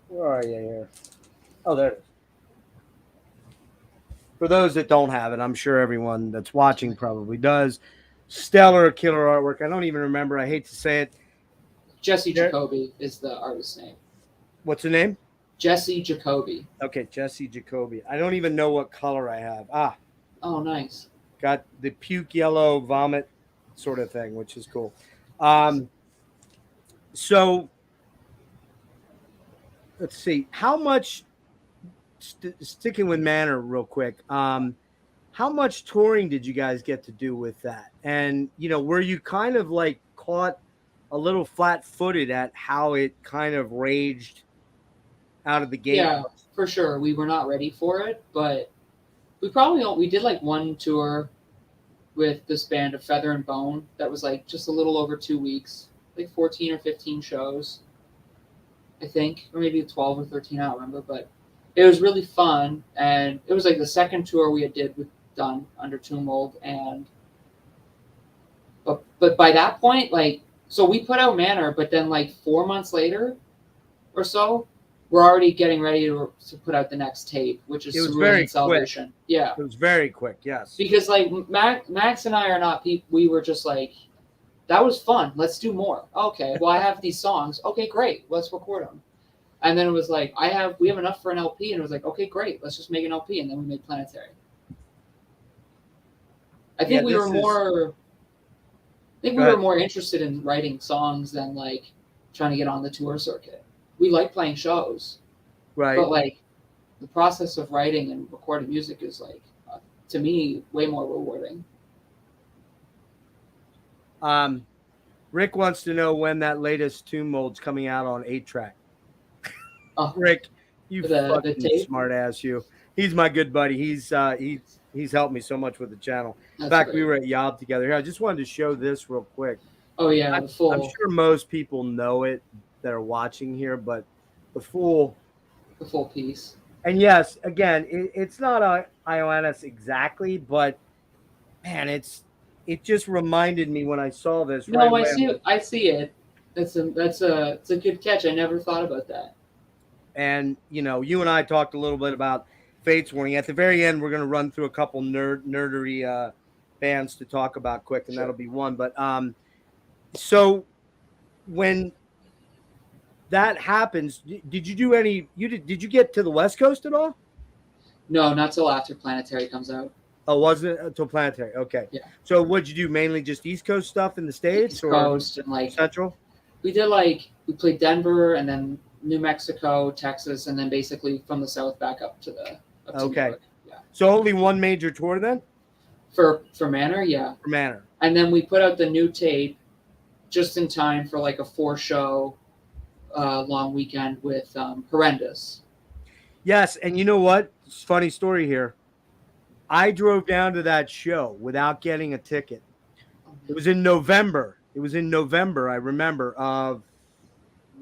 Where are you here? Oh, there it is. For those that don't have it, I'm sure everyone that's watching probably does. Stellar killer artwork. I don't even remember. I hate to say it. Jesse Jacoby is the artist's name. What's the name? Jesse Jacoby. Okay, Jesse Jacoby. I don't even know what color I have. Oh, nice. Got the puke yellow vomit sort of thing, which is cool. So let's see. How much, sticking with Manor real quick, how much touring did you guys get to do with that? And, were you kind of like caught a little flat-footed at how it kind of raged out of the gate? Yeah, for sure. We were not ready for it, but we did like one tour with this band of Feather and Bone that was like just a little over 2 weeks, like 14 or 15 shows, I think, or maybe 12 or 13, I don't remember, but it was really fun. And it was like the second tour we had done under Tomb Mold. And but by that point, so we put out Manor, but then 4 months later or so, we're already getting ready to put out the next tape, which is Cerulean Salvation. Yeah. It was very quick, yes. Because Max and I are not people, we were just like, that was fun. Let's do more. Okay, well, I have these songs. Okay, great. Let's record them. And then it was like, we have enough for an LP. And it was like, okay, great. Let's just make an LP. And then we made Planetary. I think we were more interested in writing songs than trying to get on the tour circuit. We like playing shows, right? But the process of writing and recording music is to me way more rewarding. Rick wants to know when that latest Tomb Mold's coming out on 8-track. Oh, Rick, you fucking smart ass, you. He's my good buddy. He's helped me so much with the channel. In fact, we were at Yob together. Here, I just wanted to show this real quick. Oh yeah, I'm sure most people know it that are watching here, but the full piece. And yes, again, it's not a Ioannis exactly, but man, it just reminded me when I saw this. No, right I see it. It's a good catch. I never thought about that. And you and I talked a little bit about Fates Warning. At the very end, we're going to run through a couple nerdery bands to talk about quick, and that'll be one. But so when that happens, did you do any? Did you get to the West Coast at all? No, not till after Planetary comes out. Oh, wasn't it until Planetary? Okay. Yeah. So what'd you do? Mainly just East Coast stuff in the States, East Coast and Central? We did we played Denver and then New Mexico, Texas, and then basically from the south back up to New York. Yeah. So only one major tour then? For Manor, yeah. For Manor. And then we put out the new tape just in time for a 4-show long weekend with Horrendous. Yes, and you know what? It's a funny story here. I drove down to that show without getting a ticket. It was in November. I remember, of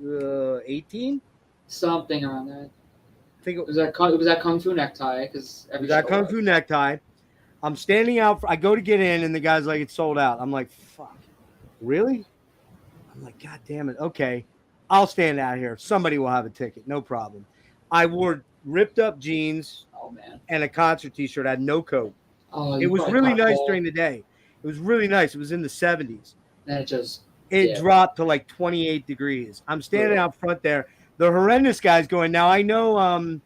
18? Something around that. I think it was that Kung Fu Necktie. Kung Fu Necktie. I'm standing out. I go to get in, and the guy's like, it's sold out. I'm like, fuck. Really? I'm like, God damn it. Okay. I'll stand out here. Somebody will have a ticket, no problem. I wore ripped up jeans Oh man. and a concert T-shirt. I had no coat. Oh, It you was probably really caught nice cold. during the day. It was really nice. It was in the 70s. Then it just It dipped. dropped to like 28 degrees. I'm standing Ugh. out front there. The horrendous guy's going. Now I know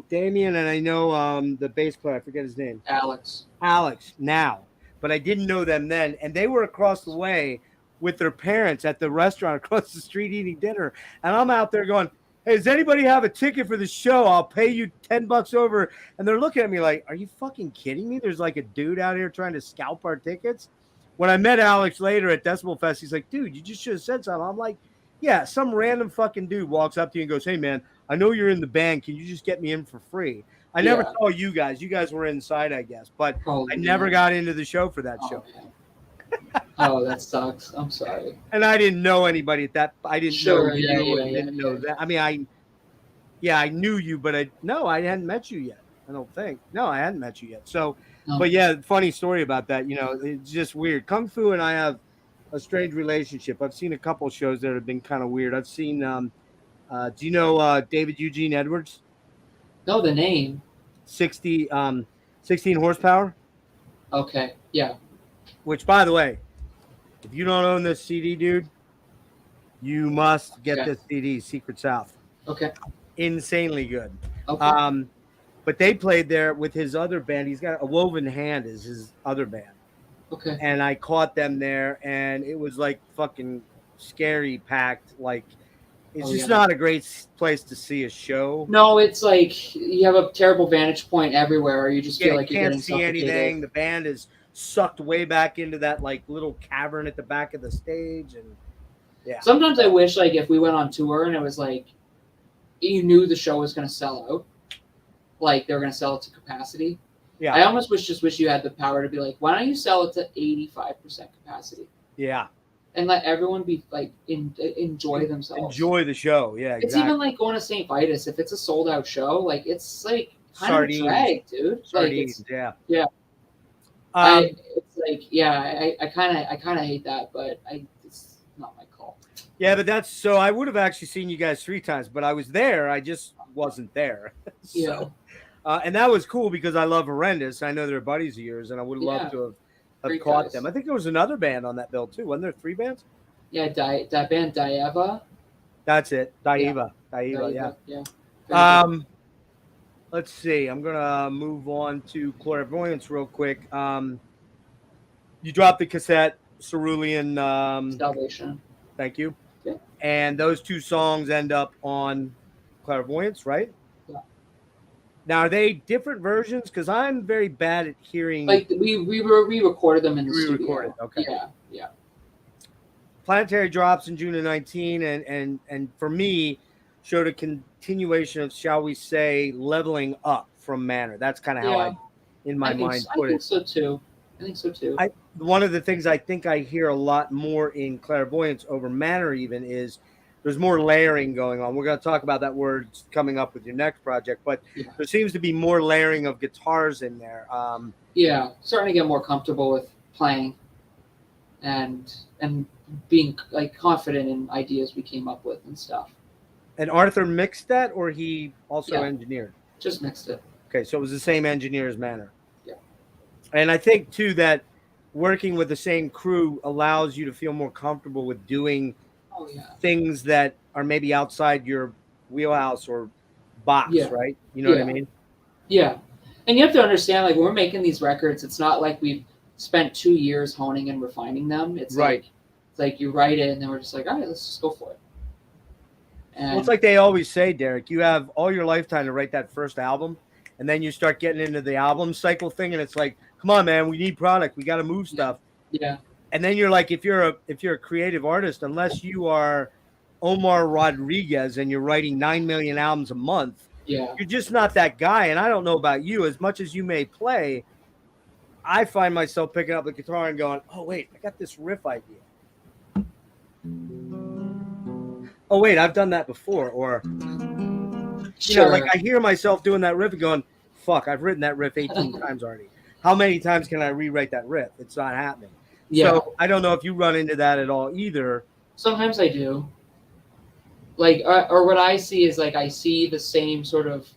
Damien, and I know the bass player, I forget his name. Alex. Alex now. But I didn't know them then. And they were across the way with their parents at the restaurant across the street eating dinner. And I'm out there going, hey, does anybody have a ticket for the show? I'll pay you $10 over. And they're looking at me like, are you fucking kidding me? There's like a dude out here trying to scalp our tickets. When I met Alex later at Decibel Fest, he's like, dude, you just should have said something. I'm like, yeah, some random fucking dude walks up to you and goes, hey, man, I know you're in the band. Can you just get me in for free? I never Yeah. saw you guys. You guys were inside, I guess. But Probably I never not. got into the show for that show. Man. Oh, that sucks. I'm sorry. And I didn't know anybody at that. I didn't know Sure, you. yeah, I didn't know that. I mean, I knew you, but I hadn't met you yet. I don't think. No, I hadn't met you yet. So, No. but yeah, funny story about that. You know, it's just weird. Kung Fu and I have a strange relationship. I've seen a couple shows that have been kind of weird. I've seen. Do you know David Eugene Edwards? No, the name. 16 horsepower. Okay. Yeah. Which, by the way, if you don't own this CD, dude, you must get Okay. this CD, Secret South. Okay. Insanely good. Okay. But they played there with his other band. He's got A Woven Hand is his other band. Okay. And I caught them there, and it was like fucking scary packed. Like, it's just not a great place to see a show. No, it's like you have a terrible vantage point everywhere, or you just feel like you you're can't getting see suffocated. anything. The band is sucked way back into that like little cavern at the back of the stage, and yeah. Sometimes I wish like if we went on tour and it was like you knew the show was going to sell out, like they were going to sell it to capacity. Yeah. I almost wish you had the power to be like, why don't you sell it to 85% capacity? Yeah. And let everyone be like enjoy themselves. Enjoy the show. Yeah. Exactly. It's even like going to St. Vitus. If it's a sold out show, like it's like kind Sardines. of a drag, dude. Sardines, like yeah. it's like I kind of hate that, but it's not my call. Yeah, but that's so. I would have actually seen you guys 3 times, but I was there. I just wasn't there. So, and that was cool because I love Horrendous. I know they're buddies of yours, and I would have loved to have caught guys. them. I think there was another band on that bill too. Wasn't there 3 bands? Yeah, that band Dieva. That's it. Dieva, yeah. Yeah. Let's see. I'm gonna move on to Clairvoyance real quick. You dropped the cassette, Cerulean. Salvation. Thank you. Yeah. And those 2 songs end up on Clairvoyance, right? Yeah. Now, are they different versions? Because I'm very bad at hearing. Like we re-recorded them in the studio. Re-recorded, okay. Yeah. Planetary drops in June of 19, and for me, showed a continuation of, shall we say, leveling up from Manor. That's kind of how I, in my mind, put it. I think so too. One of the things I think I hear a lot more in Clairvoyance over Manor even is there's more layering going on. We're going to talk about that word coming up with your next project, but there seems to be more layering of guitars in there. Starting to get more comfortable with playing and being like confident in ideas we came up with and stuff. And Arthur mixed that, or he also engineered? Just mixed it. Okay, so it was the same engineer as Manor. Yeah. And I think too that working with the same crew allows you to feel more comfortable with doing things that are maybe outside your wheelhouse or box, right? You know what I mean? Yeah. And you have to understand, like, when we're making these records, it's not like we've spent 2 years honing and refining them. It's like you write it and then we're just like, all right, let's just go for it. And it's like they always say, Derrick, you have all your lifetime to write that first album, and then you start getting into the album cycle thing, and it's like, come on, man, we need product, we got to move stuff. Yeah. And then you're like, if you're a creative artist, unless you are Omar Rodriguez and you're writing 9 million albums a month, you're just not that guy. And I don't know about you, as much as you may play, I find myself picking up the guitar and going, oh wait, I got this riff idea. Oh wait, I've done that before. Or you know, like I hear myself doing that riff and going, fuck, I've written that riff 18 times already. How many times can I rewrite that riff? It's not happening. Yeah. So I don't know if you run into that at all either. Sometimes I do. like or what I see is like I see the same sort of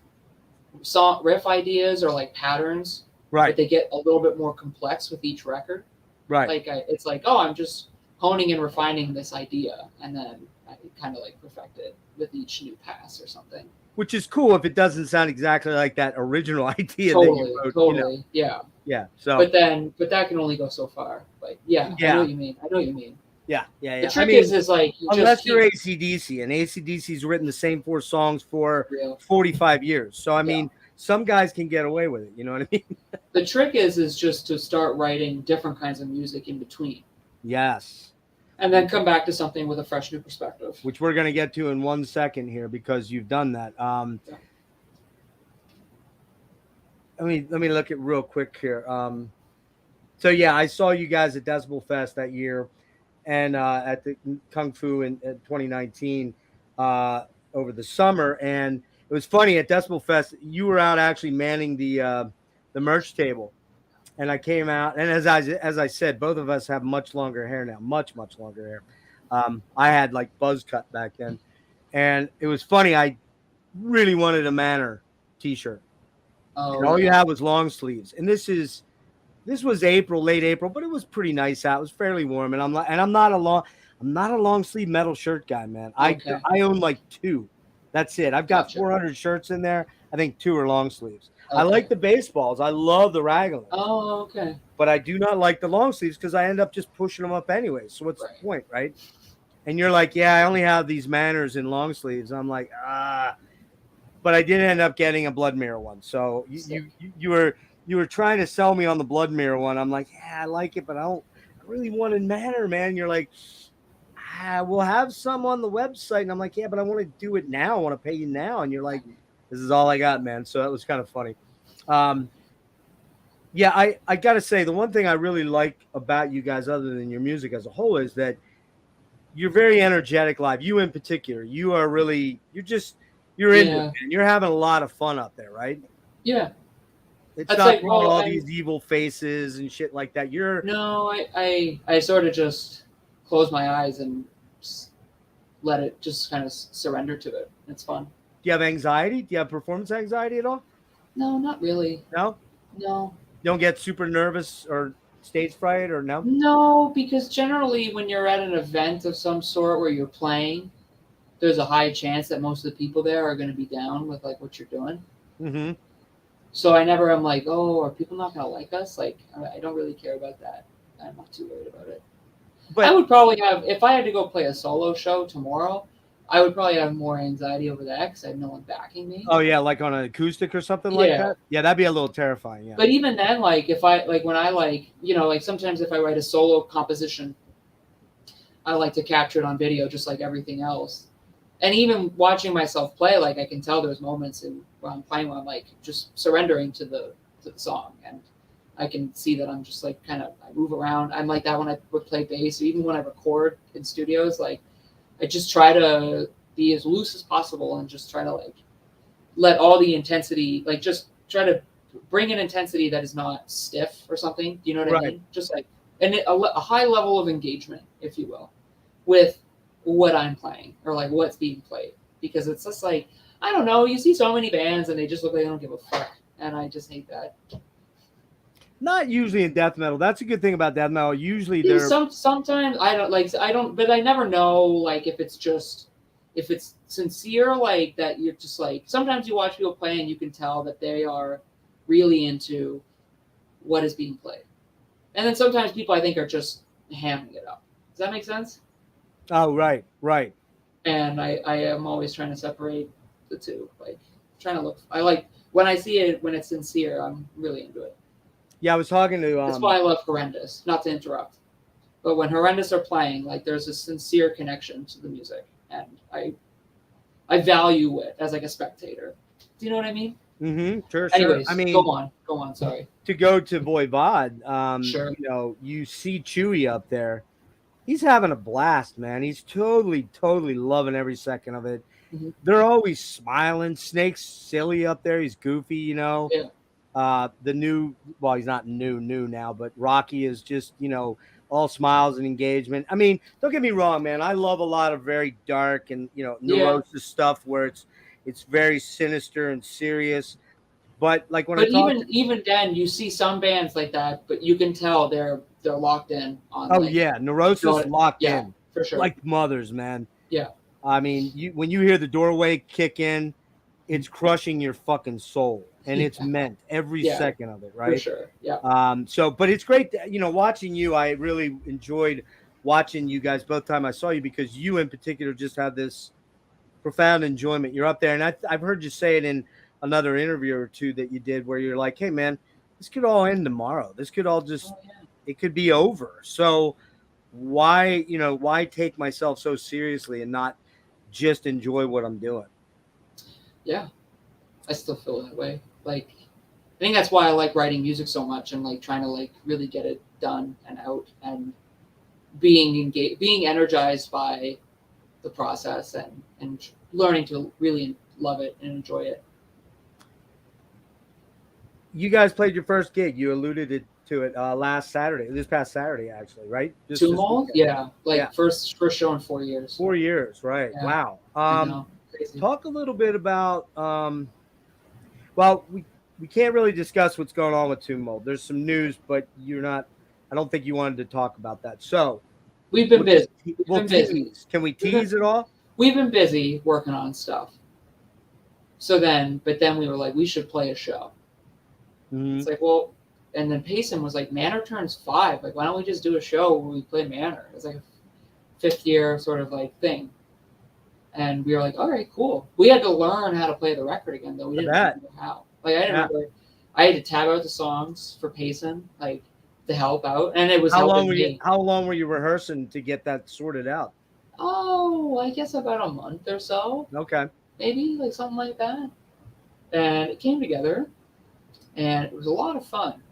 song riff ideas or like patterns, Right. but they get a little bit more complex with each record. Right. Like it's like, oh, I'm just honing and refining this idea, and then I kind of like perfect it with each new pass or something. Which is cool if it doesn't sound exactly like that original idea Totally, that you wrote. totally, yeah. Yeah. So, but that can only go so far. Like, yeah, I know what you mean. I know what you mean. Yeah. The trick is like unless you're AC/DC, and AC/DC's written the same 4 songs for 45 years. So I mean, some guys can get away with it. You know what I mean? The trick is just to start writing different kinds of music in between. Yes. And then come back to something with a fresh new perspective, which we're going to get to in 1 second here because you've done that. Let me look at real quick here. So yeah, I saw you guys at Decibel Fest that year, and at the Kung Fu in 2019 over the summer, and it was funny at Decibel Fest. You were out actually manning the merch table, and I came out, and as I said, both of us have much longer hair now, much longer hair. I had like buzz cut back then, and it was funny. I really wanted a Manor T-shirt. And all you had was long sleeves, and this was April, late April, but it was pretty nice out. It was fairly warm, and I'm not a long sleeve metal shirt guy, man. I own like 2. That's it. I've got 400 shirts in there. I think 2 are long sleeves. I like the baseballs. I love the Raglan. Oh, okay. But I do not like the long sleeves because I end up just pushing them up anyway. So what's the point, right? And you're like, yeah, I only have these Manors in long sleeves. I'm like, but I did end up getting a Blood Mirror one. So you were trying to sell me on the Blood Mirror one. I'm like, yeah, I like it, but I really want a Manor, man. You're like, we'll have some on the website. And I'm like, yeah, but I want to do it now. I want to pay you now. And you're like, this is all I got, man. So that was kind of funny. Yeah, I got to say, the one thing I really like about you guys, other than your music as a whole, is that you're very energetic live. You in particular, you are really, you're into it, man. You're having a lot of fun up there, right? Yeah. It's not like, all these evil faces and shit like that. No, I sort of just close my eyes and let it just kind of surrender to it. It's fun. Do you have anxiety? Do you have performance anxiety at all? No, not really. No? No. You don't get super nervous or stage fright or no? No, because generally when you're at an event of some sort where you're playing, there's a high chance that most of the people there are going to be down with like what you're doing. Mm-hmm. So I never am like, oh, are people not going to like us? Like, I don't really care about that. I'm not too worried about it. But I would probably have, if I had to go play a solo show tomorrow, I would probably have more anxiety over that because I have no one backing me. Oh yeah, like on an acoustic or something like that? Yeah, that'd be a little terrifying, yeah. But even then, like when I like sometimes if I write a solo composition, I like to capture it on video just like everything else. And even watching myself play, like I can tell there's moments where I'm playing where I'm like just surrendering to the song, and I can see that I'm just like kind of I move around. I'm like that when I would play bass, or even when I record in studios. Like I just try to be as loose as possible and just try to like let all the intensity, like just try to bring an intensity that is not stiff or something. Do you know what I mean? Just like a high level of engagement, if you will, with what I'm playing or like what's being played, because it's just like, I don't know, you see so many bands and they just look like they don't give a fuck, and I just hate that. Not usually in death metal. That's a good thing about death metal. Usually sometimes I don't, but I never know like if it's sincere, like that you're just like, sometimes you watch people play and you can tell that they are really into what is being played, and then sometimes people I think are just hamming it up. Does that make sense? Oh, right. And I am always trying to separate the two. Like trying to look. I like when I see it when it's sincere. I'm really into it. Yeah, I was talking to. That's why I love Horrendous. Not to interrupt, but when Horrendous are playing, like there's a sincere connection to the music, and I value it as like a spectator. Do you know what I mean? Mm-hmm. Sure. Anyways, I mean, go on. Sorry. To go to Voivod, sure. You know, you see Chewy up there. He's having a blast, man. He's totally loving every second of it. Mm-hmm. They're always smiling. Snake's silly up there. He's goofy, you know. Yeah. The new, well, he's not new now, but Rocky is just, you know, all smiles and engagement. I mean, don't get me wrong, man. I love a lot of very dark and neurosis stuff where it's very sinister and serious. But like when I But talk, even then, you see some bands like that, but you can tell they're locked in on. oh like, yeah, neurosis locked yeah, in for sure. like mothers, man. Yeah. I mean, when you hear the doorway kick in, it's crushing your fucking soul, and it's meant every second of it, right? For sure. Yeah. But it's great, watching you. I really enjoyed watching you guys both time I saw you because you in particular just had this profound enjoyment. You're up there, and I've heard you say it in another interview or two that you did where you're like, hey man, this could all end tomorrow. This could all just it could be over. So why take myself so seriously and not just enjoy what I'm doing? Yeah, I still feel that way. Like, I think that's why I like writing music so much and like trying to like really get it done and out and being engaged, being energized by the process and learning to really love it and enjoy it. You guys played your first gig. You alluded to it this past Saturday, actually, right? Tumult, first show in 4 years. 4 years, right? Yeah. Wow. Talk a little bit about. Well, we can't really discuss what's going on with Tumult. There's some news, but I don't think you wanted to talk about that. So we've been busy. Tease. Can we tease it all? We've been busy working on stuff. But then we were like, we should play a show. Mm-hmm. It's like, well, and then Payson was like, Manor turns 5. Like, why don't we just do a show where we play Manor? It's like a 5th year sort of like thing. And we were like, all right, cool. We had to learn how to play the record again, though. We didn't know how. Like, I didn't remember. I had to tab out the songs for Payson, like, to help out. And it was How long were you rehearsing to get that sorted out? Oh, I guess about a month or so. Okay. Maybe, like, something like that. And it came together. And it was a lot of fun.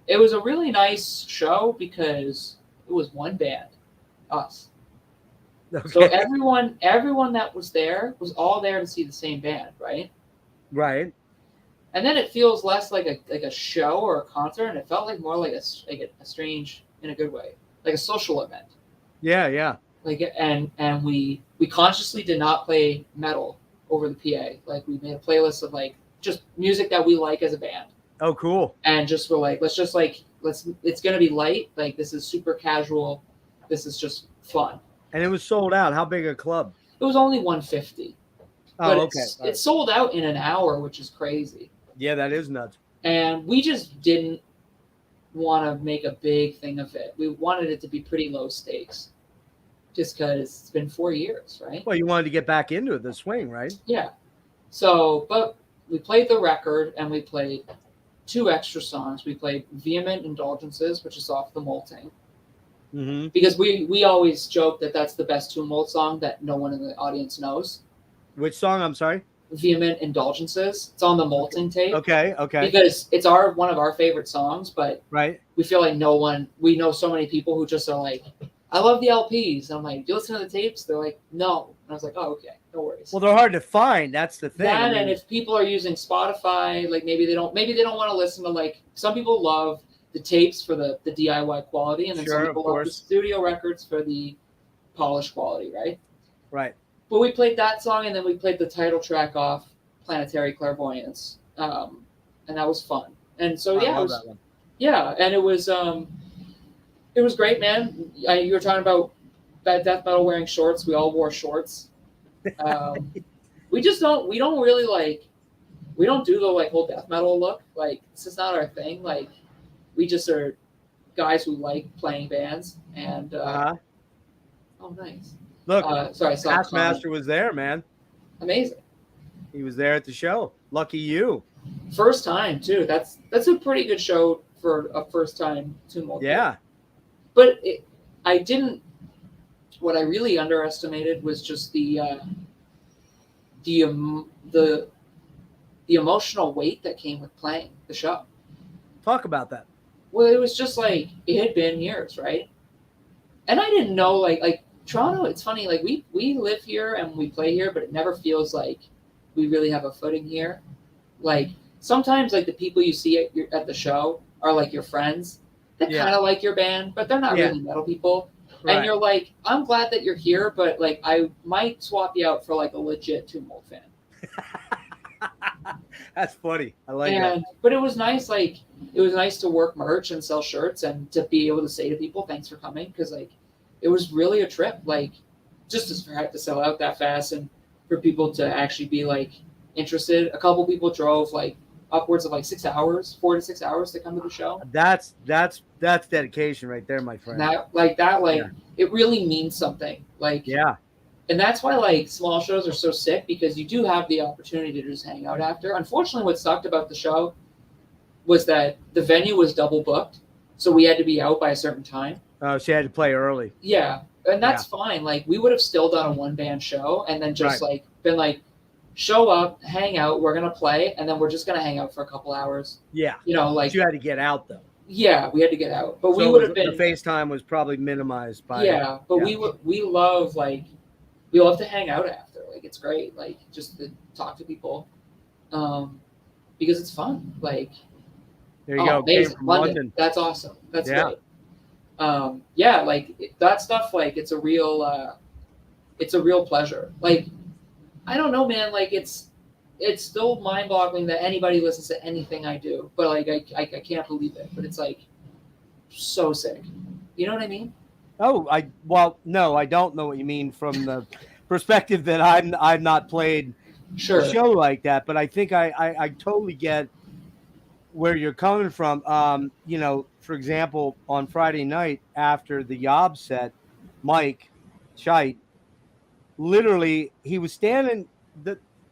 It was a really nice show because it was one band, us. Okay. So everyone that was there was all there to see the same band, right? Right. And then it feels less like a show or a concert, and it felt like more like a strange, in a good way, like a social event. Yeah, yeah. Like and we consciously did not play metal over the PA. Like we made a playlist of like just music that we like as a band. Oh, cool. And just we're like, it's gonna be light. Like this is super casual. This is just fun. And it was sold out. How big a club? It was only 150. Oh, okay. It sold out in an hour, which is crazy. Yeah, that is nuts. And we just didn't want to make a big thing of it. We wanted it to be pretty low stakes. Just because it's been 4 years, right? Well, you wanted to get back into the swing, right? Yeah. So, but we played the record and we played 2 extra songs. We played Vehement Indulgences, which is off the Molting. Mm-hmm. Because we always joke that that's the best Tumult song that no one in the audience knows. Which song? I'm sorry? Vehement Indulgences. It's on the Molting tape. Okay. Because it's one of our favorite songs, but we feel like we know so many people who just are like, I love the LPs. And I'm like, do you listen to the tapes? They're like, no. And I was like, oh, okay, no worries. Well, they're hard to find. That's the thing. And if people are using Spotify, like maybe they don't want to listen to like some people love the tapes for the DIY quality, and then some people love the studio records for the polished quality, right? Right. But we played that song, and then we played the title track off Planetary Clairvoyance, and that was fun. And so I love that one. Yeah, and it was great, man. You were talking about bad death metal wearing shorts. We all wore shorts. We don't do the like whole death metal look. Like this is not our thing. Like we just are guys who like playing bands. And oh, nice. Look, sorry, Taskmaster was there, man. Amazing. He was there at the show. Lucky you. First time too. That's a pretty good show for a first time Tumult. Yeah. But what I really underestimated was just the emotional weight that came with playing the show. Talk about that. Well, it was just like it had been years, right? And I didn't know like Toronto. It's funny, like we live here and we play here, but it never feels like we really have a footing here. Like sometimes, like the people you see at the show are like your friends that Yeah. kind of like your band, but they're not Yeah. really metal people. Right. And you're like, I'm glad that you're here, but like I might swap you out for like a legit Tomb Mold fan. That's funny. I like that. But it was nice, like it was nice to work merch and sell shirts and to be able to say to people, thanks for coming, because like it was really a trip, like just to sell out that fast and for people to actually be like interested. A couple people drove like upwards of like 6 hours, 4 to 6 hours to come to the show. That's dedication right there, my friend. And it really means something. Like Yeah. And that's why like small shows are so sick, because you do have the opportunity to just hang out after. Unfortunately, what sucked about the show was that the venue was double booked, so we had to be out by a certain time. Oh, she had to play early. Yeah, and that's fine. Like we would have still done a one band show and then just like been like, show up, hang out, we're gonna play, and then we're just gonna hang out for a couple hours. Yeah. You know, like But you had to get out though. Yeah, we had to get out, but So we would have been. the FaceTime was probably minimized by. Yeah, but we love to hang out after. Like it's great, like just to talk to people, because it's fun. Like There you go. Amazing. From London. That's awesome. That's great. That stuff. Like it's a real pleasure. Like I don't know, man. Like it's still mind-boggling that anybody listens to anything I do. But like I can't believe it. But it's like so sick. You know what I mean? Oh, no, I don't know what you mean from the perspective that I've not played a show like that, but I think I totally get where you're coming from. You know, for example, on Friday night after the Yob set, Mike Scheidt, literally he was standing.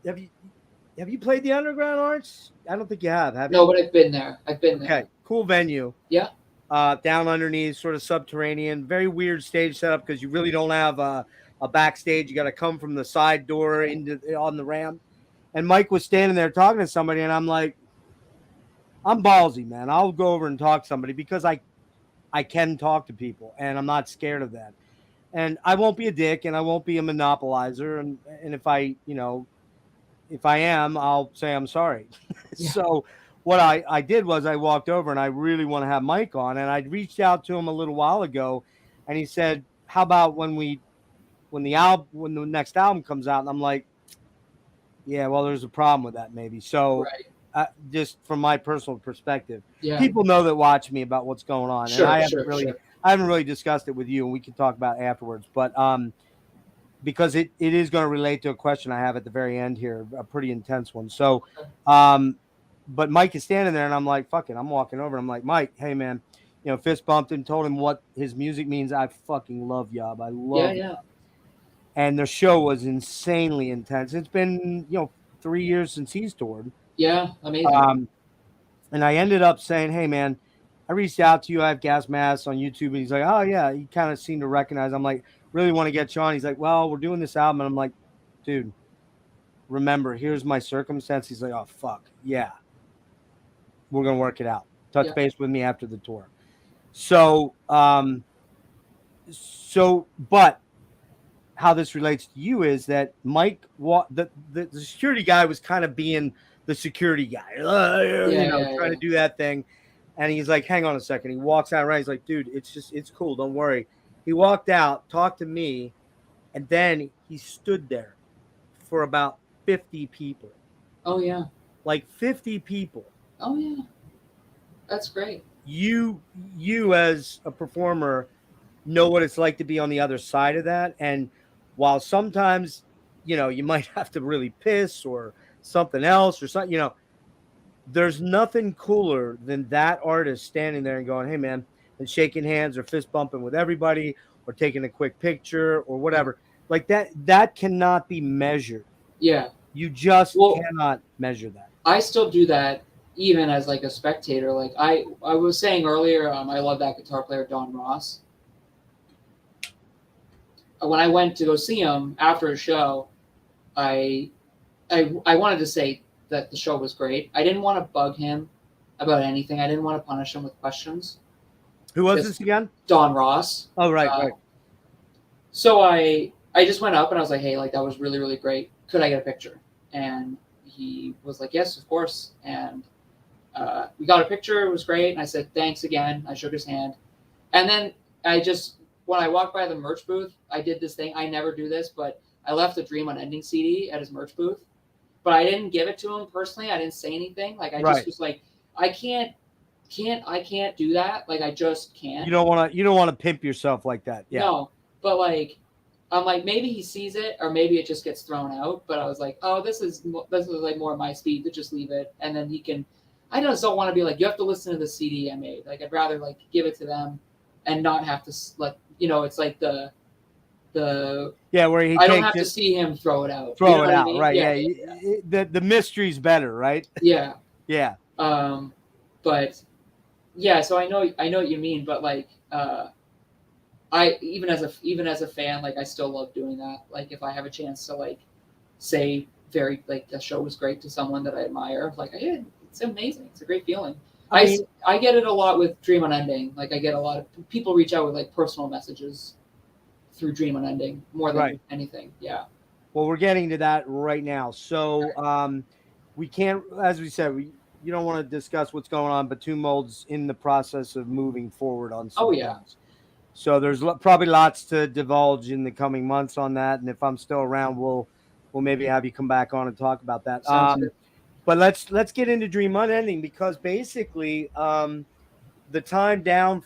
Have you played the Underground Arts? I don't think you have you? No, but I've been there. Okay, cool venue. Yeah. Down underneath, sort of subterranean, very weird stage setup because you really don't have a backstage. You got to come from the side door on the ramp. And Mike was standing there talking to somebody, and I'm like, I'm ballsy, man. I'll go over and talk to somebody because I can talk to people, and I'm not scared of that. And I won't be a dick, and I won't be a monopolizer. And if I am, I'll say I'm sorry. Yeah. So what I did was I walked over and I really want to have Mike on, and I'd reached out to him a little while ago, and he said, how about when the next album comes out? And I'm like, yeah, well, there's a problem with that maybe. So just from my personal perspective, people know that watch me about what's going on. And I haven't really discussed it with you, and we can talk about it afterwards, but because it is going to relate to a question I have at the very end here, a pretty intense one. So, but Mike is standing there, and I'm like, fuck it. I'm walking over. And I'm like, Mike, hey, man, fist bumped him, told him what his music means. I fucking love Yob. I love it. And the show was insanely intense. It's been, 3 years since he's toured. Yeah, amazing. And I ended up saying, hey, man, I reached out to you. I have Gas Mask on YouTube. And he's like, oh, yeah. He kind of seemed to recognize. I'm like, really want to get you on. He's like, well, we're doing this album. And I'm like, dude, remember, here's my circumstance. He's like, oh, fuck. Yeah. We're going to work it out. Touch base with me after the tour. So, but how this relates to you is that Mike, the security guy was kind of being the security guy, trying to do that thing. And he's like, hang on a second. He walks out, right? He's like, dude, it's cool. Don't worry. He walked out, talked to me, and then he stood there for about 50 people. Oh, yeah. Like 50 people. Oh, yeah. That's great. You as a performer know what it's like to be on the other side of that. And while sometimes, you might have to really piss or something else or something, there's nothing cooler than that artist standing there and going, hey, man, and shaking hands or fist bumping with everybody or taking a quick picture or whatever. Like that cannot be measured. Yeah. You just cannot measure that. I still do that even as like a spectator. Like I was saying earlier, I love that guitar player, Don Ross. When I went to go see him after a show, I wanted to say that the show was great. I didn't want to bug him about anything. I didn't want to punish him with questions. Who was this again? Don Ross. Oh, right. So I just went up and I was like, hey, like that was really, really great. Could I get a picture? And he was like, yes, of course. And we got a picture. It was great. And I said, thanks again. I shook his hand. And then when I walked by the merch booth, I did this thing. I never do this, but I left a Dream Unending CD at his merch booth. But I didn't give it to him personally. I didn't say anything. Like, I just was like, I can't do that. Like, I just can't. You don't want to pimp yourself like that. Yeah. No, but like, I'm like, maybe he sees it, or maybe it just gets thrown out. But I was like, oh, this is like more my speed, to just leave it, and then he can. I just don't want to be like, you have to listen to the CD I made. Like, I'd rather like give it to them, and not have to like, it's like the where he I don't have to see him throw it out. Throw it out, I mean? right? Yeah. The mystery's better, right? Yeah. Yeah. But yeah, so I know what you mean, but like, I even as a fan, like, I still love doing that. Like, if I have a chance to like say the show was great to someone that I admire, like I did, it's amazing. It's a great feeling. I get it a lot with Dream Unending. Like, I get a lot of people reach out with like personal messages through Dream Unending more than anything. Yeah. Well, we're getting to that right now. So we can't, as we said, you don't want to discuss what's going on, but Two Mold's in the process of moving forward on some things. So there's probably lots to divulge in the coming months on that. And if I'm still around, we'll maybe have you come back on and talk about that. But let's get into Dream Unending, because basically the time down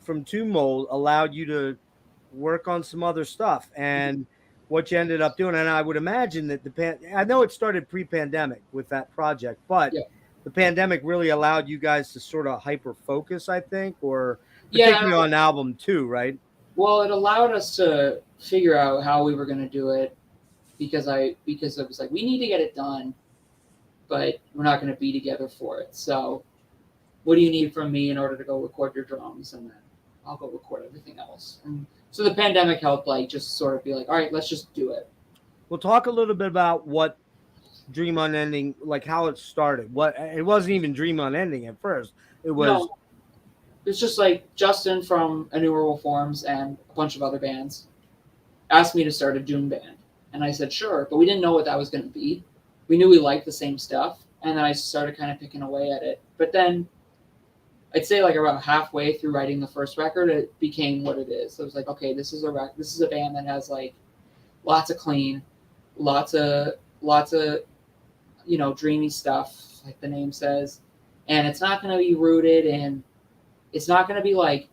from Two Mold allowed you to work on some other stuff, and what you ended up doing. And I would imagine that I know it started pre-pandemic with that project, but the pandemic really allowed you guys to sort of hyper focus, I think, or particularly on album 2, right? Well, it allowed us to figure out how we were going to do it, because it was like, we need to get it done, but we're not going to be together for it. So what do you need from me in order to go record your drums? And then I'll go record everything else. And so the pandemic helped, like, just sort of be like, all right, let's just do it. We'll talk a little bit about what Dream Unending, like how it started. It wasn't even Dream Unending at first. It's just like Justin from Innumerable Forms and a bunch of other bands asked me to start a doom band. And I said, sure, but we didn't know what that was going to be. We knew we liked the same stuff. And then I started kind of picking away at it. But then I'd say like about halfway through writing the first record, it became what it is. So it was like, okay, this is a band that has like lots of clean, lots of dreamy stuff, like the name says, and it's not going to be rooted in. It's not going to be like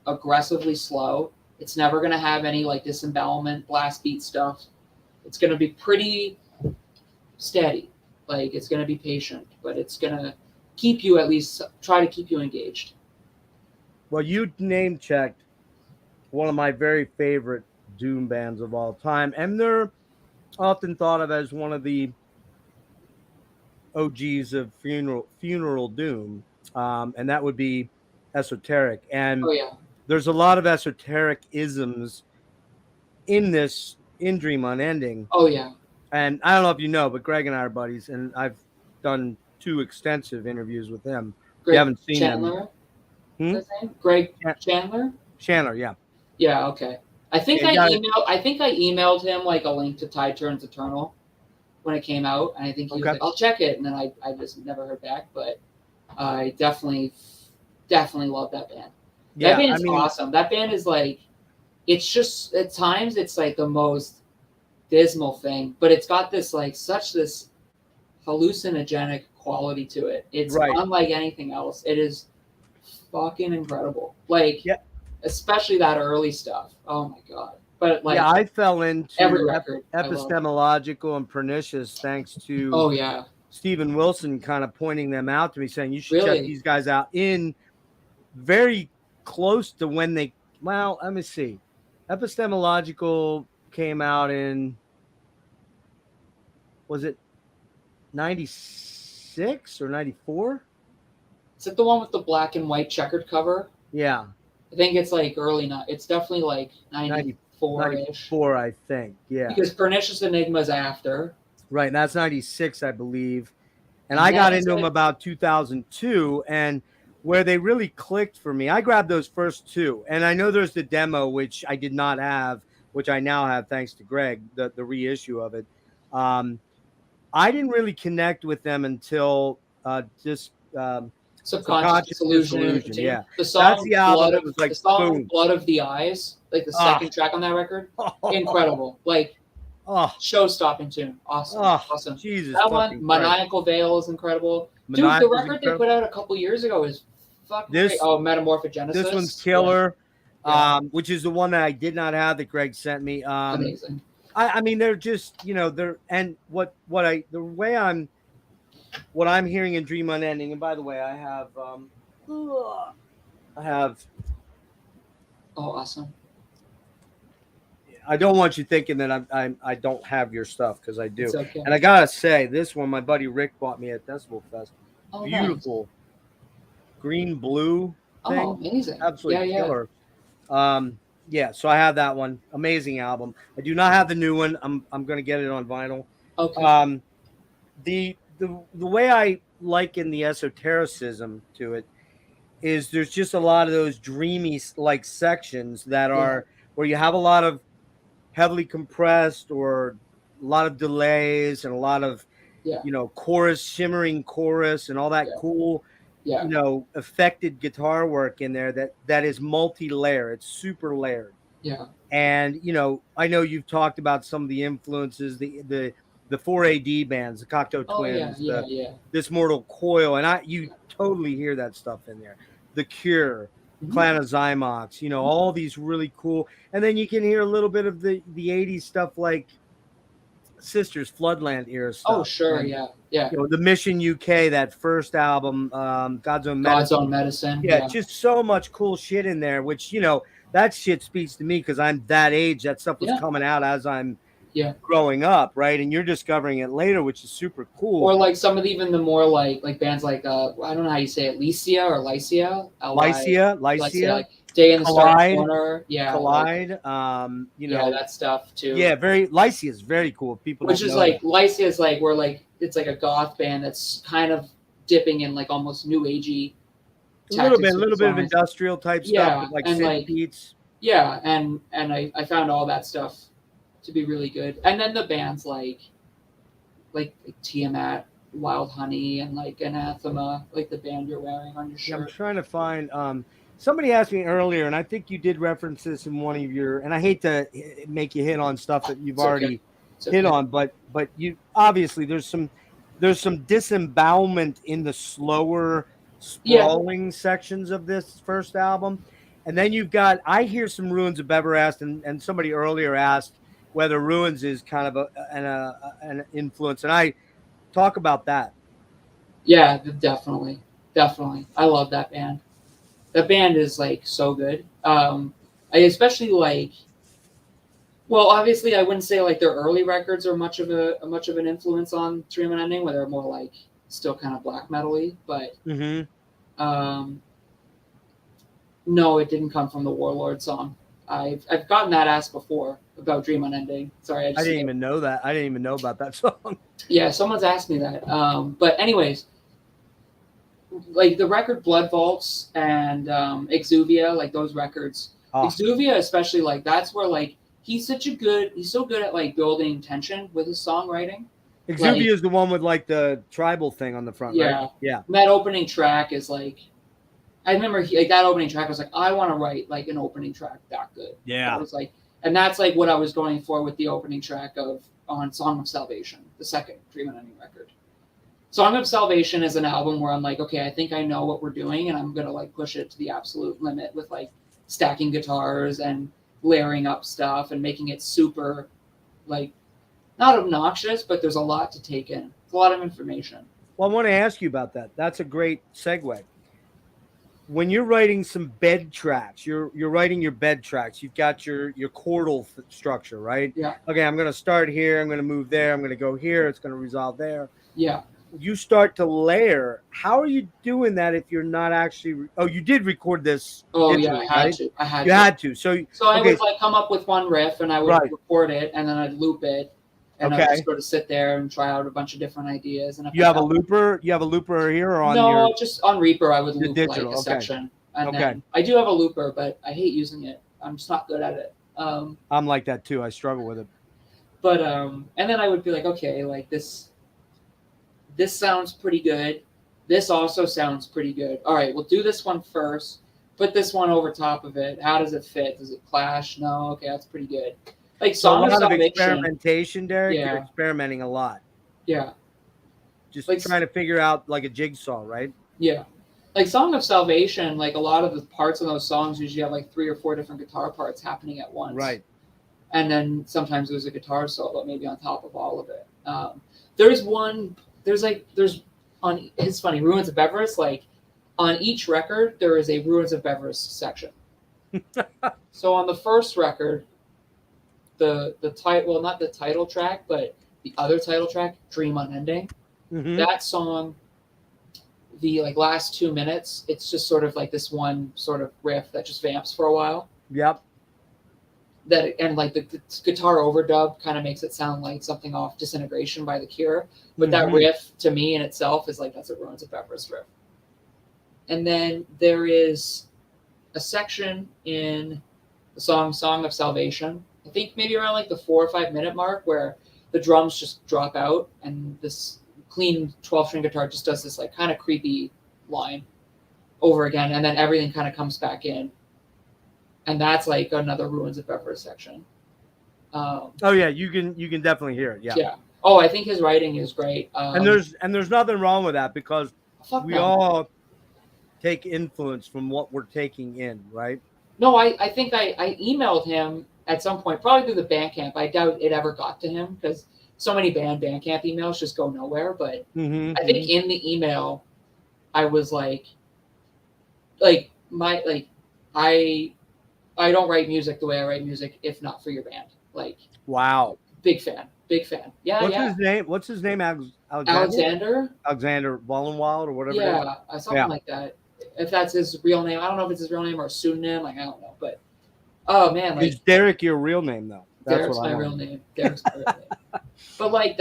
aggressively slow. It's never going to have any like disembowelment, blast beat stuff. It's going to be pretty steady. Like, it's going to be patient, but it's going to keep you, at least try to keep you engaged. Well, you name checked one of my very favorite doom bands of all time, and they're often thought of as one of the OGs of funeral doom, and that would be Esoteric. And there's a lot of esoteric isms in Dream Unending. Oh yeah. And I don't know if you know, but Greg and I are buddies, and I've done 2 extensive interviews with him. Greg you haven't seen Chandler? him. His name? Greg Chandler? Chandler, yeah. Yeah, okay. I think I emailed him like a link to Tide Turns Eternal when it came out, and I think he was like, I'll check it, and then I just never heard back, but I definitely love that band. That band is awesome. That band is like, it's just, at times it's like the most dismal thing, but it's got this like this hallucinogenic quality to it. It's unlike anything else. It is fucking incredible. Like, especially that early stuff. Oh my god. But like, I fell into every record, Epistemological and Pernicious thanks to Stephen Wilson kind of pointing them out to me, saying you should check these guys out in very close to when they, well, let me see. Epistemological came out in, was it 96 or 94? Is it the one with the black and white checkered cover? Yeah. I think it's like it's definitely like 94-ish. 94, I think, yeah. Because Pernicious Enigma is after. Right, and that's 96, I believe. And I got into them about 2002, and where they really clicked for me, I grabbed those first 2. And I know there's the demo, which I did not have, which I now have thanks to Greg, the reissue of it. I didn't really connect with them until just Subconscious Disillusion. Yeah, The that's song the album that was like boom. Blood of the Eyes, like the second track on that record, incredible. Like Oh, show-stopping tune. Awesome. Awesome. Jesus, That one, fucking Christ. Maniacal Veil is incredible. Dude, the Maniacal's record they incredible. put out a couple years ago is fucking great. Oh, Metamorphic Genesis. This one's killer. Yeah. Which is the one that I did not have that Greg sent me. Amazing. I mean, they're just, they're, and what I'm hearing in Dream Unending, and by the way, I have Oh, awesome. I don't want you thinking that I don't have your stuff, because I do. It's okay. And I gotta say, this one my buddy Rick bought me at Decibel Fest. Oh, Beautiful. Nice. Green blue thing. Oh, amazing. Absolutely killer. Yeah, so I have that one. Amazing album. I do not have the new one. I'm gonna get it on vinyl. Okay. The way I liken the esotericism to it is there's just a lot of those dreamy like sections that are where you have a lot of heavily compressed or a lot of delays and a lot of chorus, shimmering chorus and all that cool affected guitar work in there that is multi-layer. It's super layered. Yeah. And I know you've talked about some of the influences, the 4AD bands, the Cocteau Twins, This Mortal Coil, and you totally hear that stuff in there. The Cure, Clan of Zymox, all these really cool. And then you can hear a little bit of the 80s stuff like Sisters, Floodland era stuff. Oh, sure, and, yeah. The Mission UK, that first album, God's Own Medicine. Yeah, just so much cool shit in there, which, that shit speaks to me because I'm that age. That stuff was coming out as I'm growing up, right? And you're discovering it later, which is super cool. Or like some of the more like bands like I don't know how you say it, Lycia or Lycia. Lycia. Like Day in the Star Corner. Yeah. Collide. that stuff too. Yeah, Lycia is very cool. People which is like Lycia is like where like it's like a goth band that's kind of dipping in like almost new agey. A little bit of industrial type stuff, like synth beats. Yeah, and I found all that stuff to be really good. And then the bands like Tiamat, Wild Honey, and like Anathema, like the band you're wearing on your shirt. I'm trying to find. Somebody asked me earlier, and I think you did reference this in one of your. And I hate to make you hit on stuff that you've already hit on, but you obviously there's some disembowelment in the slower, sprawling sections of this first album, and then you've got. I hear some Ruins of Beverest, and somebody earlier asked whether Ruins is kind of an influence, and I talk about that. Yeah, definitely. I love that band. That band is like so good. I especially like. Well, obviously, I wouldn't say like their early records are much of an influence on Dream Unending, where they're more like still kind of black metal-y, but no, it didn't come from the Warlord song. I've gotten that asked before about Dream Unending. Sorry, I didn't even know that. I didn't even know about that song. Yeah, someone's asked me that. But anyways, like the record Blood Vaults and Exuvia, like those records. Exuvia especially, like that's where like he's so good at like building tension with his songwriting. Exuvia is the one with like the tribal thing on the front, right? Yeah. And that opening track is like, I remember that opening track I was like, I want to write like an opening track that good. Yeah. It was like, and that's like what I was going for with the opening track on Song of Salvation, the second Dream Unending record. Song of Salvation is an album where I'm like, okay, I think I know what we're doing, and I'm gonna like push it to the absolute limit with like stacking guitars and layering up stuff and making it super, like, not obnoxious, but there's a lot to take in. It's a lot of information. Well, I want to ask you about that. That's a great segue. When you're writing some bed tracks, you're writing your bed tracks. You've got your chordal structure, right? Yeah. Okay, I'm going to start here. I'm going to move there. I'm going to go here. It's going to resolve there. Yeah. You start to layer. How are you doing that if you're not actually? Oh, you did record this. Oh yeah, I had to. You had to. So I would like come up with one riff and I would record it and then I'd loop it. And I just sort of sit there and try out a bunch of different ideas. And if you have a looper? You have a looper here or on No, just on Reaper I would loop digital. like a section. And then I do have a looper, but I hate using it. I'm just not good at it. I'm like that too. I struggle with it. But and then I would be like, okay, like this sounds pretty good. This also sounds pretty good. All right, we'll do this one first. Put this one over top of it. How does it fit? Does it clash? No. Okay, that's pretty good. Like So a Song of lot of Salvation. experimentation, Derrick. You're Yeah. experimenting a lot. Yeah. Just Like- trying to figure out like a jigsaw, right? Yeah. Like Song of Salvation, like a lot of the parts in those songs usually have like 3 or 4 different guitar parts happening at once. Right. And then sometimes there's a guitar solo maybe on top of all of it. There's it's funny, Ruins of Beverus, like on each record, there is a Ruins of Beverus section. So on the first record, the title, well, not the title track, but the other title track, Dream Unending, Mhm. that song, the like last 2 minutes, it's just sort of like this one sort of riff that just vamps for a while. Yep. And like the guitar overdub kind of makes it sound like something off Disintegration by The Cure. But that Mhm. riff to me in itself is like, that's a Ruins of Beverus riff. And then there is a section in the Song of Salvation, I think maybe around like the 4 or 5 minute mark, where the drums just drop out and this clean 12-string guitar just does this like kind of creepy line over again, and then everything kind of comes back in. And that's like another Ruins of Beverus section. Oh yeah, you can definitely hear it. Yeah. Yeah. Oh, I think his writing is great. And there's nothing wrong with that, because we all take influence from what we're taking in, right? No, I think I emailed him at some point, probably through the Bandcamp. I doubt it ever got to him because so many Bandcamp emails just go nowhere. But Mm-hmm. I think in the email, I was like I don't write music the way I write music if not for your band. Like, Wow. big fan. Yeah, What's yeah. his name? What's his name? Alexander? Alexander Vollenwald or whatever. Yeah, something Yeah. like that. If that's his real name, I don't know if it's his real name or a pseudonym. Like, I don't know, but oh man, like Is Derrick your real name though? Derrick's my real name. Derrick's my real name. But like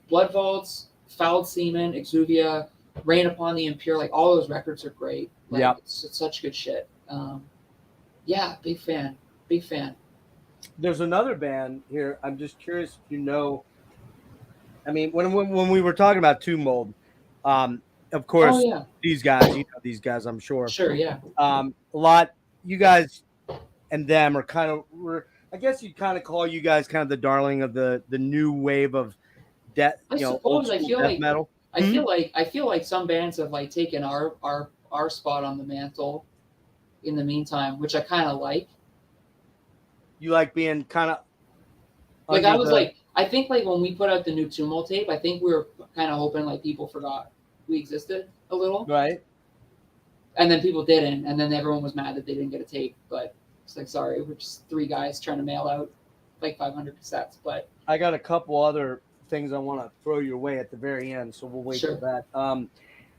Blood Vaults, Fouled Semen, Exuvia, Rain Upon the Impure, like all those records are great. Like, Yep. it's such good shit. Yeah, big fan. There's another band here. I'm just curious if you know. I mean, when we were talking about Tomb Mold, of course, Oh yeah, these guys, you know these guys, I'm sure. sure, yeah. A lot, you guys and them are kind of, I guess you'd kind of call you guys kind of the darling of the new wave of death, I you know, suppose old I school feel death like- metal. I feel like some bands have like taken our spot on the mantle in the meantime, which I kind of like. You like being kind of Like I think like when we put out the new Tumult tape, I think we were kind of hoping like people forgot we existed a little, right. and then people didn't, and then everyone was mad that they didn't get a tape. But it's like, sorry, we're just 3 guys trying to mail out like 500 cassettes. But I got a couple other things I want to throw your way at the very end, so we'll wait Sure. for that.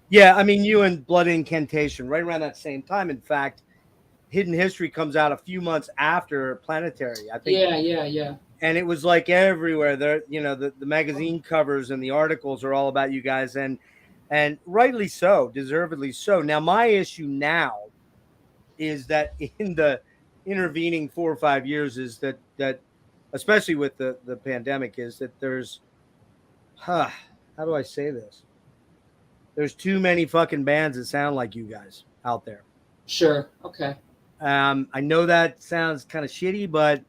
Yeah, I mean, you and Blood Incantation right around that same time. In fact, Hidden History comes out a few months after Planetary, I think. yeah. And it was like everywhere. There, you know, the magazine covers and the articles are all about you guys, and rightly so, deservedly so. Now, my issue now is that in the intervening 4 or 5 years is that especially with the pandemic, is that there's how do I say this? There's too many fucking bands that sound like you guys out there. Sure. Okay. I know that sounds kind of shitty, but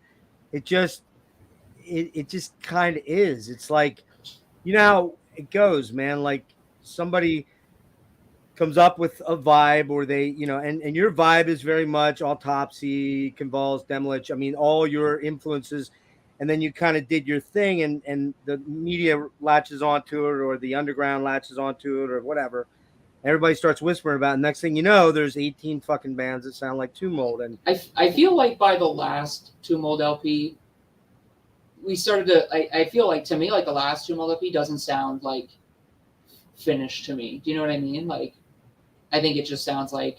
it just kind of is. It's like, you know how it goes, man. Like somebody comes up with a vibe, or they, you know, and your vibe is very much Autopsy, Convulse, Demolish. I mean, all your influences, and then you kind of did your thing, and the media latches onto it, or the underground latches onto it, or whatever. Everybody starts whispering about it. Next thing you know, there's 18 fucking bands that sound like Tomb Mold. And I feel like by the last Tumult LP, we started to. I feel like, to me, like the last Tumult LP doesn't sound like finished to me. Do you know what I mean? Like, I think it just sounds like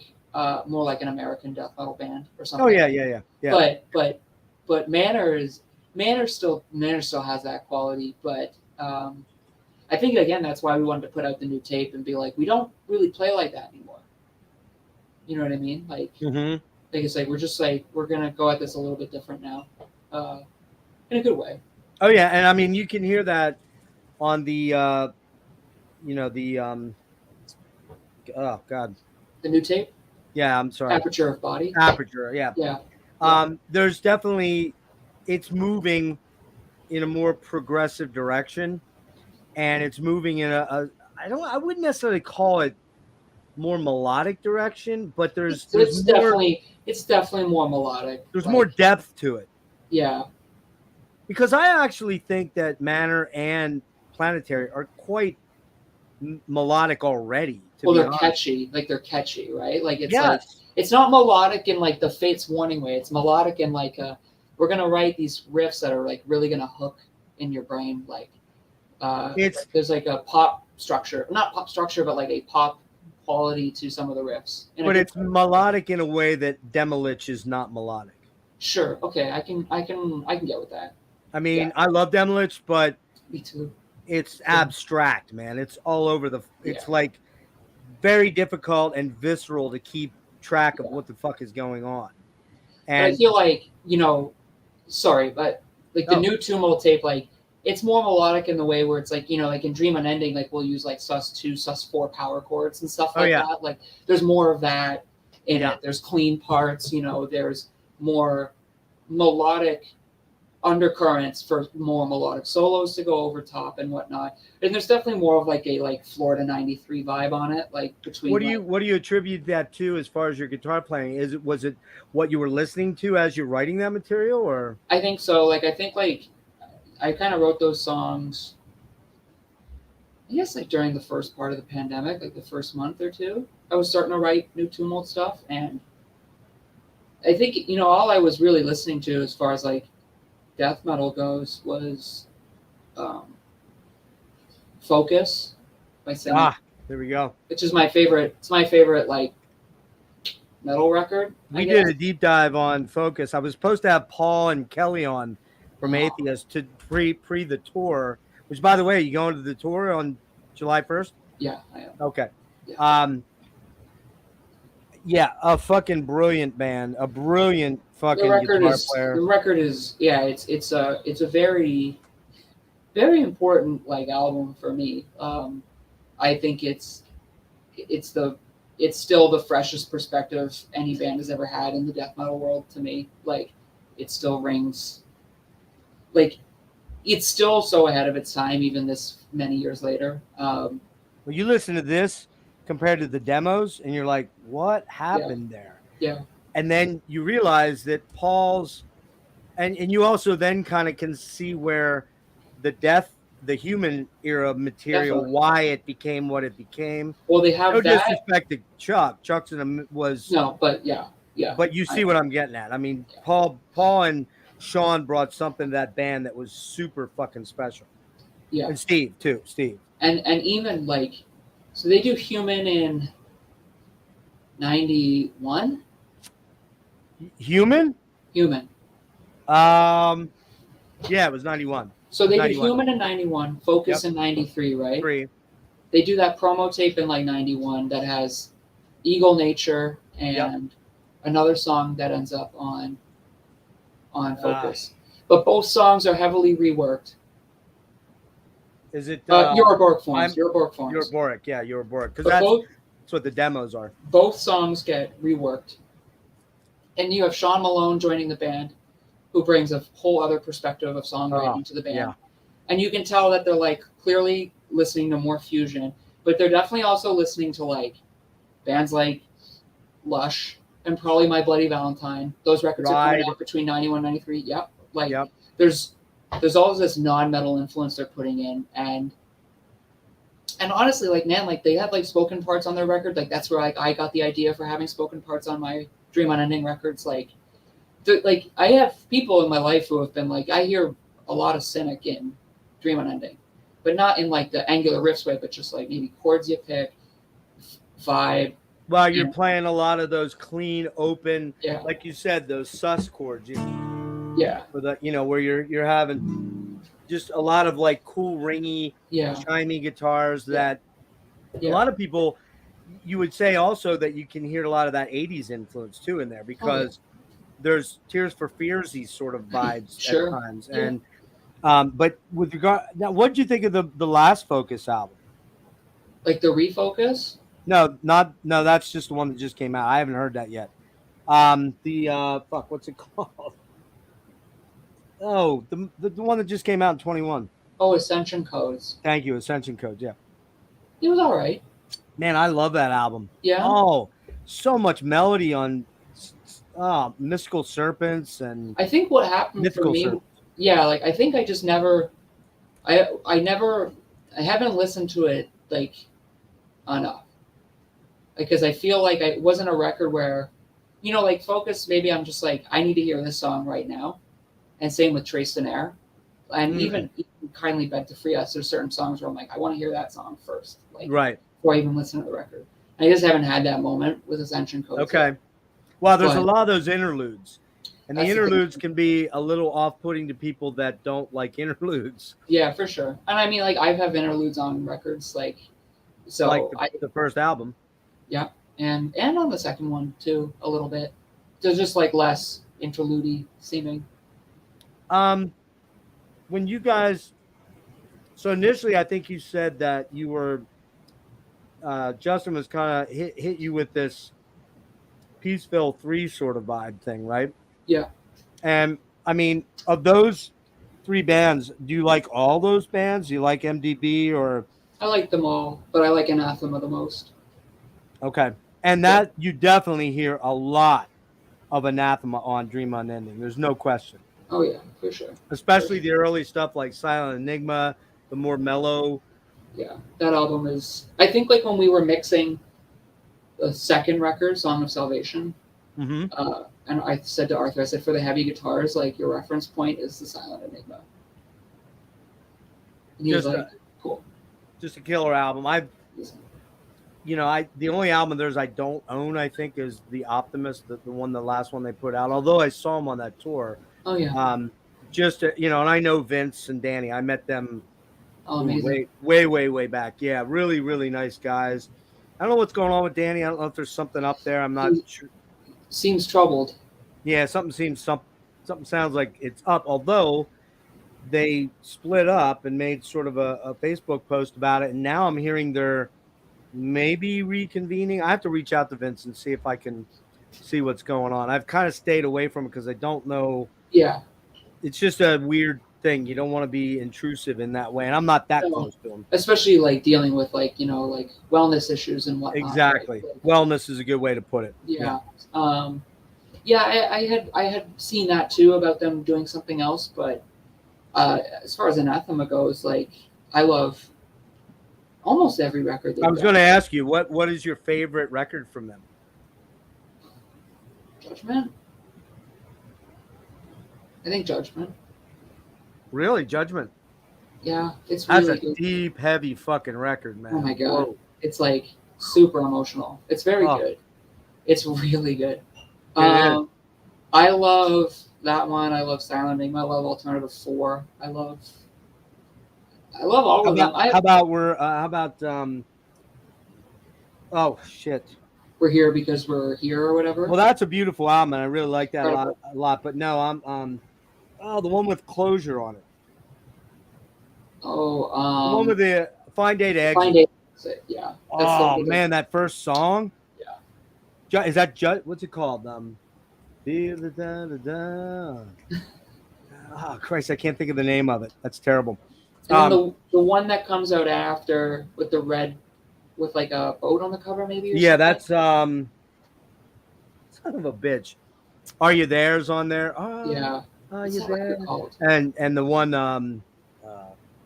more like an American death metal band or something. oh yeah. But Manor still has that quality. But I think again that's why we wanted to put out the new tape and be like, we don't really play like that anymore. You know what I mean? Like, Mm-hmm. like it's like we're gonna go at this a little bit different now, in a good way. Oh yeah, and I mean you can hear that on the oh god, The new tape, yeah, I'm sorry, Aperture of Body. Aperture, yeah. Yeah. There's definitely, it's moving in a more progressive direction, and it's moving in I wouldn't necessarily call it more melodic direction, but there's It's more definitely more melodic. there's like, more depth to it. Yeah. Because I actually think that Manor and Planetary are quite melodic already. To Well, be they're honest, catchy. Like they're catchy, right? Like yes, it's not melodic in like the Fates Warning way. It's melodic in like we're gonna write these riffs that are like really gonna hook in your brain. Like it's there's like a pop structure, not pop structure, but like a pop quality to some of the riffs. but it's melodic in a way that Demilich is not melodic. Sure. Okay. I can get with that. I mean, Yeah. I love Demilich, but Me too. it's abstract, man. It's all over it's Yeah. like very difficult and visceral to keep track of Yeah. what the fuck is going on. But I And feel like, sorry, but like the Oh. new Tumult tape, like it's more melodic in the way where it's like, like in Dream Unending, like we'll use like sus2, sus4 power chords and stuff like that. Like there's more of that in it. There's clean parts, there's more melodic undercurrents for more melodic solos to go over top and whatnot. And there's definitely more of like a Florida 93 vibe on it, like between what do you attribute that to as far as your guitar playing? Was it what you were listening to as you're writing that material, or? I think so. I think I kind of wrote those songs, I guess during the first part of the pandemic, like the first month or two. I was starting to write new Tumult stuff, and I think all I was really listening to as far as death metal goes was Focus by Cynic. There we go. Which is my favorite. It's my favorite metal record. We did a deep dive on Focus. I was supposed to have Paul and Kelly on from Atheist to pre the tour. Which, by the way, you going to the tour on July 1st? Yeah, I am. Okay. Yeah. A fucking brilliant band. A brilliant fucking guitar player. The record is it's a very, very important album for me. I think it's still the freshest perspective any band has ever had in the death metal world to me. It still rings it's still so ahead of its time even this many years later. Well, you listen to this compared to the demos and you're like, what happened there? Yeah. And then you realize that Paul's and you also then kind of can see where the human era material, Definitely. why it became what it became. Well, they have no that. disrespect to Chuck. Chuck's was no, but yeah. But you see what I'm getting at. I mean, Paul and Sean brought something to that band that was super fucking special. Yeah. And Steve too. Steve. And even so they do Human in 91. Human. Yeah, it was 91. So they 91. do Human in 91, Focus in 93, right? 3. They do that promo tape in 91 that has Eagle Nature and another song that ends up on Focus. But both songs are heavily reworked. Is it Euroborg Forms? Euroborg, yeah, Euroborg. Because that's what the demos are. Both songs get reworked. And you have Sean Malone joining the band, who brings a whole other perspective of songwriting to the band. Yeah. And you can tell that they're clearly listening to more fusion, but they're definitely also listening to bands like Lush and probably My Bloody Valentine. Those records are coming out between 91 and 93. Yep. There's all this non-metal influence they're putting in, and honestly, they have spoken parts on their record. That's where I got the idea for having spoken parts on my Dream Unending records. I have people in my life who have been I hear a lot of Cynic in Dream Unending, but not in the angular riffs way, but just maybe chords you pick, vibe. Well, you're playing a lot of those clean, open, like you said, those sus chords. For the where you're having just a lot of cool, ringy, chimey guitars that a lot of people. You would say also that you can hear a lot of that 80s influence too in there because there's Tears for Fearsy sort of vibes at times. And but with regard now, what did you think of the last Focus album? Like the refocus. No, that's just the one that just came out. I haven't heard that yet. What's it called? Oh, the one that just came out in 21. Oh, Ascension Codes. Thank you, Ascension Code. Yeah, It was all right. man, I love that album. Yeah. Oh, so much melody on Mystical Serpents and I think what happened for Mythical me, Serpents. yeah, like I think I just never, I haven't listened to it like enough, because I feel like it wasn't a record where, like Focus. Maybe I'm just like I need to hear this song right now, and same with Trace and Air, and even Kindly Beg to Free Us. There's certain songs where I'm like I want to hear that song first, like Right. before I even listen to the record. I just haven't had that moment with Ascension Codes. Okay. Well, there's a But- lot of those interludes. And the That's the thing. interludes can be a little off-putting to people that don't like interludes. Yeah, for sure. And I mean, like I have interludes on records, like so Like the first album. and on the second one too, a little bit. There's just like less interlude seeming. When you guys, so initially, I think you said that you were, Justin was kind of hit you with this Peaceville 3 sort of vibe thing, right? Yeah. And I mean, of those 3 bands, do you like all those bands? Do you like MDB or? I like them all, but I like Anathema the most. Okay. And that you definitely hear a lot of Anathema on Dream Unending. There's no question. Oh yeah, for sure. Especially the early stuff like Silent Enigma, the more mellow. Yeah, that album is. I think like when we were mixing the second record, Song of Salvation, Mm-hmm. and I said to Arthur, I said for the heavy guitars, like your reference point is the Silent Enigma. And he was Just like, cool. Just a killer album. The only album of theirs I don't own, I think, is The Optimist, the last one they put out. Although I saw them on that tour. Oh yeah. And I know Vince and Danny. I met them Oh, amazing. way back. Yeah, really, really nice guys. I don't know what's going on with Danny. I don't know if there's something up there. I'm not sure. Seems troubled. Yeah, something sounds like it's up. Although they split up and made sort of a Facebook post about it, and now I'm hearing they're maybe reconvening. I have to reach out to Vince and see if I can see what's going on. I've kind of stayed away from it because I don't know. Yeah. It's just a weird thing. You don't want to be intrusive in that way, and I'm not that close to him. Especially like dealing with like like wellness issues and whatnot. Exactly. Right? Like, Wellness is a good way to put it. yeah. I had seen that too about them doing something else, but as far as Anathema goes, like I love almost every record. I was going to ask you what is your favorite record from them? Judgment. I think Judgment. Really, Judgment. Yeah, it's That's really a good. deep, heavy fucking record, man. Oh my god, Whoa. it's like super emotional. It's very Oh. good. It's really good. It is. I love that one. I love Silent Enigma. I love Alternative 4. I love all of them. How about oh shit. We're here because we're here or whatever. Well, that's a beautiful album, and I really like that a lot. But no, I'm the one with Closure on it. The one with the Fine Day to Exit. Fine Day to Exit. Yeah. Oh man, that first song. Yeah. Is that what's it called? Feel the da da da. Oh Christ, I can't think of the name of it. That's terrible. And then the one that comes out after with the red, with like a boat on the cover, maybe. Or yeah, something? that's son of a bitch. Are You There's on there? Oh, Yeah. Are What's You that record There? called? And the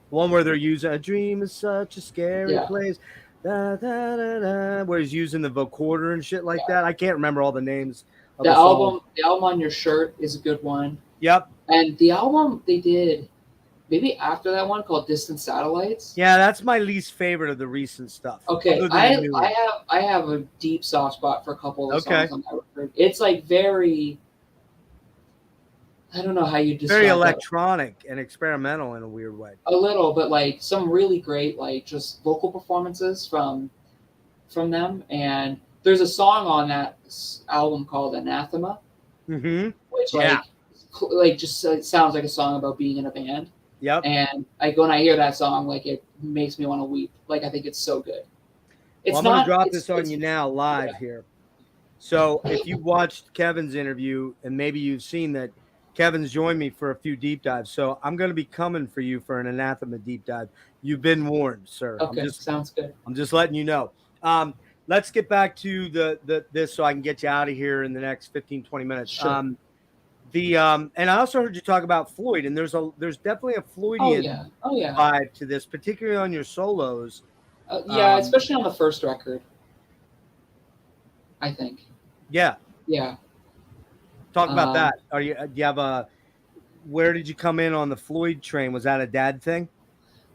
one where they're using A Dream Is Such a Scary Yeah. Place. Da, da, da, da, where he's using the vocoder and shit like that. I can't remember all the names of The the songs. album on your shirt is a good one. Yep. And the album they did maybe after that one called Distant Satellites. Yeah, that's my least favorite of the recent stuff. Okay, Other than the new one. I have a deep soft spot for a couple of the Okay. songs on that record. It's like very, I don't know how you describe Very that. electronic and experimental in a weird way. A little, but like some really great like just vocal performances from them. And there's a song on that album called Anathema, Mm-hmm. which Yeah. like just it sounds like a song about being in a band. Yep. And when I hear that song, like it makes me want to weep. Like I think it's so good. It's I'm going to not. drop it's, this on it's, you now live yeah. here. So if you watched Kevin's interview, and maybe you've seen that Kevin's joined me for a few deep dives. So I'm going to be coming for you for an Anathema deep dive. You've been warned, sir. Okay, sounds good. I'm just letting you know. Let's get back to this so I can get you out of here in the next 15, 20 minutes. Sure. And I also heard you talk about Floyd, and there's definitely a Floydian vibe to this, particularly on your solos. Especially on the first record, I think. Yeah. Yeah. Talk about that. Do you have where did you come in on the Floyd train? Was that a dad thing?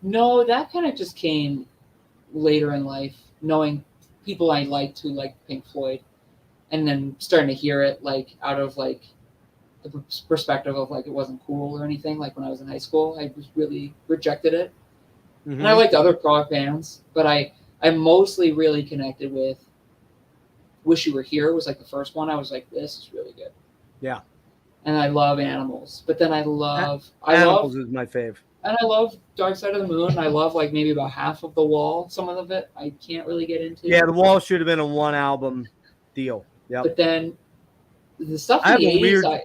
No, that kind of just came later in life, knowing people I liked who liked Pink Floyd, and then starting to hear it like out of like the perspective of like it wasn't cool or anything. Like when I was in high school, I just really rejected it. Mm-hmm. And I liked other prog bands, but I mostly really connected with Wish You Were Here was like the first one. I was like, this is really good. Yeah. And I love Animals, but then Animals is my fave. And I love Dark Side of the Moon. I love like maybe about half of The Wall. Some of it I can't really get into. Yeah, The Wall should have been a one album deal. Yeah. But then the stuff in the 80s,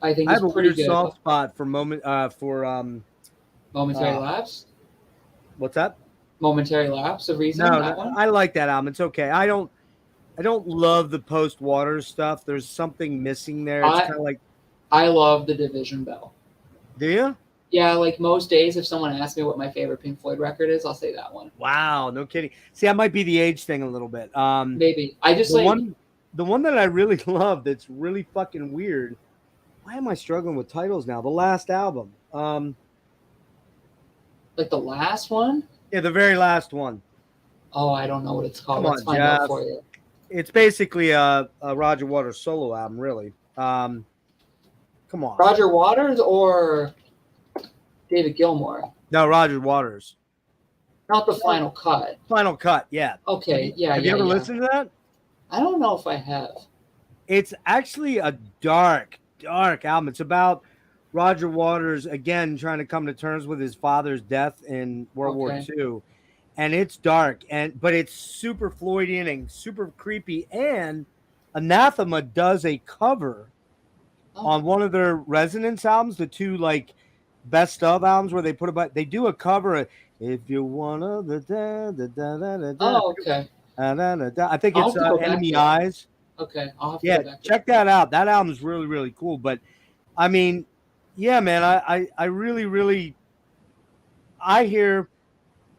I think is pretty good. I have a weird soft spot for Momentary Lapse. What's that? Momentary Lapse of Reason. No, I like that album. It's okay. I don't love the Post Waters stuff. There's something missing there. It's kind of like I love the Division Bell. Do you? Yeah, like most days, if someone asks me what my favorite Pink Floyd record is, I'll say that one. Wow, no kidding. See, that might be the age thing a little bit. Maybe. I just the one that I really love that's really fucking weird. Why am I struggling with titles now? The last album. Like the last one? Yeah, the very last one. Oh, I don't know what it's called. Let's find out for you. It's basically a Roger Waters solo album, really. Come on. Roger Waters or David Gilmour? No, Roger Waters. Not the Final Cut. Final Cut, yeah. Okay, yeah. Have you ever listened to that? I don't know if I have. It's actually a dark album. It's about Roger Waters, again, trying to come to terms with his father's death in World War II. And it's dark, but it's super Floydian and super creepy. And Anathema does a cover on one of their Resonance albums, the two like best of albums where they do a cover of If You Wanna the Oh, okay. I think it's Enemy Eyes. Okay, I'll have to go back check that out. That album is really, really cool. But I mean, yeah, man, I really, really I hear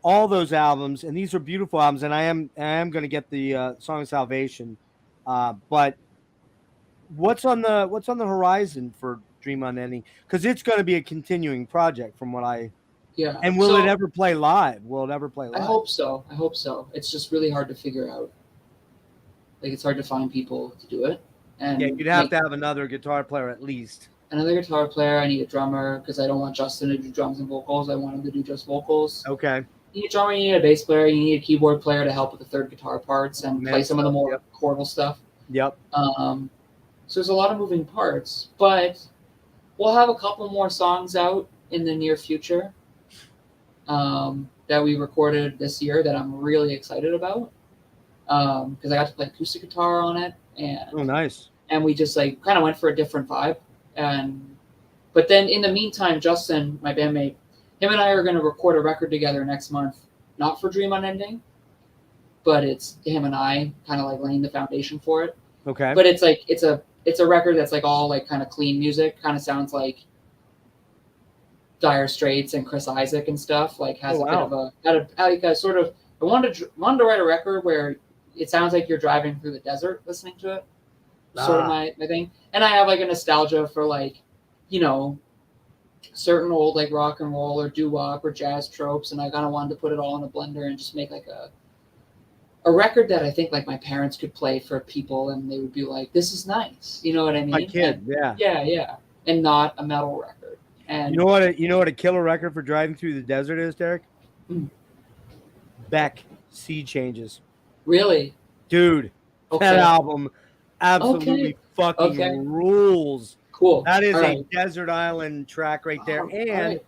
all those albums, and these are beautiful albums, and I am going to get the Song of Salvation. But what's on the horizon for Dream Unending? Because it's going to be a continuing project, from what I. Yeah. And will it ever play live? Will it ever play live? I hope so. It's just really hard to figure out. Like, it's hard to find people to do it. And yeah, you'd have to have another guitar player at least. Another guitar player. I need a drummer because I don't want Justin to do drums and vocals. I want him to do just vocals. Okay. You need a drummer, you need a bass player, you need a keyboard player to help with the third guitar parts and play some of the more chordal stuff. Yep. So there's a lot of moving parts, but we'll have a couple more songs out in the near future that we recorded this year that I'm really excited about because I got to play acoustic guitar on it. And nice. And we just like kind of went for a different vibe. But then in the meantime, Justin, my bandmate, him and I are going to record a record together next month, not for Dream Unending, but it's him and I kind of like laying the foundation for it. Okay. But it's like it's a record that's like all like kind of clean music, kind of sounds like Dire Straits and Chris Isaac and stuff. Like has a bit of a sort of. I wanted to write a record where it sounds like you're driving through the desert listening to it. Sort of my thing, and I have like a nostalgia for like, certain old like rock and roll or doo-wop or jazz tropes, and I kind of wanted to put it all in a blender and just make like a record that I think like my parents could play for people and they would be like, this is nice, you know what I mean? My kid, yeah, and not a metal record. And you know what a killer record for driving through the desert is, Derrick? Beck, Sea Changes. Really, dude, that album absolutely fucking rules. Cool. That is a desert island track right there. And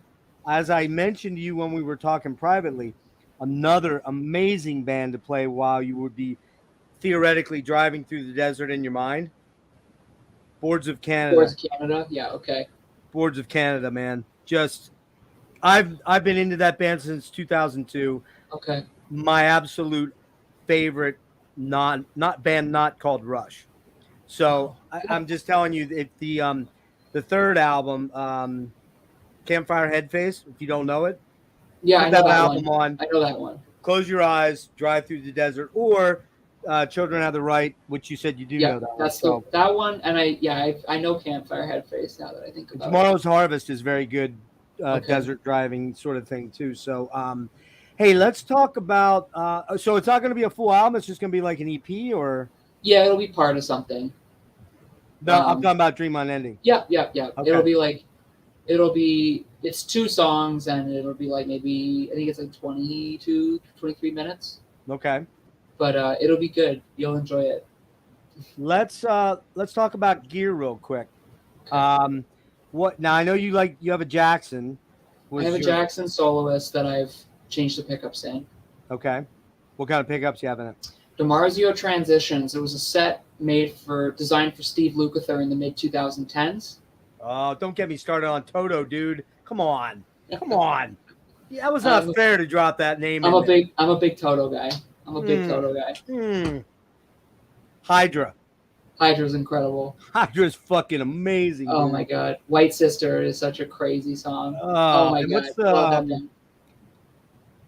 as I mentioned to you when we were talking privately, another amazing band to play while you would be theoretically driving through the desert in your mind. Boards of Canada. Boards of Canada. Yeah. Okay. Boards of Canada, man. Just I've been into that band since 2002. Okay. My absolute favorite not band not called Rush. So I'm just telling you, the third album, Campfire Headface, if you don't know it, Yeah, put I know that that album one. on, I know that one. close your eyes, drive through the desert, or Children Have the Right, which you said you do Yeah, know that one. that's So that one, and I know Campfire Headface now that I think about it. Tomorrow's Harvest is very good Okay. desert driving sort of thing too. So hey, let's talk about so it's not going to be a full album, it's just going to be like an EP, or Yeah, it'll be part of something. no, I'm talking about Dream Unending. Yeah. Okay. It's 2 songs, and it'll be like maybe, I think it's like 22, 23 minutes. Okay. But it'll be good. You'll enjoy it. Let's talk about gear real quick. Okay. What now? I know you have a Jackson. I have a Jackson Soloist that I've changed the pickups in. Okay. What kind of pickups you have in it? DiMarzio Transitions. It was a set designed for Steve Lukather in the mid 2010s. Oh, don't get me started on Toto, dude. Come on. Yeah, that was not fair to drop that name. I'm a big Toto guy. Hydra. Hydra's incredible. Hydra's fucking amazing. Oh dude. my god, White Sister is such a crazy song. Oh my god, what's love that band.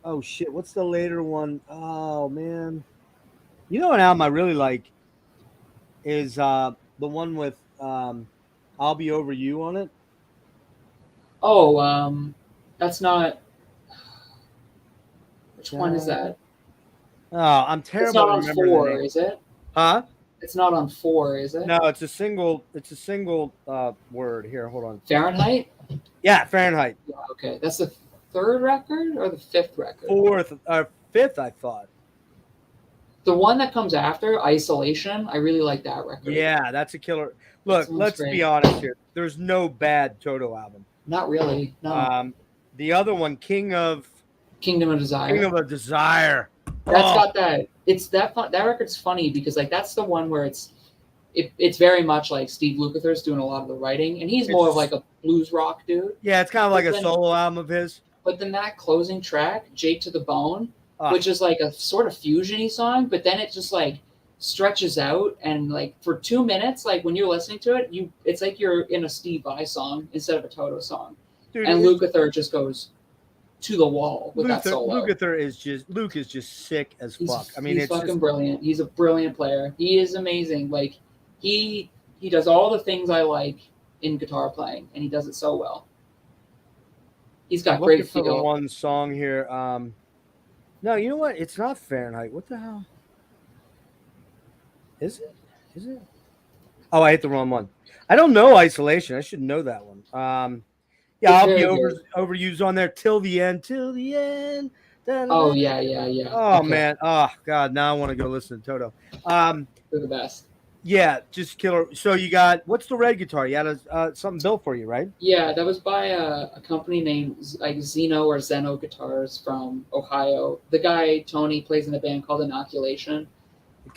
Oh shit, what's the later one? Oh man, you know an album I really like is the one with "I'll Be Over You" on it. Oh, that's not. Which one is that? Oh, I'm terrible. It's not on at 4, is it? Huh? It's not on 4, is it? No, it's a single. It's a single word. Here, hold on. Fahrenheit. Yeah, Fahrenheit. Yeah, okay, that's the 3rd record or the 5th record? 4th or 5th, I thought. The one that comes after, Isolation, I really like that record. Yeah, that's a killer. Look, let's be honest here. There's no bad Toto album. Not really. No. The other one, Kingdom of Desire. That's got that. It's that fun. That record's funny because like that's the one where it's very much like Steve Lukather's doing a lot of the writing, and he's more of like a blues rock dude. Yeah, it's kind of like a solo album of his. But then that closing track, Jake to the Bone, which is like a sort of fusion-y song, but then it just like stretches out, and like for 2 minutes, like when you're listening to it, it's like you're in a Steve Vai song instead of a Toto song. Dude, and Lukather just goes to the wall with that solo. Luke is just sick as fuck. I mean, he's fucking brilliant. He's a brilliant player. He is amazing. Like he does all the things I like in guitar playing, and he does it so well. He's got great feel. For the one song here. No, you know what? It's not Fahrenheit. What the hell? Is it? Oh, I hit the wrong one. I don't know Isolation. I should know that one. Yeah, I'll be overused on there till the end. Oh yeah. Oh okay. Man. Oh god. Now I want to go listen to Toto. They're the best. Yeah, just killer. So you got what's the red guitar? You had something built for you, right? Yeah, that was by a company named like Zeno Guitars from Ohio. The guy Tony plays in a band called Inoculation,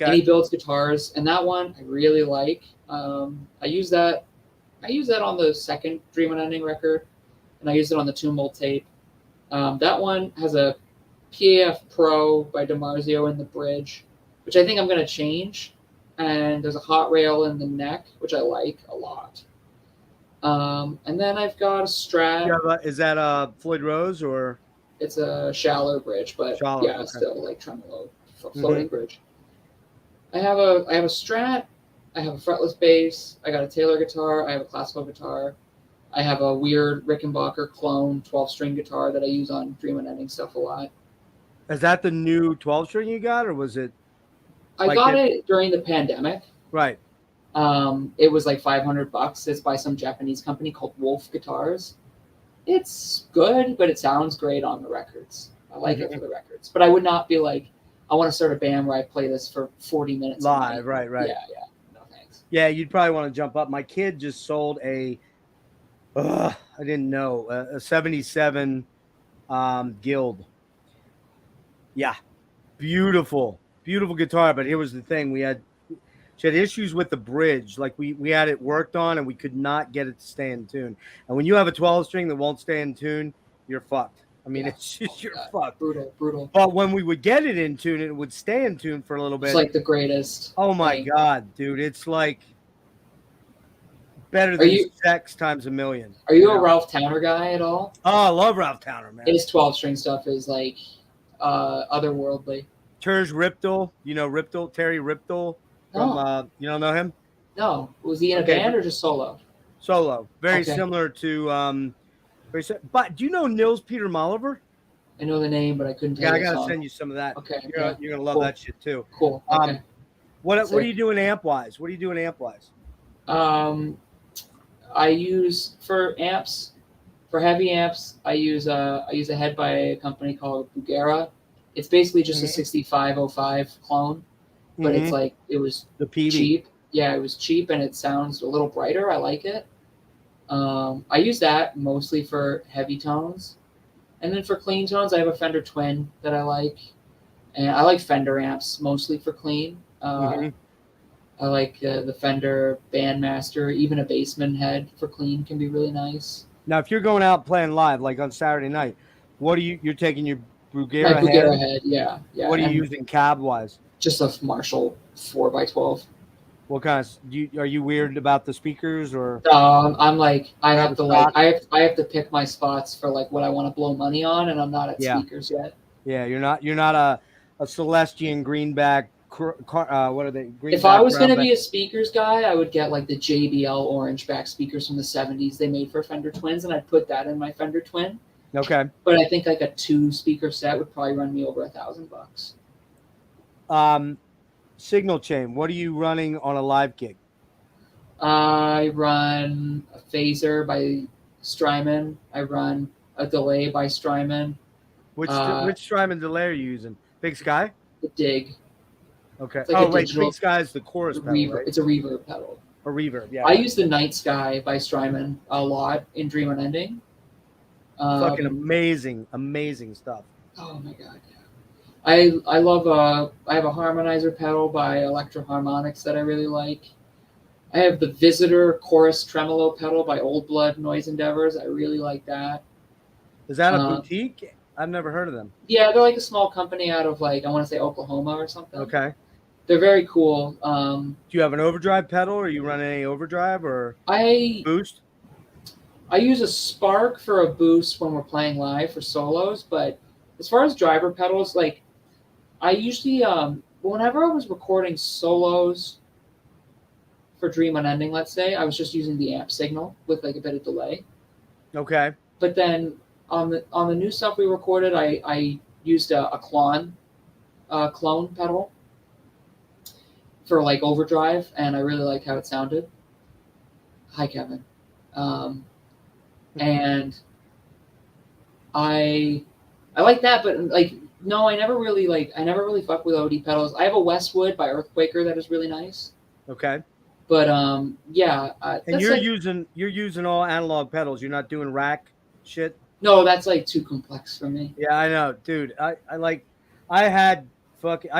and he builds guitars. And that one I really like. I use that on the second Dream Unending record, and I used it on the Tumult tape. That one has a PAF Pro by DiMarzio in the bridge, which I think I'm going to change. And there's a hot rail in the neck, which I like a lot. And then I've got a Strat. Yeah, is that a Floyd Rose or? It's a shallow bridge, but still like tremolo floating bridge. I have a Strat. I have a fretless bass. I got a Taylor guitar. I have a classical guitar. I have a weird Rickenbacker clone 12-string guitar that I use on Dream Unending stuff a lot. Is that the new 12-string you got, or was it? I got it during the pandemic. Right. It was like $500. It's by some Japanese company called Wolf Guitars. It's good, but it sounds great on the records. I like it for the records. But I would not be like, I want to start a band where I play this for 40 minutes. Live, right. Yeah. No thanks. Yeah, you'd probably want to jump up. My kid just sold I didn't know, a 77 Guild. Yeah, beautiful guitar. But here was the thing: she had issues with the bridge. Like we had it worked on, and we could not get it to stay in tune. And when you have a 12 string that won't stay in tune, you're fucked. I mean, Yeah. it's just you're God. fucked. Brutal. But when we would get it in tune, it would stay in tune for a little bit. It's like the greatest. Oh my thing. God, dude! It's like better Are than you- sex times a million. Are you a Ralph Towner guy at all? Oh, I love Ralph Towner, man. His 12-string stuff is like otherworldly. Terj Riptle, you know Terry Riptle from No. you don't know him? No. Was he in a Okay. band or just solo? Solo. Very Okay. similar to but do you know Nils Peter Molliver? I know the name, but I couldn't Yeah, tell I you. gotta the song. send you some of that. Okay. You're gonna love Cool. that shit too. Cool. Okay. What are Sick. you doing amp wise? I use for amps, for heavy amps. I use a head by a company called Bugera. It's basically just a 6505 clone, but it's like it was The PV. cheap. Yeah, it was cheap and it sounds a little brighter. I like it. I use that mostly for heavy tones, and then for clean tones, I have a Fender Twin that I like, and I like Fender amps mostly for clean. I like the Fender Bandmaster. Even a Bassman head for clean can be really nice. Now, if you're going out playing live, like on Saturday night, what are you're taking your Bugera My Bugera head? head, yeah. What are you and using cab wise? Just a Marshall 4x12. What kind of are you weird about the speakers or? I'm like I have to stock? I have to pick my spots for like what I want to blow money on, and I'm not at speakers yet. Yeah, you're not a Celestian greenback. What are they? If I was going to be a speakers guy, I would get like the JBL orange back speakers from the 70s they made for Fender Twins, and I'd put that in my Fender Twin. Okay. But I think like a 2-speaker set would probably run me over $1,000. Signal chain. What are you running on a live gig? I run a phaser by Strymon. I run a delay by Strymon. Which Strymon delay are you using? Big Sky? The Dig. Okay. Like Big Sky is the chorus pedal, reverb. right? It's a reverb pedal. A reverb, yeah. I use the Night Sky by Strymon a lot in Dream Unending. Fucking amazing stuff. Oh my god, yeah. I love I have a harmonizer pedal by Electro Harmonics that I really like. I have the Visitor Chorus Tremolo pedal by Old Blood Noise Endeavors. I really like that. Is that a boutique? I've never heard of them. Yeah, they're like a small company out of like I want to say Oklahoma or something. Okay. They're very cool. Do you have an overdrive pedal, or you run any overdrive or boost? I use a Spark for a boost when we're playing live for solos, but as far as driver pedals, like I usually whenever I was recording solos for Dream Unending, let's say, I was just using the amp signal with like a bit of delay. Okay. But then on the new stuff we recorded, I used a clone pedal for like overdrive, and I really liked how it sounded. Hi, Kevin. And I like that, but like no, I never really fuck with OD pedals. I have a Westwood by Earthquaker that is really nice. Okay. But yeah. And you're using all analog pedals. You're not doing rack shit. No, that's like too complex for me. Yeah, I know, dude. I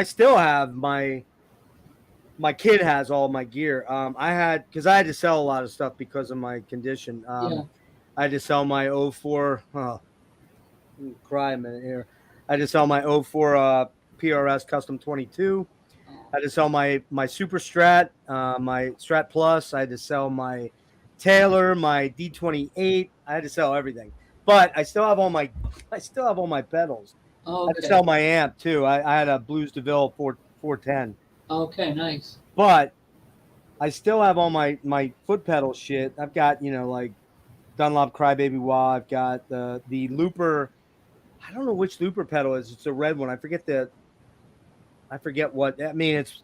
still have my kid has all my gear. Because I had to sell a lot of stuff because of my condition. I had to sell my 04. Cry a minute here. I had to sell my 04 PRS Custom 22. I had to sell my Super Strat, my Strat Plus. I had to sell my Taylor, my D28. I had to sell everything. But I still have all my pedals. Oh, okay. I had to sell my amp too. I had a Blues DeVille 410. Okay, nice. But I still have all my foot pedal shit. I've got, like Dunlop Crybaby Wah. I've got the looper. I don't know which looper pedal is. It's a red one. I forget what. I mean, it's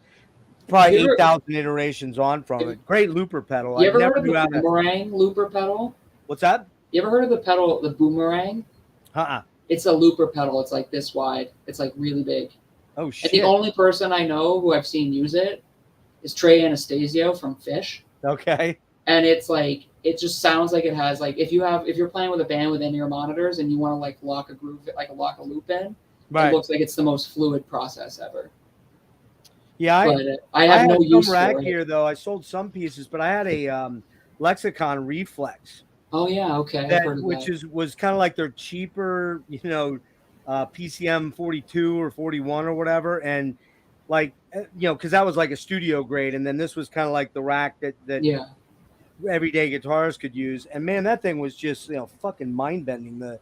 probably 8,000 iterations on from it. Great looper pedal. You ever heard of the Boomerang looper pedal? What's that? You ever heard of the pedal, the Boomerang? It's a looper pedal. It's like this wide. It's like really big. Oh shit! And the only person I know who I've seen use it is Trey Anastasio from Fish. Okay. And it's like it just sounds like it has like if you're playing with a band with in-ear monitors and you want to like lock a loop in, Right. It looks like it's the most fluid process ever. Yeah, But I have no had use some rack for it. gear though. I sold some pieces, but I had a Lexicon Reflex Oh yeah, okay, I've heard of that. was kind of like their cheaper, PCM 42 or 41 or whatever, and like because that was like a studio grade, and then this was kind of like the rack that Yeah, everyday guitarists could use. And man, that thing was just fucking mind bending the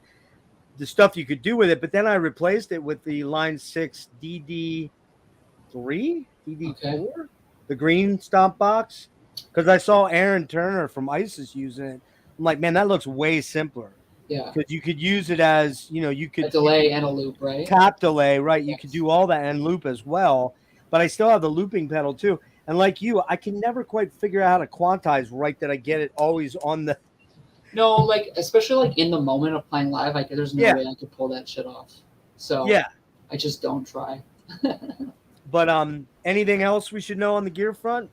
stuff you could do with it. But then I replaced it with the Line 6 DD3, okay, DD4, the green stomp box, because I saw Aaron Turner from ISIS using it. I'm like, man, that looks way simpler yeah. because you could use it as you A could delay and a loop, right? tap delay, right? You could Yes. do all that and loop as well. But I still have the looping pedal too. And like you, I can never quite figure out how to quantize right that I get it always on the No, like especially like in the moment of playing live, like there's no yeah way I could pull that shit off. So yeah. I just don't try. But anything else we should know on the gear front?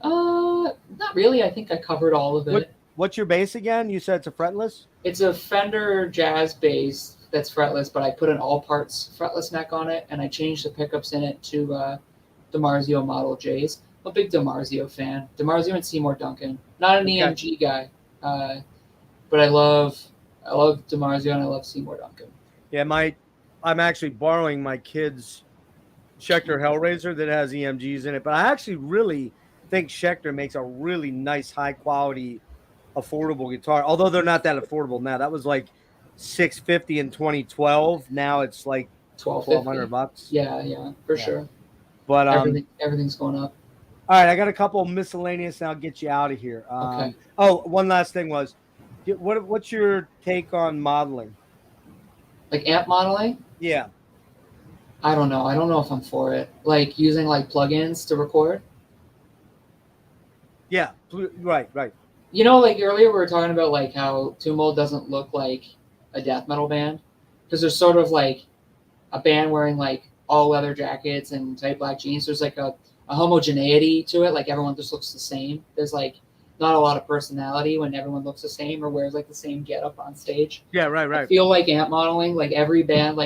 Not really. I think I covered all of it. What's your bass again? You said it's a fretless? It's a Fender Jazz bass that's fretless, but I put an all parts fretless neck on it, and I changed the pickups in it to DiMarzio Model J's. I'm a big DiMarzio fan. DiMarzio and Seymour Duncan. Not an EMG guy, but I love DiMarzio and I love Seymour Duncan. Yeah, I'm actually borrowing my kid's Schecter Hellraiser that has EMGs in it, but I actually really think Schecter makes a really nice, high quality, affordable guitar. Although they're not that affordable now. That was like $650 in 2012. Now it's like $1,200. Yeah, for sure. But everything's going up. all right, I got a couple of miscellaneous, and I'll get you out of here. Okay. Oh, one last thing was, what's your take on modeling? Like amp modeling? Yeah. I don't know. I don't know if I'm for it. Like using like plugins to record. Yeah. Right. Like earlier we were talking about like how Tumult doesn't look like a death metal band because there's sort of like a band wearing like all leather jackets and tight black jeans. There's like a homogeneity to it. Like everyone just looks the same. There's like not a lot of personality when everyone looks the same or wears like the same getup on stage. Yeah, right. I feel like amp modeling, like every band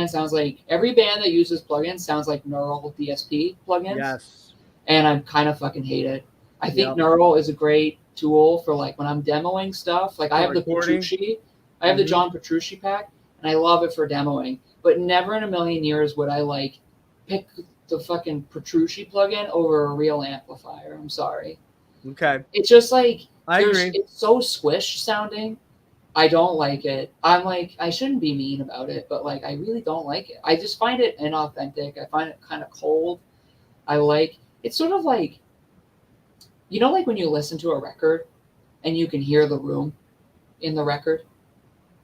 sounds like every band that uses plugins sounds like neural DSP plugins. Yes. And I kind of fucking hate it. I think neural is a great tool for like when I'm demoing stuff. Like I have the Petrucci, I have the John Petrucci pack, and I love it for demoing. But never in a million years would I like pick the fucking Petrucci plugin over a real amplifier. I'm sorry. Okay. It's just like I agree. It's so squish sounding. I don't like it. I'm like I shouldn't be mean about it, but like I really don't like it. I just find it inauthentic. I find it kind of cold. It's sort of like like when you listen to a record and you can hear the room in the record,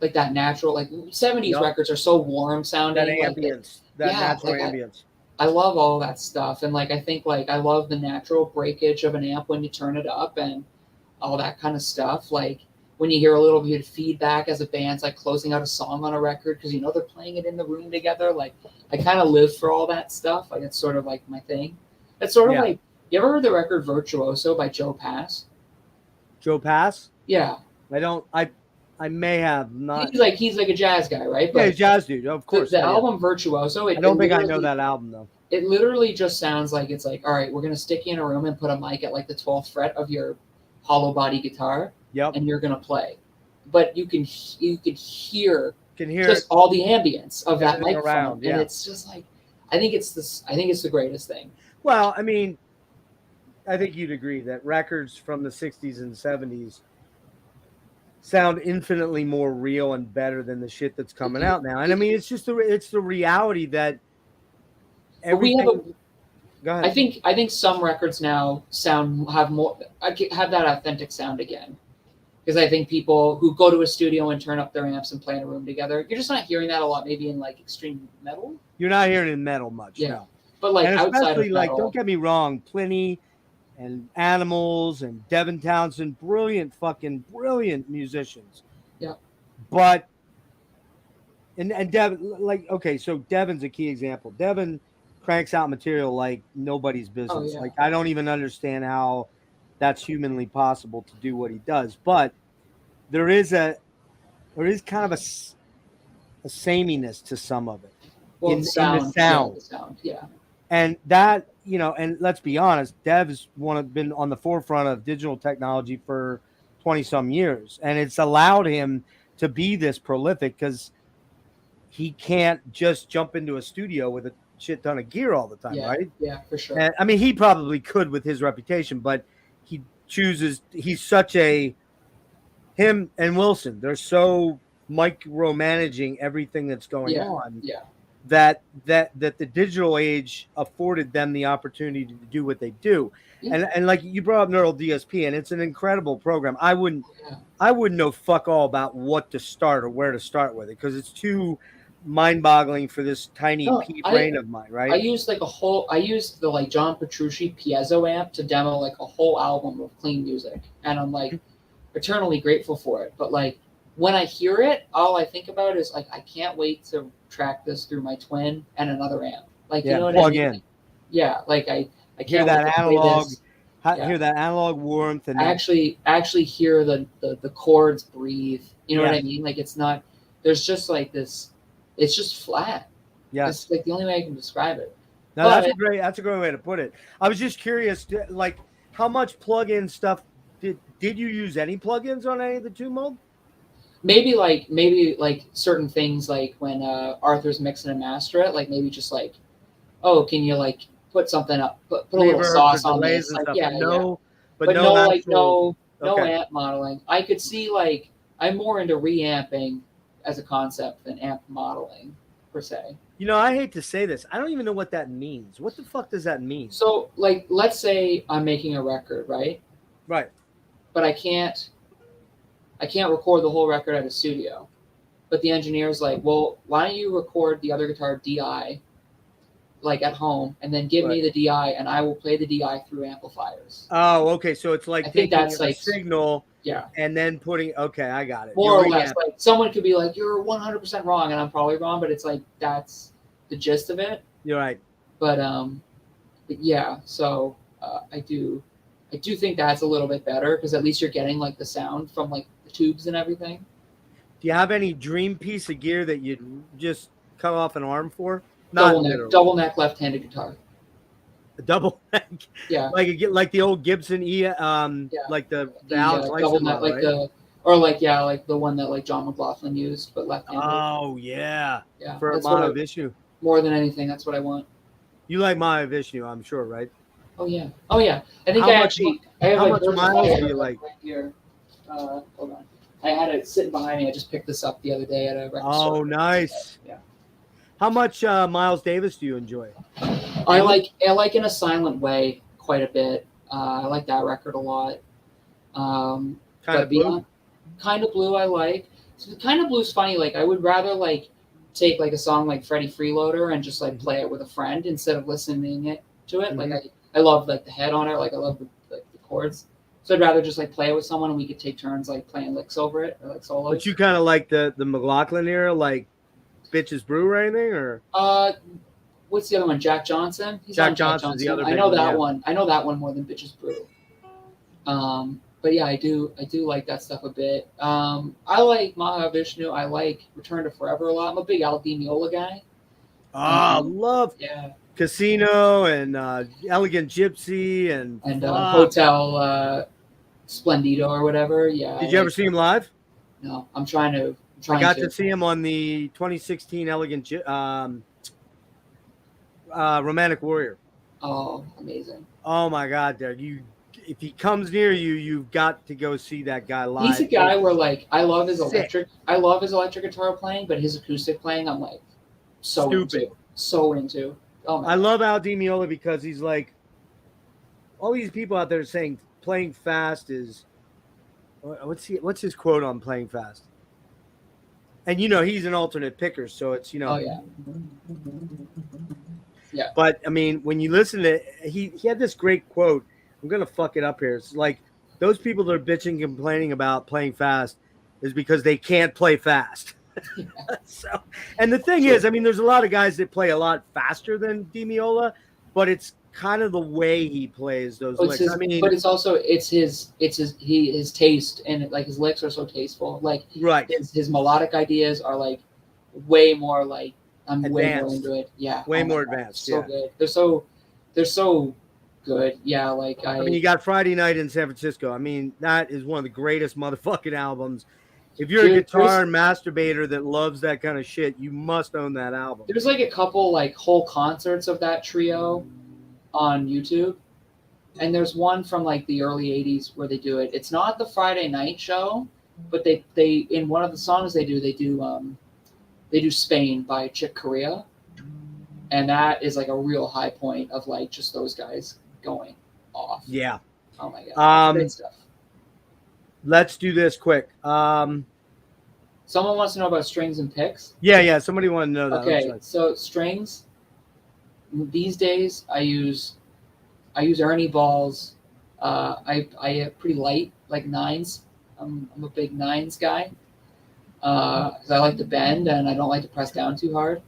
like that natural, like 70s records are so warm sounding. That ambience, natural ambience. I love all that stuff. And like, I think like, I love the natural breakage of an amp when you turn it up and all that kind of stuff. Like when you hear a little bit of feedback as a band's like closing out a song on a record, cause they're playing it in the room together. Like I kind of live for all that stuff. Like it's sort of like my thing. It's sort of like, you ever heard the record Virtuoso by Joe Pass? Joe Pass? Yeah. I may have not. He's like a jazz guy, right? But yeah, he's a jazz dude, of course. The album Virtuoso. I don't think I know that album though. It literally just sounds like it's like, all right, we're gonna stick you in a room and put a mic at like the 12th fret of your hollow body guitar. Yep. And you're gonna play, but you could hear just all the ambience of that microphone, around, yeah. And it's just like, I think it's the greatest thing. Well, I mean, I think you'd agree that records from the 60s and 70s sound infinitely more real and better than the shit that's coming out now. And I mean, it's just it's the reality that everything. Go ahead. I think some records now have that authentic sound again, because I think people who go to a studio and turn up their amps and play in a room together, you're just not hearing that a lot. Maybe in like extreme metal, you're not hearing it in metal much. Yeah, no. But like and outside especially of metal, like, don't get me wrong, Pliny and Animals and Devin Townsend, brilliant musicians. Yeah. But and Devin, like, okay, so Devin's a key example. Devin cranks out material like nobody's business. Oh, yeah. Like I don't even understand how that's humanly possible to do what he does. But there is kind of a sameness to some of it. in the sound. Yeah, the sound, yeah. And that, and let's be honest, Dev's been on the forefront of digital technology for 20 some years, and it's allowed him to be this prolific because he can't just jump into a studio with a shit ton of gear all the time, right? Yeah, for sure. And, I mean, he probably could with his reputation, but he's such him and Wilson, they're so micromanaging everything that's going on. Yeah. That the digital age afforded them the opportunity to do what they do. Yeah. And like you brought up Neural DSP, and it's an incredible program. I wouldn't know fuck all about what to start or where to start with it because it's too mind-boggling for this tiny pea brain of mine, right? I used the like John Petrucci piezo amp to demo like a whole album of clean music, and I'm like eternally grateful for it. But like when I hear it, all I think about is like I can't wait to track this through my twin and another amp. Like you know what I mean? Yeah, like I can't hear that analog. Yeah. Hear that analog warmth, and I actually hear the chords breathe. You know what I mean? Like it's not. There's just like this. It's just flat. Yeah, it's like the only way I can describe it. No, that's a great way to put it. I was just curious, like how much plug-in stuff did you use any plugins on any of the two mode? Maybe like certain things like when Arthur's mixing and master it, like maybe just like, oh, can you like put something up, put a little sauce on this, like no amp modeling. I could see like I'm more into reamping as a concept than amp modeling per se. I hate to say this, I don't even know what that means. What the fuck does that mean? So like, let's say I'm making a record, right? Right. But I can't record the whole record at a studio. But the engineer's like, well, why don't you record the other guitar DI like at home and then give me the DI and I will play the DI through amplifiers. Oh, okay. So it's like I think that's like signal and then I got it. More or less. Like someone could be like, you're 100% wrong, and I'm probably wrong, but it's like that's the gist of it. You're right. But yeah, so I do think that's a little bit better because at least you're getting like the sound from like the tubes and everything. Do you have any dream piece of gear that you'd just cut off an arm for? Double neck left-handed guitar. A double neck, yeah, like the old Gibson like the Alex double neck, model, like like the one that like John McLaughlin used, but left-handed. Oh yeah, for a Mahavishnu. More than anything, that's what I want. You like Mahavishnu, I'm sure, right? Oh yeah. I think I have how much miles do you like? Right here. Hold on. I had it sitting behind me. I just picked this up the other day at a record store. Oh, nice. Yeah. How much Miles Davis do you enjoy? I like In a Silent Way quite a bit. I like that record a lot. Kind of Blue? Kind of Blue I like. So Kind of Blue's funny. Like I would rather like take like a song like Freddie Freeloader and just like play it with a friend instead of listening to it. Mm-hmm. Like I love like the head on it. Like I love the chords. So I'd rather just like play it with someone and we could take turns like playing licks over it or like solos. But you kind of like the McLaughlin era, like Bitches Brew or anything, or what's the other one? Jack Johnson. Jack Johnson's the other. I know that one. I know that one more than Bitches Brew. But yeah, I do like that stuff a bit. I like Mahavishnu. I like Return to Forever a lot. I'm a big Al Di Meola guy. Love Casino and Elegant Gypsy and Hotel Splendido or whatever. Yeah. Did you ever see him live? No, I'm trying to. I got to see him on the 2016 Elegant Romantic Warrior. Oh, amazing! Oh my God, Derek! If he comes near you, you've got to go see that guy live. He's a guy where like I love his electric guitar playing, but his acoustic playing, I'm like so into. Oh my! I love Al Di Meola because he's like all these people out there saying playing fast is. What's his quote on playing fast? And he's an alternate picker, so it's Oh yeah. Yeah. But I mean, when you listen to he had this great quote. I'm gonna fuck it up here. It's like those people that are bitching, complaining about playing fast is because they can't play fast. So, and the thing is, I mean, there's a lot of guys that play a lot faster than Di Meola, but it's kind of the way he plays those licks. But it's also his taste, and like his licks are so tasteful. Like right, his melodic ideas are like way more like I'm way more Advanced. into it. Yeah. Way oh my more God, advanced. So Yeah. good. They're so good. Yeah. Like I mean, you got Friday Night in San Francisco. I mean, that is one of the greatest motherfucking albums. If you're a Dude, guitar masturbator that loves that kind of shit, you must own that album. there's like a couple like whole concerts of that trio on YouTube. And there's one from like the early 80s where they do it. It's not the Friday night show, but they in one of the songs they do Spain by Chick Corea. And that is like a real high point of like just those guys going off. Yeah. Oh my God. Great stuff. Let's do this quick. Someone wants to know about strings and picks. Yeah. Somebody wanted to know that. Okay, so strings. These days, I use Ernie balls. I have pretty light, like nines. I'm a big nines guy. 'Cause I like to bend and I don't like to press down too hard.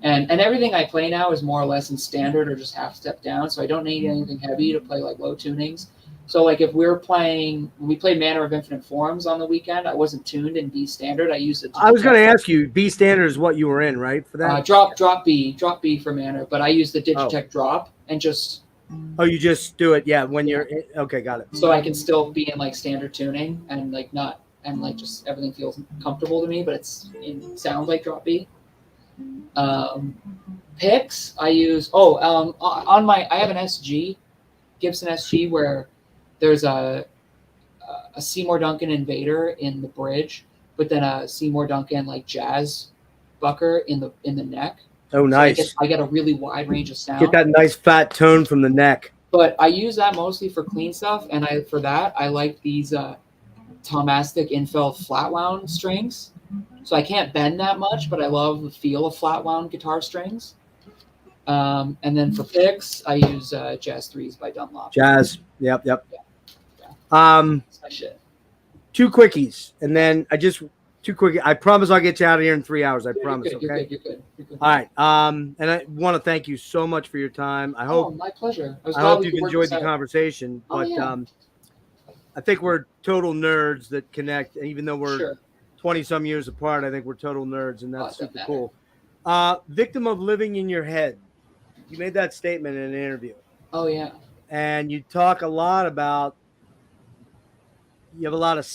And everything I play now is more or less in standard or just half step down, so I don't need anything heavy to play like low tunings. So like if when we played Manner of Infinite Forms on the weekend, I wasn't tuned in B standard. I used it. I was going to ask you, B standard is what you were in, right? For that drop B for Manner, but I use the Digitech drop and just. Oh, you just do it, yeah. When you're okay, got it. So I can still be in like standard tuning and like not and like just everything feels comfortable to me, but sounds like drop B. Picks I use. I have an SG, Gibson SG, where there's a Seymour Duncan Invader in the bridge, but then a Seymour Duncan like jazz bucker in the neck. Oh, nice. So I get a really wide range of sound. Get that nice fat tone from the neck. But I use that mostly for clean stuff, and I like these Tomastic Infeld flat wound strings. So I can't bend that much, but I love the feel of flat wound guitar strings. And then for picks, I use Jazz 3s by Dunlop. Jazz. Yep. Yeah. That's my shit. Two quickies, and then two quickies. I promise I'll get you out of here in 3 hours. I promise. You're Okay. You're good. All right. And I want to thank you so much for your time. I hope my pleasure. I hope you've enjoyed the conversation. Oh, But yeah. I think we're total nerds that connect, and even though we're Sure. 20 some years apart, I think we're total nerds, and that's Doesn't super matter. cool. Victim of living in your head. You made that statement in an interview. Oh yeah. And you talk a lot about, you have a lot of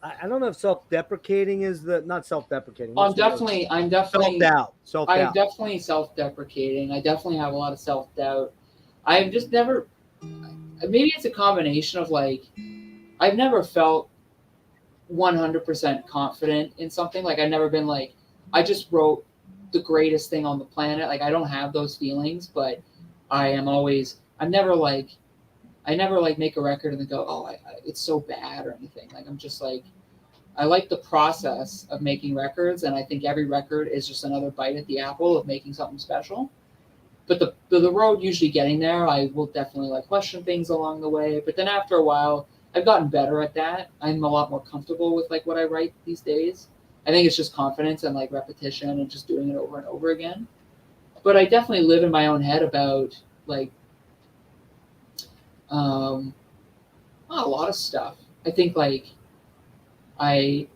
I don't know if self-deprecating is not self-deprecating. I'm definitely self-doubt. I'm definitely self-deprecating. I definitely have a lot of self-doubt. I've just never, maybe it's a combination of like, I've never felt 100% confident in something. Like I've never been like, I just wrote the greatest thing on the planet. Like I don't have those feelings, but I never make a record and then go, oh, it's so bad or anything. Like I'm just like, I like the process of making records, and I think every record is just another bite at the apple of making something special. But the road usually getting there, I will definitely like question things along the way. But then after a while, I've gotten better at that. I'm a lot more comfortable with like what I write these days. I think it's just confidence and like repetition and just doing it over and over again. But I definitely live in my own head about like a lot of stuff. I think like I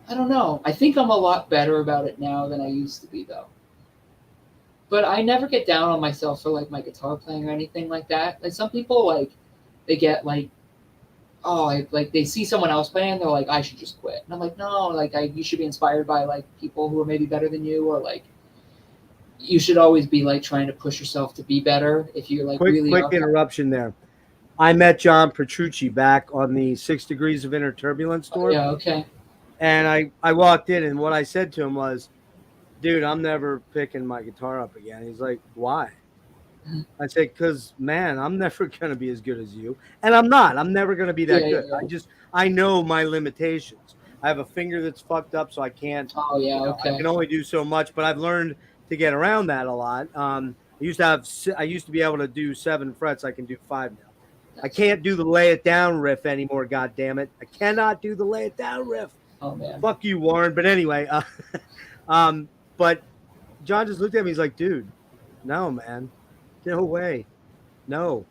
don't know. I think I'm a lot better about it now than I used to be though. But I never get down on myself for like my guitar playing or anything like that. Like some people like they get like, like they see someone else playing and they're like, I should just quit. And I'm like, no, like you should be inspired by like people who are maybe better than you, or like you should always be like trying to push yourself to be better if you're like quick interruption there. I met John Petrucci back on the 6 Degrees of Inner Turbulence tour. Yeah, okay. And I walked in, and what I said to him was, dude, I'm never picking my guitar up again. He's like, why? I said, because, man, I'm never going to be as good as you. And I'm not. I'm never going to be that good. Yeah. I know my limitations. I have a finger that's fucked up, so I can't. Oh, yeah, okay. I can only do so much, but I've learned to get around that a lot. I used to be able to do 7 frets. I can do 5 now. I can't do the lay it down riff anymore, God damn it. I cannot do the lay it down riff. Oh, man. Fuck you, Warren. But anyway, but John just looked at me. He's like, dude, no, man. No way. No.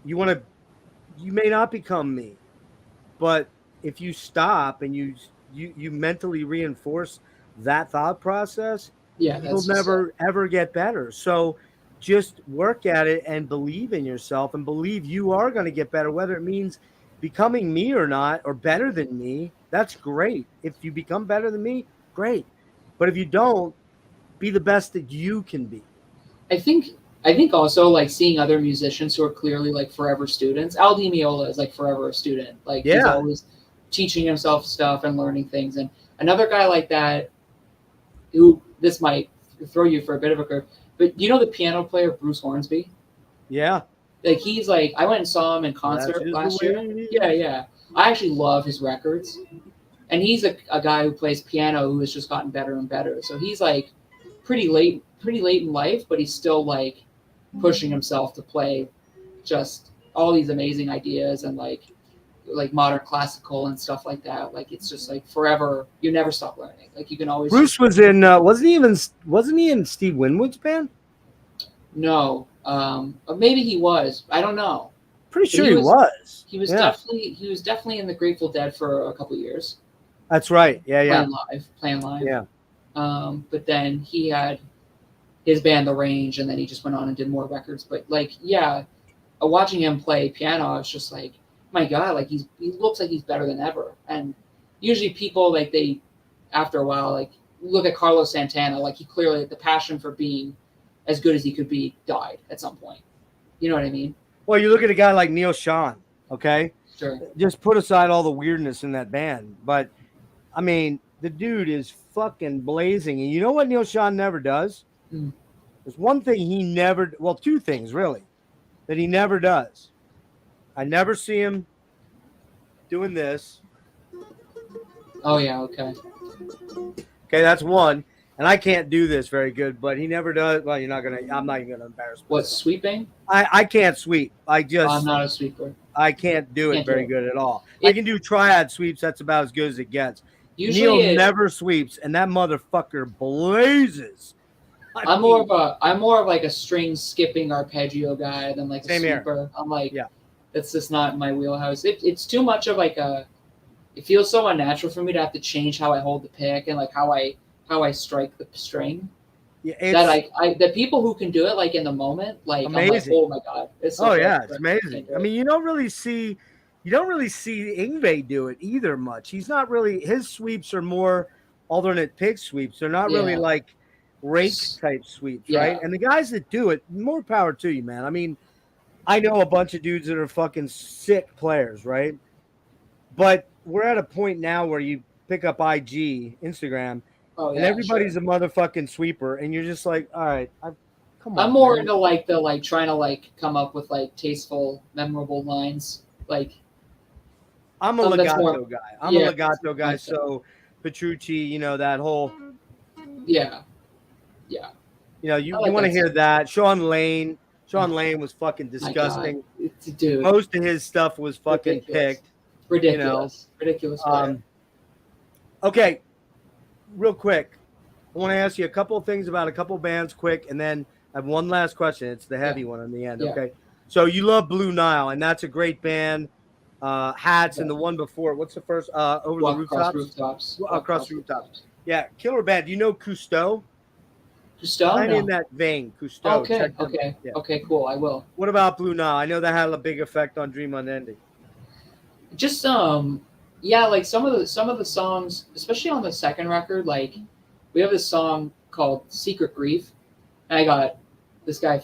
You may not become me, but if you stop and you mentally reinforce that thought process, Yeah, you'll that's just never ever get better. So just work at it and believe in yourself and believe you are going to get better, whether it means becoming me or not, or better than me. That's great. If you become better than me, great. But if you don't, be the best that you can be. I think I think also like seeing other musicians who are clearly like forever students. Al Di Meola is like forever a student. Like he's Yeah. always teaching himself stuff and learning things. And another guy like that, who this might throw you for a bit of a curve, but you know the piano player Bruce Hornsby? Yeah. Like he's like I went and saw him in That's concert just the last way year. it is. Yeah, yeah. I actually love his records. And he's a guy who plays piano who has just gotten better and better. So he's like pretty late in life, but he's still like pushing himself to play just all these amazing ideas and like modern classical and stuff like that. Like it's just like forever. You never stop learning. Like you can always Bruce was in wasn't he in Steve Winwood's band? no. Maybe he was. I don't know. Pretty But sure he was. He was Yeah. definitely in the Grateful Dead for a couple years. That's right. Yeah, yeah. Playing live. Yeah. But then he had his band, The Range, and then he just went on and did more records. But like, yeah, watching him play piano, I was just like, my God, like he looks like he's better than ever. And usually people like they, after a while, like look at Carlos Santana, like he clearly the passion for being as good as he could be died at some point. You know what I mean? Well, you look at a guy like Neil Sean, okay? Sure. Just put aside all the weirdness in that band. But, I mean, the dude is fucking blazing. And you know what Neil Sean never does? Mm. There's one thing he never – well, two things, really, that he never does. I never see him doing this. Oh, yeah, okay. Okay, that's one. And I can't do this very good, but he never does. Well, I'm not even going to embarrass myself. What, sweeping? I can't sweep. I'm not a sweeper. I can't do it Can't do very it. good at all. I can do triad sweeps. That's about as good as it gets. Usually Neil never sweeps, and that motherfucker blazes. I'm more of like a string skipping arpeggio guy than like a Same here. sweeper. I'm like, Yeah. that's just not my wheelhouse. It's too much of like it feels so unnatural for me to have to change how I hold the pick and like how I strike the string. Yeah, That people who can do it like in the moment, like Amazing. I'm like, oh my God. It's so it's good. amazing. I mean, you don't really see Ingve do it either much. He's not really, his sweeps are more alternate pick sweeps. They're not really Yeah. like rake type sweeps, Yeah. right? And the guys that do it, more power to you, man. I mean, I know a bunch of dudes that are fucking sick players, right? But we're at a point now where you pick up Instagram, Oh, and yeah, everybody's sure. a motherfucking sweeper, and you're just like, all right, come on. I'm more man. into like the like trying to like come up with like tasteful, memorable lines. Like I'm a that's legato more- guy. I'm yeah, a legato guy. like that. So Petrucci, that whole, yeah. you I like want to that hear stuff. that. Sean Lane was fucking My disgusting. God. Dude, Most of his stuff was fucking Ridiculous. picked. ridiculous. Ridiculous player. Okay, real quick, I want to ask you a couple of things about a couple bands quick, and then I have one last question. It's the heavy one on the end, Yeah. okay? So you love Blue Nile, and that's a great band. Hats and Yeah. the one before, what's the first? Over Walk the across rooftops? rooftops. Across rooftops. Yeah, killer band. Do you know Cousteau? Cousteau? Kind of in No. that vein, Cousteau. Okay. Check them- Okay. yeah. Okay. Cool. I will. What about Blue Nile? I know that had a big effect on Dream Unending. Just yeah, like some of the songs, especially on the second record, like we have this song called Secret Grief, and I got this guy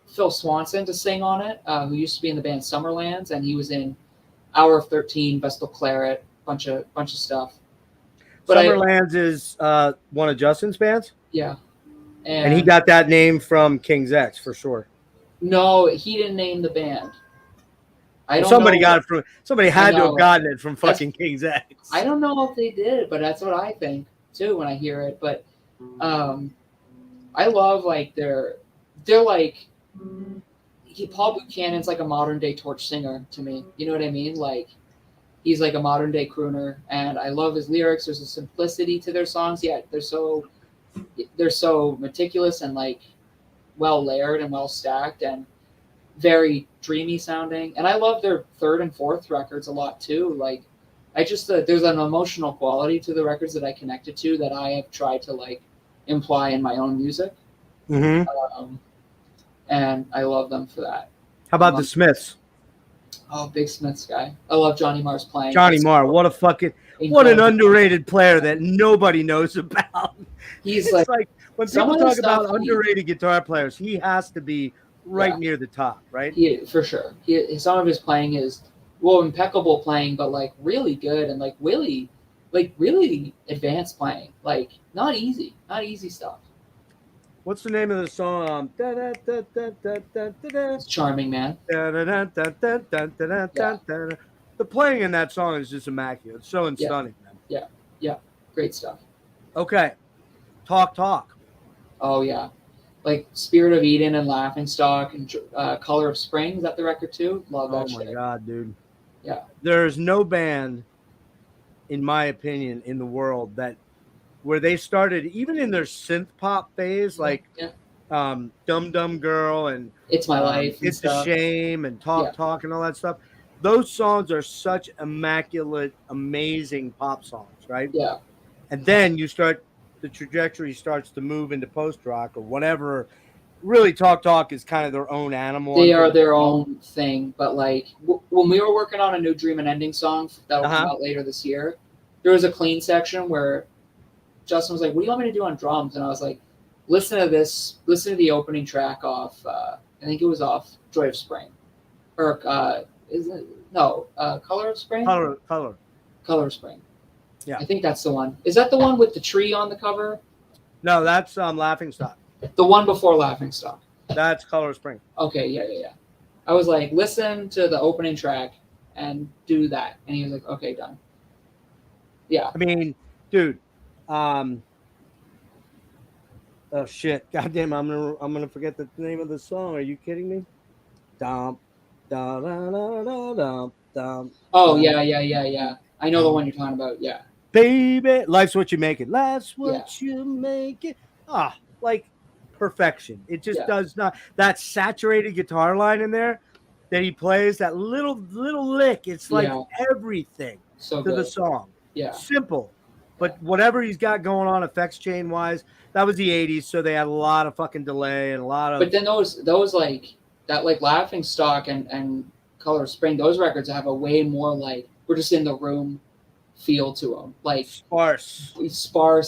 Phil Swanson to sing on it, who used to be in the band Summerlands, and he was in Hour of 13, Vestal Claret, bunch of stuff. But Summerlands is one of Justin's bands, yeah, and he got that name from King's X for sure. no, he didn't name the band. I don't Somebody know. got it from. Somebody had to know. have gotten it from That's- fucking King's X. I don't know if they did, but that's what I think too when I hear it. But I love like they're like Paul Buchanan's like a modern day Torch singer to me. You know what I mean? Like he's like a modern day crooner, and I love his lyrics. There's a simplicity to their songs, yet they're so meticulous and like well layered and well stacked and very dreamy sounding. And I love their third and fourth records a lot too. Like I just there's an emotional quality to the records that I connected to that I have tried to like imply in my own music, Mm-hmm. and I love them for that. How about the Smiths? Oh, big Smiths guy. I love Johnny Marr's playing. Johnny It's Marr, what an incredible. underrated player that nobody knows about. He's It's like like when some people of the talk about stuff underrated guitar players, he has to be right Yeah. near the top, right? he for sure. Some of his playing is impeccable playing, but like really good and like really advanced playing. Like not easy stuff. What's the name of the song? It's charming, man. The playing in that song is just immaculate. It's so stunning, man. Yeah, great stuff. Okay, talk. Oh yeah, like Spirit of Eden and Laughing Stock and Color of Spring. Is that the record too? Love that Oh my shit. god, dude. Yeah. There's no band, in my opinion, in the world that where they started, even in their synth pop phase, like Dum Dum Girl and It's My Life and It's a stuff. Shame and Talk and all that stuff. Those songs are such immaculate, amazing pop songs, right? Yeah. And then the trajectory starts to move into post rock or whatever. Really, Talk is kind of their own animal. They are their own thing, but like when we were working on a new Dream and Ending song that will come out later this year, there was a clean section where Justin was like, "What do you want me to do on drums?" And I was like, "Listen to this. Listen to the opening track off. I think it was off Joy of Spring, or is it no Color of Spring? Color of Spring. Yeah, I think that's the one. Is that the one with the tree on the cover? No, that's Laughing Stock. The one before Laughing Stock. That's Color of Spring. Okay, yeah. I was like, listen to the opening track and do that, and he was like, okay, done. Yeah. I mean, dude. Oh shit! Goddamn! I'm gonna forget the name of the song. Are you kidding me? Dum, dum, dum, dum, dum, dum. Oh yeah. I know the one you're talking about. Yeah. Baby, life's what you make it. Life's what you make it. Like perfection. It just does not. That saturated guitar line in there that he plays, that little lick. It's like everything to the song. Yeah. Simple. But whatever he's got going on effects chain wise, that was the 80s, so they had a lot of fucking delay and a lot of. But then those like that like Laughing Stock and Color of Spring, those records have a way more like we're just in the room feel to them, like sparse,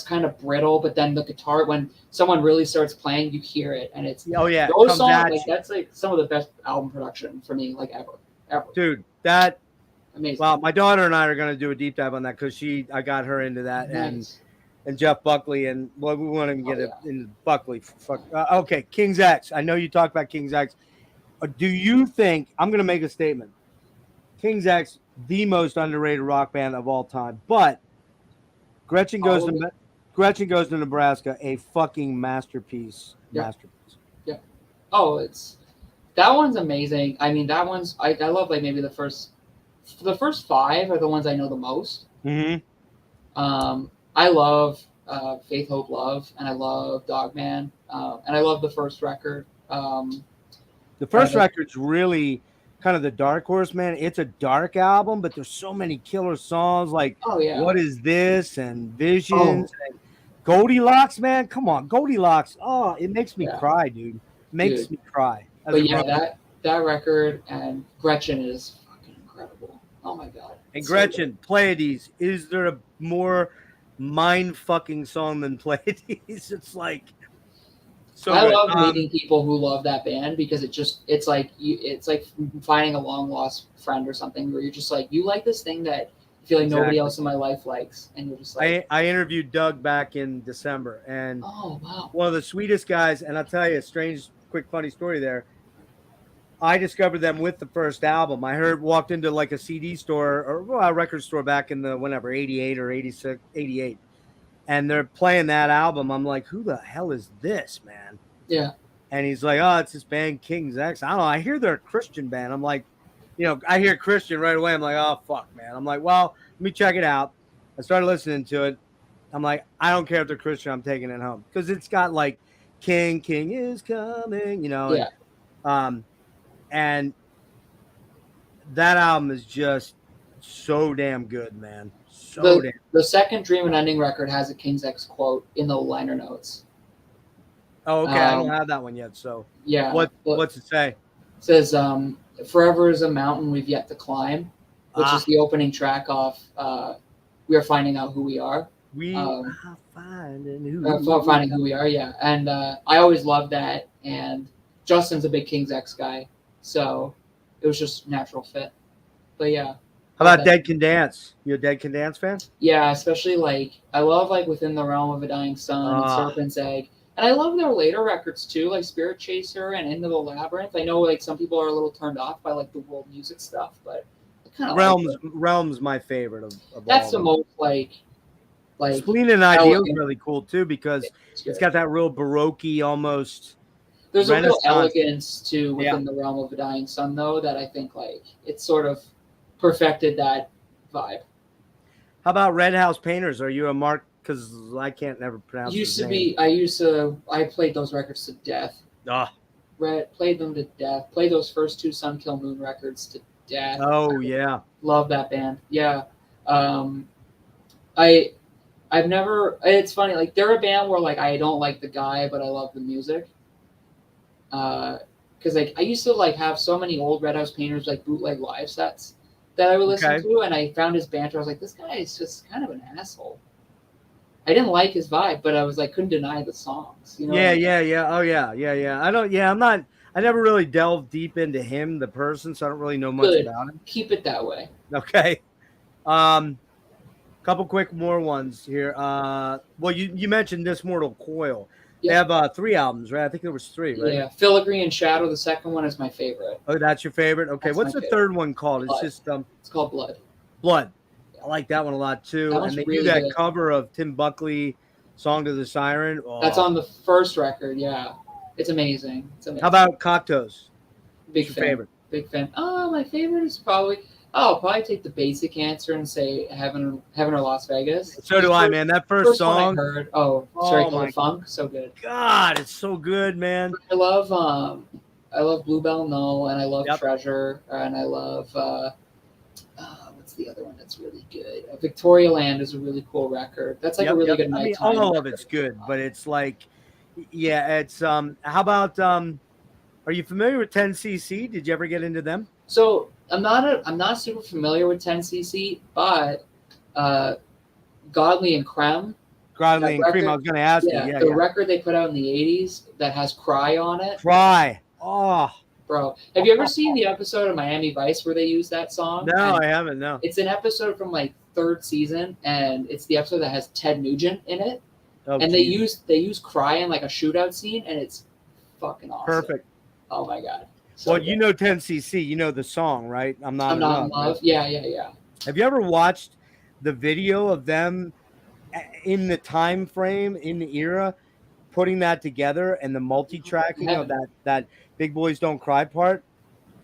kind of brittle. But then the guitar, when someone really starts playing, you hear it, and it's those songs like that's like some of the best album production for me, like ever. Dude, that. Amazing. Well, my daughter and I are going to do a deep dive on that because I got her into that, nice. and Jeff Buckley, and we want to get it in Buckley. Okay, King's X. I know you talked about King's X. Do you think I'm going to make a statement? King's X, the most underrated rock band of all time, but Gretchen goes to Nebraska, a fucking masterpiece. Masterpiece. Yeah. Oh, that one's amazing. I mean, that one's I love like maybe the first 5 are the ones I know the most. Mm-hmm. I love Faith, Hope, Love, and I love Dogman, and I love the first record. The first record's really kind of the dark horse, man. It's a dark album, but there's so many killer songs like What Is This and Visions and Goldilocks, man. Come on, Goldilocks. Oh, it makes me cry, dude. Makes me cry. But that record and Gretchen is fucking incredible. Oh my god. And Gretchen, Pleiades. Is there a more mind fucking song than Pleiades? It's like so I good. love meeting people who love that band because it's like finding a long lost friend or something where you're just like, you like this thing that I feel like nobody else in my life likes, and you're just like. I interviewed Doug back in December, and one of the sweetest guys. And I'll tell you a strange, quick, funny story there. I discovered them with the first album. I walked into like a CD store or a record store back in the 88 or 86, 88. And they're playing that album. I'm like, who the hell is this, man? Yeah. And he's like, oh, it's this band King's X. I don't know. I hear they're a Christian band. I'm like, I hear Christian right away. I'm like, oh, fuck, man. I'm like, well, let me check it out. I started listening to it. I'm like, I don't care if they're Christian. I'm taking it home. Because it's got like King is coming, And that album is just So damn good, man. So The damn. the second Dream and Ending record has a King's X quote in the liner notes. Oh, okay. I don't Um, have that one yet. So yeah, what's it say? it says "Forever is a mountain we've yet to climb," which is the opening track off "We Are Finding Out Who We Are." We Um, are finding who we Finding Who We Are, yeah. And I always loved that. And Justin's a big King's X guy, so it was just natural fit. But yeah, How love about that. Dead Can Dance? You a Dead Can Dance fan? Yeah, especially like I love like Within the Realm of a Dying Sun and Ah. Serpent's Egg. And I love their later records too, like Spirit Chaser and Into the Labyrinth. I know like some people are a little turned off by like the world music stuff, but I kind of like it. Realm's my favorite of That's all the of them. most like Spleen and Ideal is elegant. really cool too because It's it's good. got that real baroque almost There's a real Renaissance. elegance to Yeah. Within the Realm of a Dying Sun, though, that I think like it's sort of perfected that vibe. How about Red House Painters? Are you a Mark? Because I can't never pronounce Used his to name. be, I played those records to death. Ah. Played them to death. Played those first two Sun Kill Moon records to death. Oh yeah. Love that band. Yeah. I I've never. It's funny. Like they're a band where like I don't like the guy, but I love the music. Because like I used to like have so many old Red House Painters like bootleg live sets that I would listen Okay. to, and I found his banter. I was like, this guy is just kind of an asshole. I didn't like his vibe, but I was like, couldn't deny the songs. You know? Yeah, yeah, yeah. Oh yeah, yeah, yeah. I don't. Yeah, I'm not. I never really delved deep into him, the person, so I don't really know much Good. about him. Keep it that way. Okay. Couple quick more ones here. Well, you mentioned This Mortal Coil. They Yep. have 3 albums, right? I think there was 3, right? Yeah, Filigree and Shadow. The second one is my favorite. Oh, that's your favorite. Okay, That's what's my the favorite. third one called? It's Blood. just It's called Blood. Blood. I like that one a lot too. That one's And they really do that good. cover of Tim Buckley, "Song to the Siren." Oh. That's on the first record. Yeah, it's amazing. It's amazing. How about Cocteaus? Big What's fan? your favorite? Big fan. Oh, my favorite is probably. Oh, I'll probably take the basic answer and say Heaven or Las Vegas. So do I, man. That first one I song. heard. Oh, Oh sorry, my called Funk. So good. God, it's so good, man. I love Bluebell Null, and I love Yep. Treasure, and I love what's the other one that's really good? Victoria Land is a really cool record. That's like a really good I mean, nighttime. all of record. it's good, but it's like, yeah, it's How about Are you familiar with 10cc? Did you ever get into them? So I'm not super familiar with 10cc, but Godly and Creme. Godly and Cream. I was going to ask Yeah, you. Yeah, the yeah. record they put out in the '80s that has "Cry" on it, Cry. Oh bro. Have you ever seen the episode of Miami Vice where they use that song? no, And I haven't. No. it's an episode from like 3rd season, and it's the episode that has Ted Nugent in it, Oh, and geez. they use "Cry" in like a shootout scene, and it's fucking awesome. Perfect. Oh my god. So Well, good. you know 10cc. You know the song, right? I'm not I'm not in enough. love. Right? Yeah. Have you ever watched the video of them in the time frame, in the era, putting that together and the multi-tracking of that Big Boys Don't Cry part?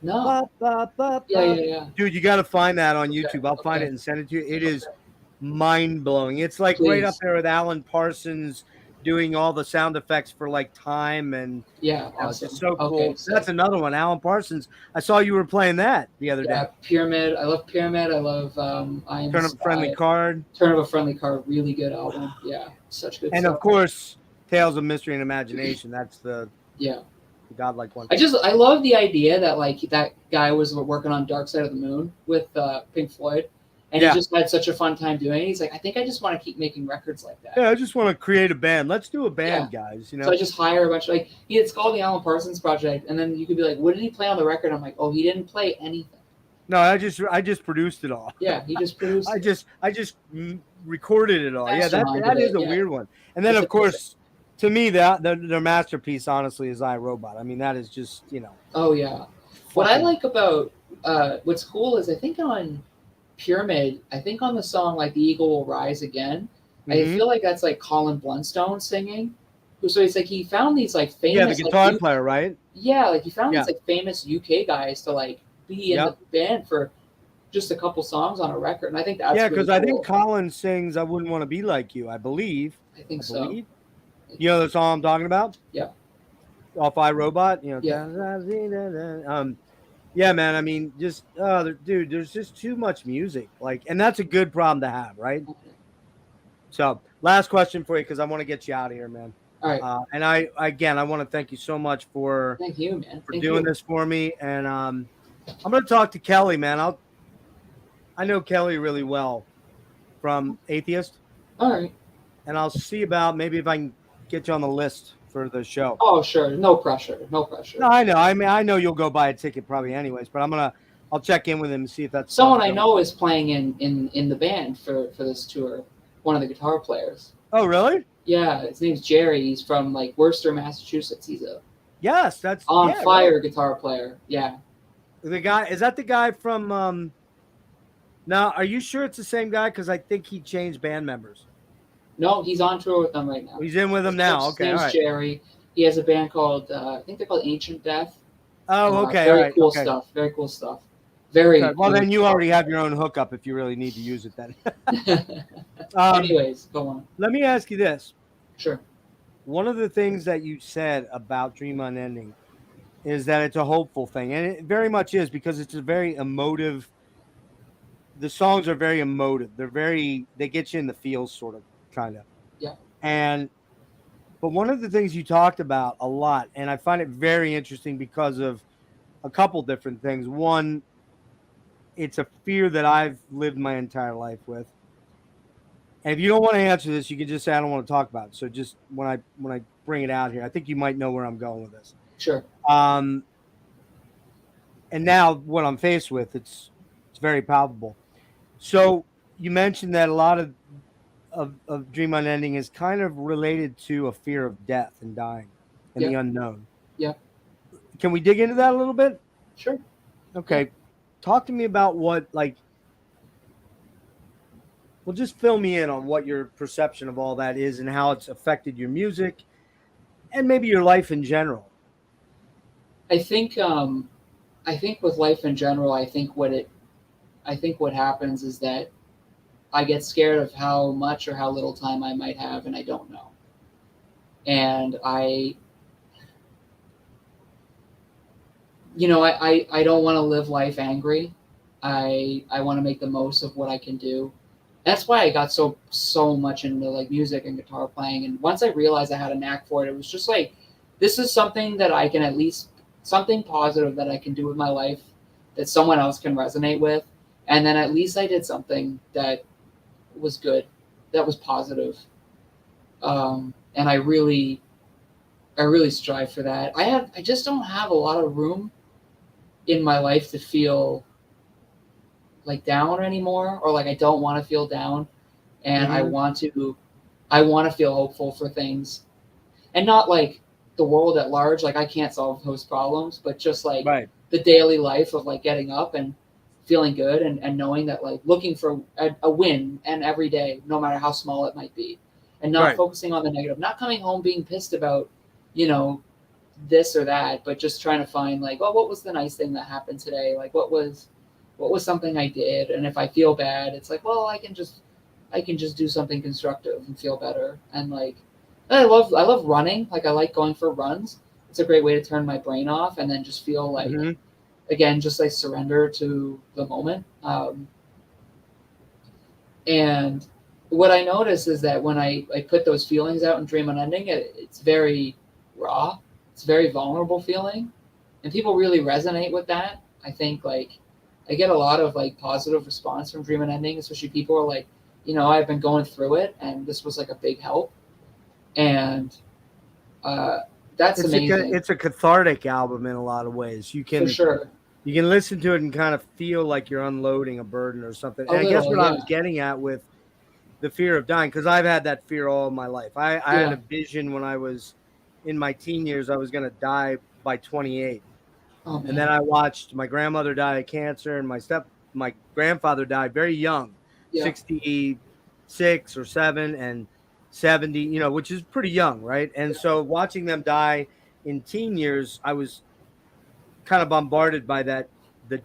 No. Bop, bop, bop, Yeah. bop. Dude, you got to find that on Okay, YouTube. I'll find okay. it and send it to you. It is mind-blowing. It's like right up Please. there with Alan Parsons doing all the sound effects for like time and Yeah. it's Awesome. just so cool. Okay, That's another one. Alan Parsons. I saw you were playing that the other day. Pyramid. I love Pyramid. I love I Am Turn Up a Friendly Card. Turn of a Friendly Card. Really good album. Yeah. Such good And stuff. of course, Tales of Mystery and Imagination. That's the Yeah. godlike one. I love the idea that like that guy was working on Dark Side of the Moon with Pink Floyd, and Yeah. he just had such a fun time doing it. He's like, I think I just want to keep making records like that. Yeah, I just want to create a band. Let's do a band, guys. You know. So I just hire a bunch of it's called the Alan Parsons Project, and then you could be like, what did he play on the record? I'm like, oh, he didn't play anything. No, I just produced it all. Yeah, he just produced. I just recorded it all. Yeah, that is a weird one. And then That's of course, to me, their masterpiece, honestly, is iRobot. I mean, that is just Oh yeah. What I like about what's cool is I think on Pyramid, I think on the song like The Eagle Will Rise Again, I feel like that's like Colin Blunstone singing. So it's like he found these like famous the guitar player, right? Yeah, like he found these like famous UK guys to like be in the band for just a couple songs on a record, and I think that's because really I think cool. Colin sings "I Wouldn't Want to Be Like You." I believe. I think so. You know the song I'm talking about? Yeah. Off iRobot. Yeah, man. I mean, just dude, there's just too much music. Like, and that's a good problem to have, right? So, last question for you because I want to get you out of here, man. All right. And I want to thank you so much for Thank you, man. Thank doing you. this for me. And I'm gonna talk to Kelly, man. I know Kelly really well from Atheist, All right. and I'll see about maybe if I can get you on the list for the show. Oh, sure. No pressure. No pressure. No, I know. I mean, I know you'll go buy a ticket probably anyways, but I'll check in with him and see if that's a Someone I possibility. know is playing in the band for this tour. One of the guitar players. Oh, really? Yeah, his name's Jerry. He's from like Worcester, Massachusetts. He's a Yes, that's on yeah, fire right. guitar player. Yeah. The guy is that the guy from now, are you sure it's the same guy? Because I think he changed band members. No, he's on tour with them right now. He's in with them now. His Okay, all name's right. Jerry. He has a band called I think they're called Ancient Death. Oh, okay, Very all right. cool Okay. stuff. Very cool stuff. Very. Okay. Well, then you already have your own hookup if you really need to use it. Then. Anyways, go on. Let me ask you this. Sure. One of the things that you said about Dream Unending is that it's a hopeful thing, and it very much is because it's a very emotive. The songs are very emotive. They get you in the feels, sort of, kind of. Yeah. But one of the things you talked about a lot, and I find it very interesting because of a couple different things. One, it's a fear that I've lived my entire life with. And if you don't want to answer this, you can just say I don't want to talk about it. So just when I bring it out here, I think you might know where I'm going with this. Sure. And now what I'm faced with, it's very palpable. So you mentioned that a lot of Dream Unending is kind of related to a fear of death and dying and the unknown. Yeah. Can we dig into that a little bit? Sure. Okay. Talk to me about what, like, well, just fill me in on what your perception of all that is and how it's affected your music and maybe your life in general. I think with life in general, I think what happens is that I get scared of how much or how little time I might have, and I don't know. And I don't want to live life angry. I want to make the most of what I can do. That's why I got so much into like music and guitar playing. And once I realized I had a knack for it, it was just like, this is something that I can at least, something positive that I can do with my life that someone else can resonate with. And then at least I did something that was good, that was positive. And I really strive for that. I just don't have a lot of room in my life to feel like down anymore, or like I don't want to feel down, and I want to feel hopeful for things, and not like the world at large. Like I can't solve those problems, but just like the daily life of like getting up and feeling good and knowing that like looking for a win and every day, no matter how small it might be, and not focusing on the negative, not coming home being pissed about, this or that, but just trying to find like, oh, what was the nice thing that happened today? Like what was something I did? And if I feel bad, it's like, well, I can just do something constructive and feel better. And like, I love running. Like I like going for runs. It's a great way to turn my brain off and then just feel like, again, just like surrender to the moment. And what I notice is that when I put those feelings out in Dream Unending, it's very raw. It's a very vulnerable feeling. And people really resonate with that. I think like I get a lot of like positive response from Dream Unending, especially people are like, I've been going through it and this was like a big help. And that's amazing. It's a cathartic album in a lot of ways. You can for sure. You can listen to it and kind of feel like you're unloading a burden or something. And I guess what I was getting at with the fear of dying, because I've had that fear all my life. I had a vision when I was in my teen years, I was going to die by 28. Oh, and then I watched my grandmother die of cancer and my grandfather died very young, 66 or 7 and 70, which is pretty young, right? And so watching them die in teen years, I was kind of bombarded by the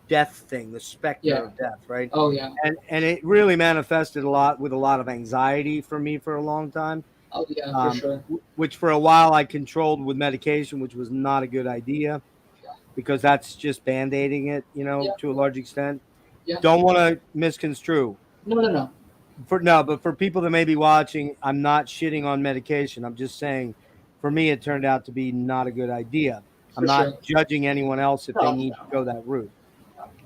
death thing, the specter of death, right? Oh yeah. And it really manifested a lot with a lot of anxiety for me for a long time. Oh yeah, for sure. Which for a while I controlled with medication, which was not a good idea. because that's just band-aiding it, Yeah. to a large extent. Yeah. Don't want to misconstrue. No. But for people that may be watching, I'm not shitting on medication. I'm just saying, for me, it turned out to be not a good idea. I'm For not sure. judging anyone else if they No. need to go that route.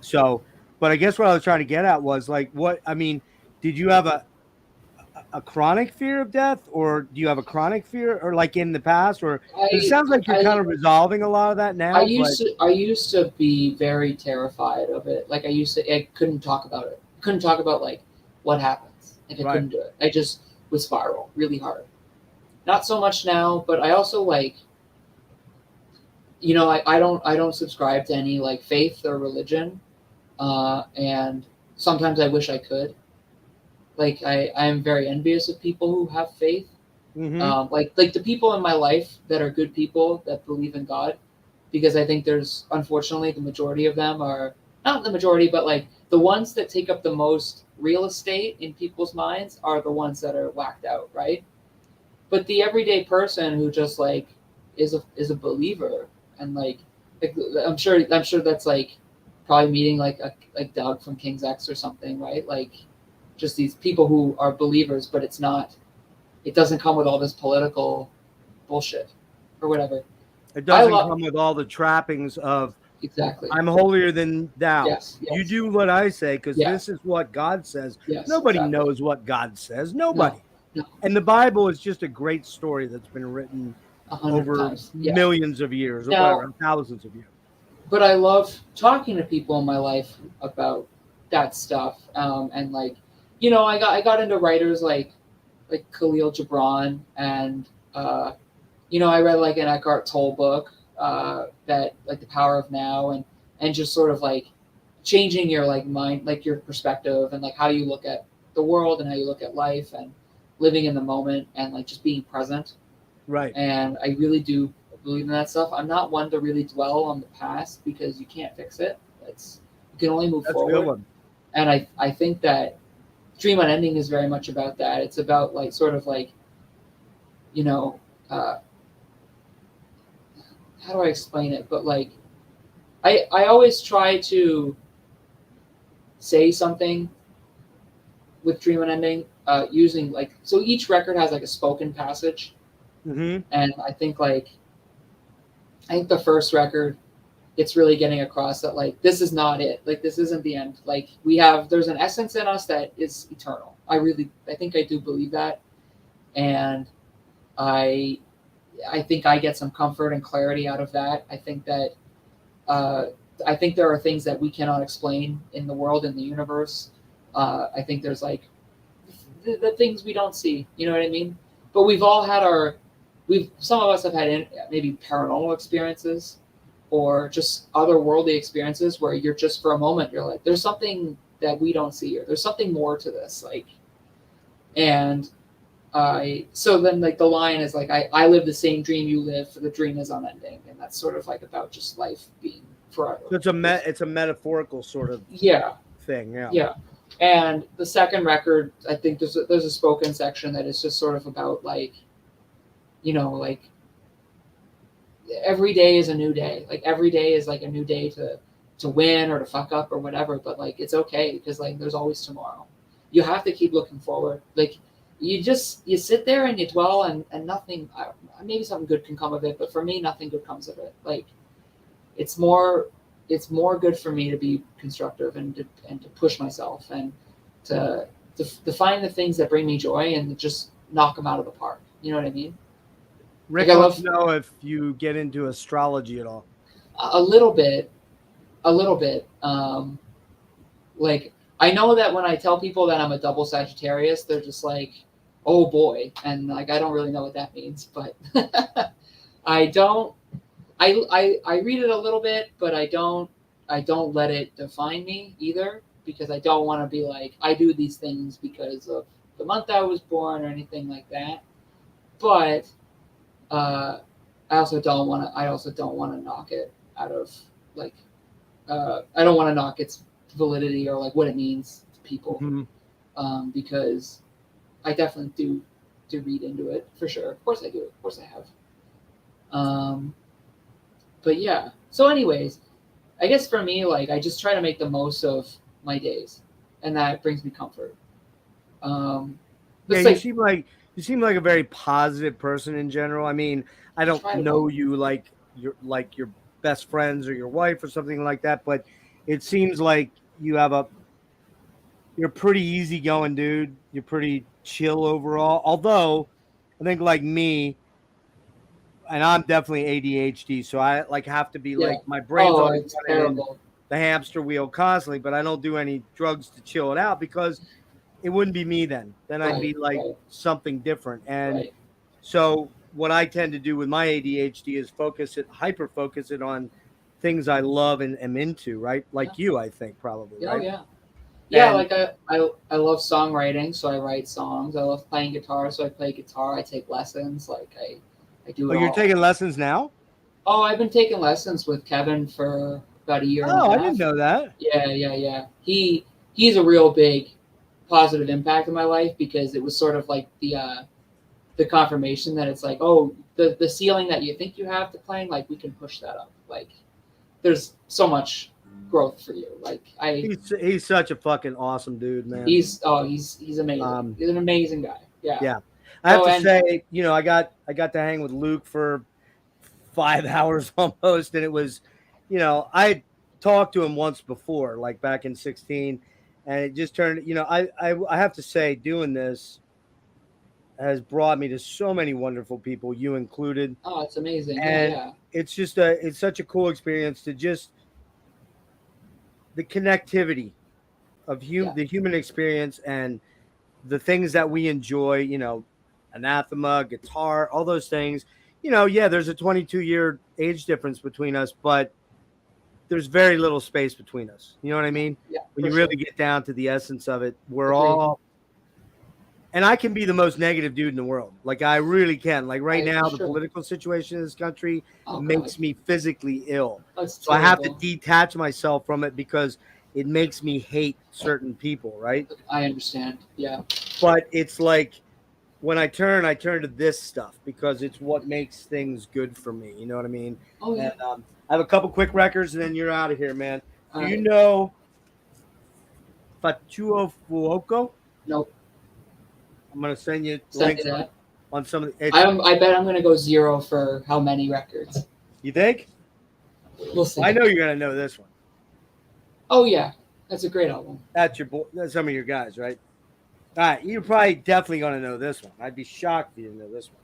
So, but I guess what I was trying to get at was like, did you have a chronic fear of death, or do you have a chronic fear, or like in the past, or 'cause it I sounds like you're kind I of resolving a lot of that I now, but used to be very terrified of it. Like I couldn't talk about it. Couldn't talk about like what happens. Like I right, couldn't do it. I just would spiral really hard. Not so much now, but I also like, I don't subscribe to any like faith or religion. And sometimes I wish I could. Like I am very envious of people who have faith. mm-hmm, Like the people in my life that are good people that believe in God, because I think there's unfortunately the majority of them are not the majority, but like the ones that take up the most real estate in people's minds are the ones that are whacked out, right? But the everyday person who just like is a believer and like I'm sure that's like probably meeting like Doug from King's X or something, right? Like just these people who are believers, but it doesn't come with all this political bullshit or whatever. it I doesn't love come with all the trappings of exactly. I'm holier than thou. Yes, You yes, do what I say because yeah, this is what God says. yes, Nobody exactly. knows what God says. No, Nobody. no, And the Bible is just a great story that's been written 100 over times. Yeah. millions of years or Now, whatever, thousands of years. but I love talking to people in my life about that stuff. And like, I got into writers like Khalil Gibran and I read like an Eckhart Tolle book that like The Power of Now and just sort of like changing your like mind, like your perspective and like how you look at the world and how you look at life and living in the moment and like just being present. Right. And I really do believe in that stuff. I'm not one to really dwell on the past because you can't fix it. You can only move That's a good forward. one. And I think that Dream Unending is very much about that. It's about like sort of like, you know, uh, how do I explain it? But like, I always try to say something with Dream Unending using like, so each record has like a spoken passage. Mm-hmm. And I think the first record, it's really getting across that like this is not it. Like this isn't the end. Like there's an essence in us that is eternal. I think I do believe that, and I I think I get some comfort and clarity out of that. Uh, I think there are things that we cannot explain in the world, in the universe. I think there's like the things we don't see. You know what I mean? But some of us have had maybe paranormal experiences or just otherworldly experiences where you're just for a moment you're like, there's something that we don't see, or there's something more to this, like, and so then like the line is like I live the same dream you live, for the dream is unending, and that's sort of like about just life being forever. So it's a metaphorical sort of Yeah, thing. Yeah. yeah. And the second record, I think there's a spoken section that is just sort of about like, like every day is a new day. Like every day is like a new day to win or to fuck up or whatever. But like it's okay because like there's always tomorrow. You have to keep looking forward. Like you sit there and you dwell and nothing. Maybe something good can come of it, but for me, nothing good comes of it. Like it's more good for me to be constructive and to push myself and to find the things that bring me joy and to just knock them out of the park. You know what I mean? Rick, Like I wants love to know if you get into astrology at all. a little bit. Like I know that when I tell people that I'm a double Sagittarius, they're just like, "Oh boy," and like I don't really know what that means, but I don't. I read it a little bit, but I don't let it define me either, because I don't want to be like I do these things because of the month I was born or anything like that. But I also don't want to knock it out of like I don't want to knock its validity or like what it means to people, because I definitely do read into it for sure. Of course I do. Of course I have. But yeah, So, anyways, I guess for me, like I just try to make the most of my days, and that brings me comfort. Yeah, It's like you seem like a very positive person in general. I mean, I don't try to know be. you like your best friends or your wife or something like that, but it seems like you're a pretty easygoing dude. You're pretty chill overall. Although I think like me, and I'm definitely ADHD, so I like have to be Yeah. like my brain's Oh, always it's running in terrible. the hamster wheel constantly, but I don't do any drugs to chill it out because it wouldn't be me then. Then I'd Right. be like Right. something different. And Right. so what I tend to do with my ADHD is hyper focus it on things I love and am into, right? Yeah. Like you, I think probably, Oh right? yeah. Yeah, And like I love songwriting, so I write songs. I love playing guitar, so I play guitar. I take lessons, like I do oh, it you're all. taking lessons now? Oh, I've been taking lessons with Kevin for about a year and a Oh, I didn't half. know that. Yeah, yeah, yeah. He's a real big positive impact in my life because it was sort of like the confirmation that it's like, oh, the ceiling that you think you have to playing, like we can push that up. Like there's so much growth for you. Like He's such a fucking awesome dude, man. he's amazing. Um, He's an amazing guy. Yeah. yeah. I have Oh, to and say, I got to hang with Luke for 5 hours almost, and it was, I talked to him once before, like back in 16, and it just turned, I have to say, doing this has brought me to so many wonderful people, you included, oh, it's amazing. Yeah, and yeah, it's such a cool experience to just the connectivity of yeah. the human experience and the things that we enjoy, anathema, guitar, all those things. Yeah, there's a 22-year age difference between us, but there's very little space between us. You know what I mean? Yeah, When for you sure. really get down to the essence of it, we're Agreed. all, and I can be the most negative dude in the world. Like I really can. Like right now, the Sure. political situation in this country Oh God, makes me physically ill. that's So I have to terrible. detach myself from it because it makes me hate certain people, right? I understand. Yeah. But it's like when I turn to this stuff because it's what makes things good for me. You know what I mean? Oh yeah. And I have a couple quick records, and then you're out of here, man. All Do you right. know Fatuo Fuoco? Nope. I'm gonna send you Send me links that. on some of the. I bet I'm gonna go 0 for how many records. You think? We'll see. I know you're gonna know this one. Oh yeah, that's a great album. That's your boy. That's some of your guys, right? All right, you're probably definitely gonna know this one. I'd be shocked if you didn't know this one.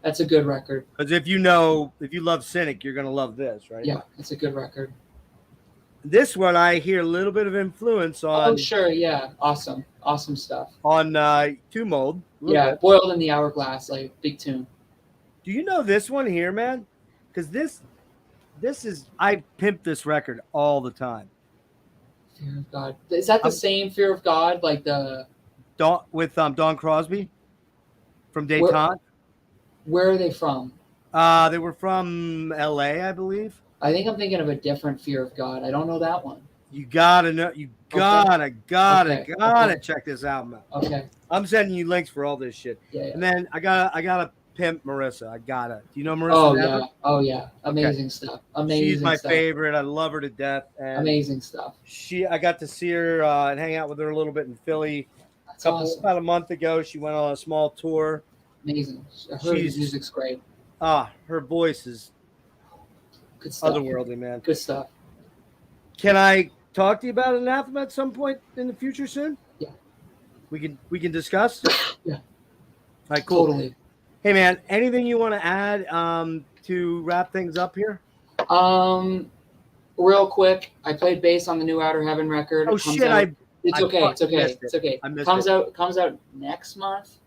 That's a good record. Because if you love Cynic, you're gonna love this, right? Yeah, it's a good record. This one I hear a little bit of influence on Oh sure, yeah, awesome stuff. on Two Mold. Yeah, Bit. Boiled in the Hourglass, like big tune. Do you know this one here, man? Because this is I pimp this record all the time. Fear of God. Is that the same Fear of God? Like the Don Crosby from where, Dayton. where are they from? They were from L.A., I believe. I think I'm thinking of a different Fear of God. I don't know that one. You gotta know. You gotta check this album out. Okay. I'm sending you links for all this shit. Yeah. And then I gotta pimp Marissa. I gotta. Do you know Marissa? Oh Never? yeah. Oh yeah. Amazing stuff. Amazing. She's my stuff. favorite. I love her to death. And Amazing stuff. I got to see her and hang out with her a little bit in Philly. That's awesome. About a month ago, she went on a small tour. Amazing. Her music's great. Her voice is Good stuff. otherworldly, man. Good stuff. Can I talk to you about Anathema at some point in the future soon? Yeah. We can discuss? Yeah. All right, cool. Totally. Hey man, anything you want to add to wrap things up here? Real quick, I played bass on the new Outer Heaven record. Oh shit, It's okay. It's okay. I missed comes it. out next month.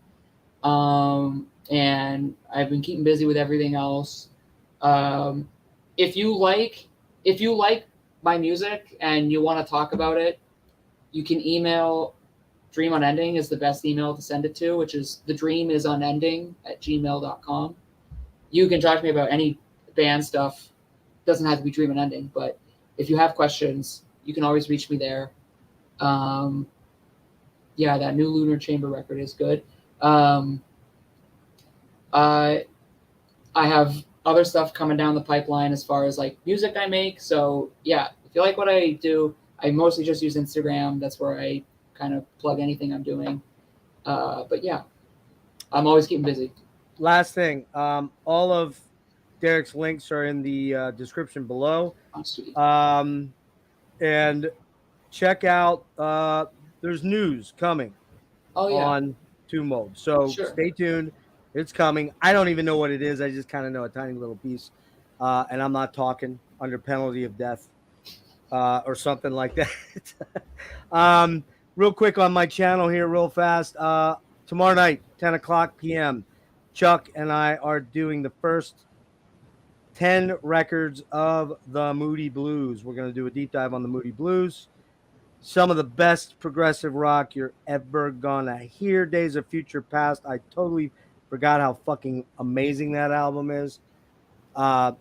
And I've been keeping busy with everything else. If you like my music and you want to talk about it, you can email Dream Unending is the best email to send it to, which is thedreamisunending@gmail.com. You can talk to me about any band stuff. It doesn't have to be Dream Unending, but if you have questions, you can always reach me there. Yeah, that new Lunar Chamber record is good. I have other stuff coming down the pipeline as far as like music I make. So yeah, if you like what I do, I mostly just use Instagram. That's where I kind of plug anything I'm doing. But yeah, I'm always keeping busy. Last thing, all of Derrick's links are in the description below. Oh, sweet. And check out, there's news coming Oh yeah, on Two Mold. So sure. stay tuned. It's coming. I don't even know what it is. I just kind of know a tiny little piece. And I'm not talking under penalty of death or something like that. Real quick on my channel here, real fast. Tomorrow night, 10 o'clock p.m., Chuck and I are doing the first 10 records of the Moody Blues. We're going to do a deep dive on the Moody Blues. Some of the best progressive rock you're ever gonna hear. Days of Future Past. I totally forgot how fucking amazing that album is.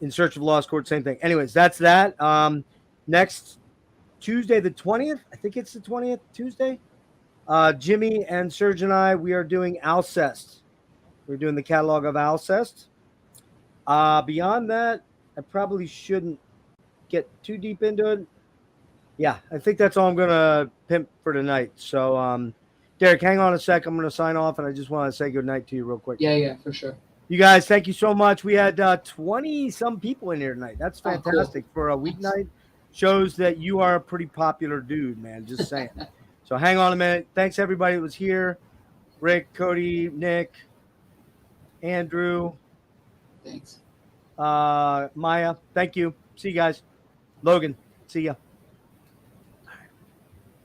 In Search of Lost Chord, same thing. Anyways, that's that. Next Tuesday, the 20th. I think it's the 20th, Tuesday. Jimmy and Serge and I, we are doing Alcest. We're doing the catalog of Alcest. Beyond that, I probably shouldn't get too deep into it. Yeah, I think that's all I'm going to pimp for tonight. So, Derrick, hang on a sec. I'm going to sign off, and I just want to say good night to you real quick. Yeah, for sure. You guys, thank you so much. We had 20-some people in here tonight. That's fantastic for a weeknight. Shows that you are a pretty popular dude, man. Just saying. So hang on a minute. Thanks, everybody that was here. Rick, Cody, Nick, Andrew. Thanks. Maya, thank you. See you guys. Logan, see ya.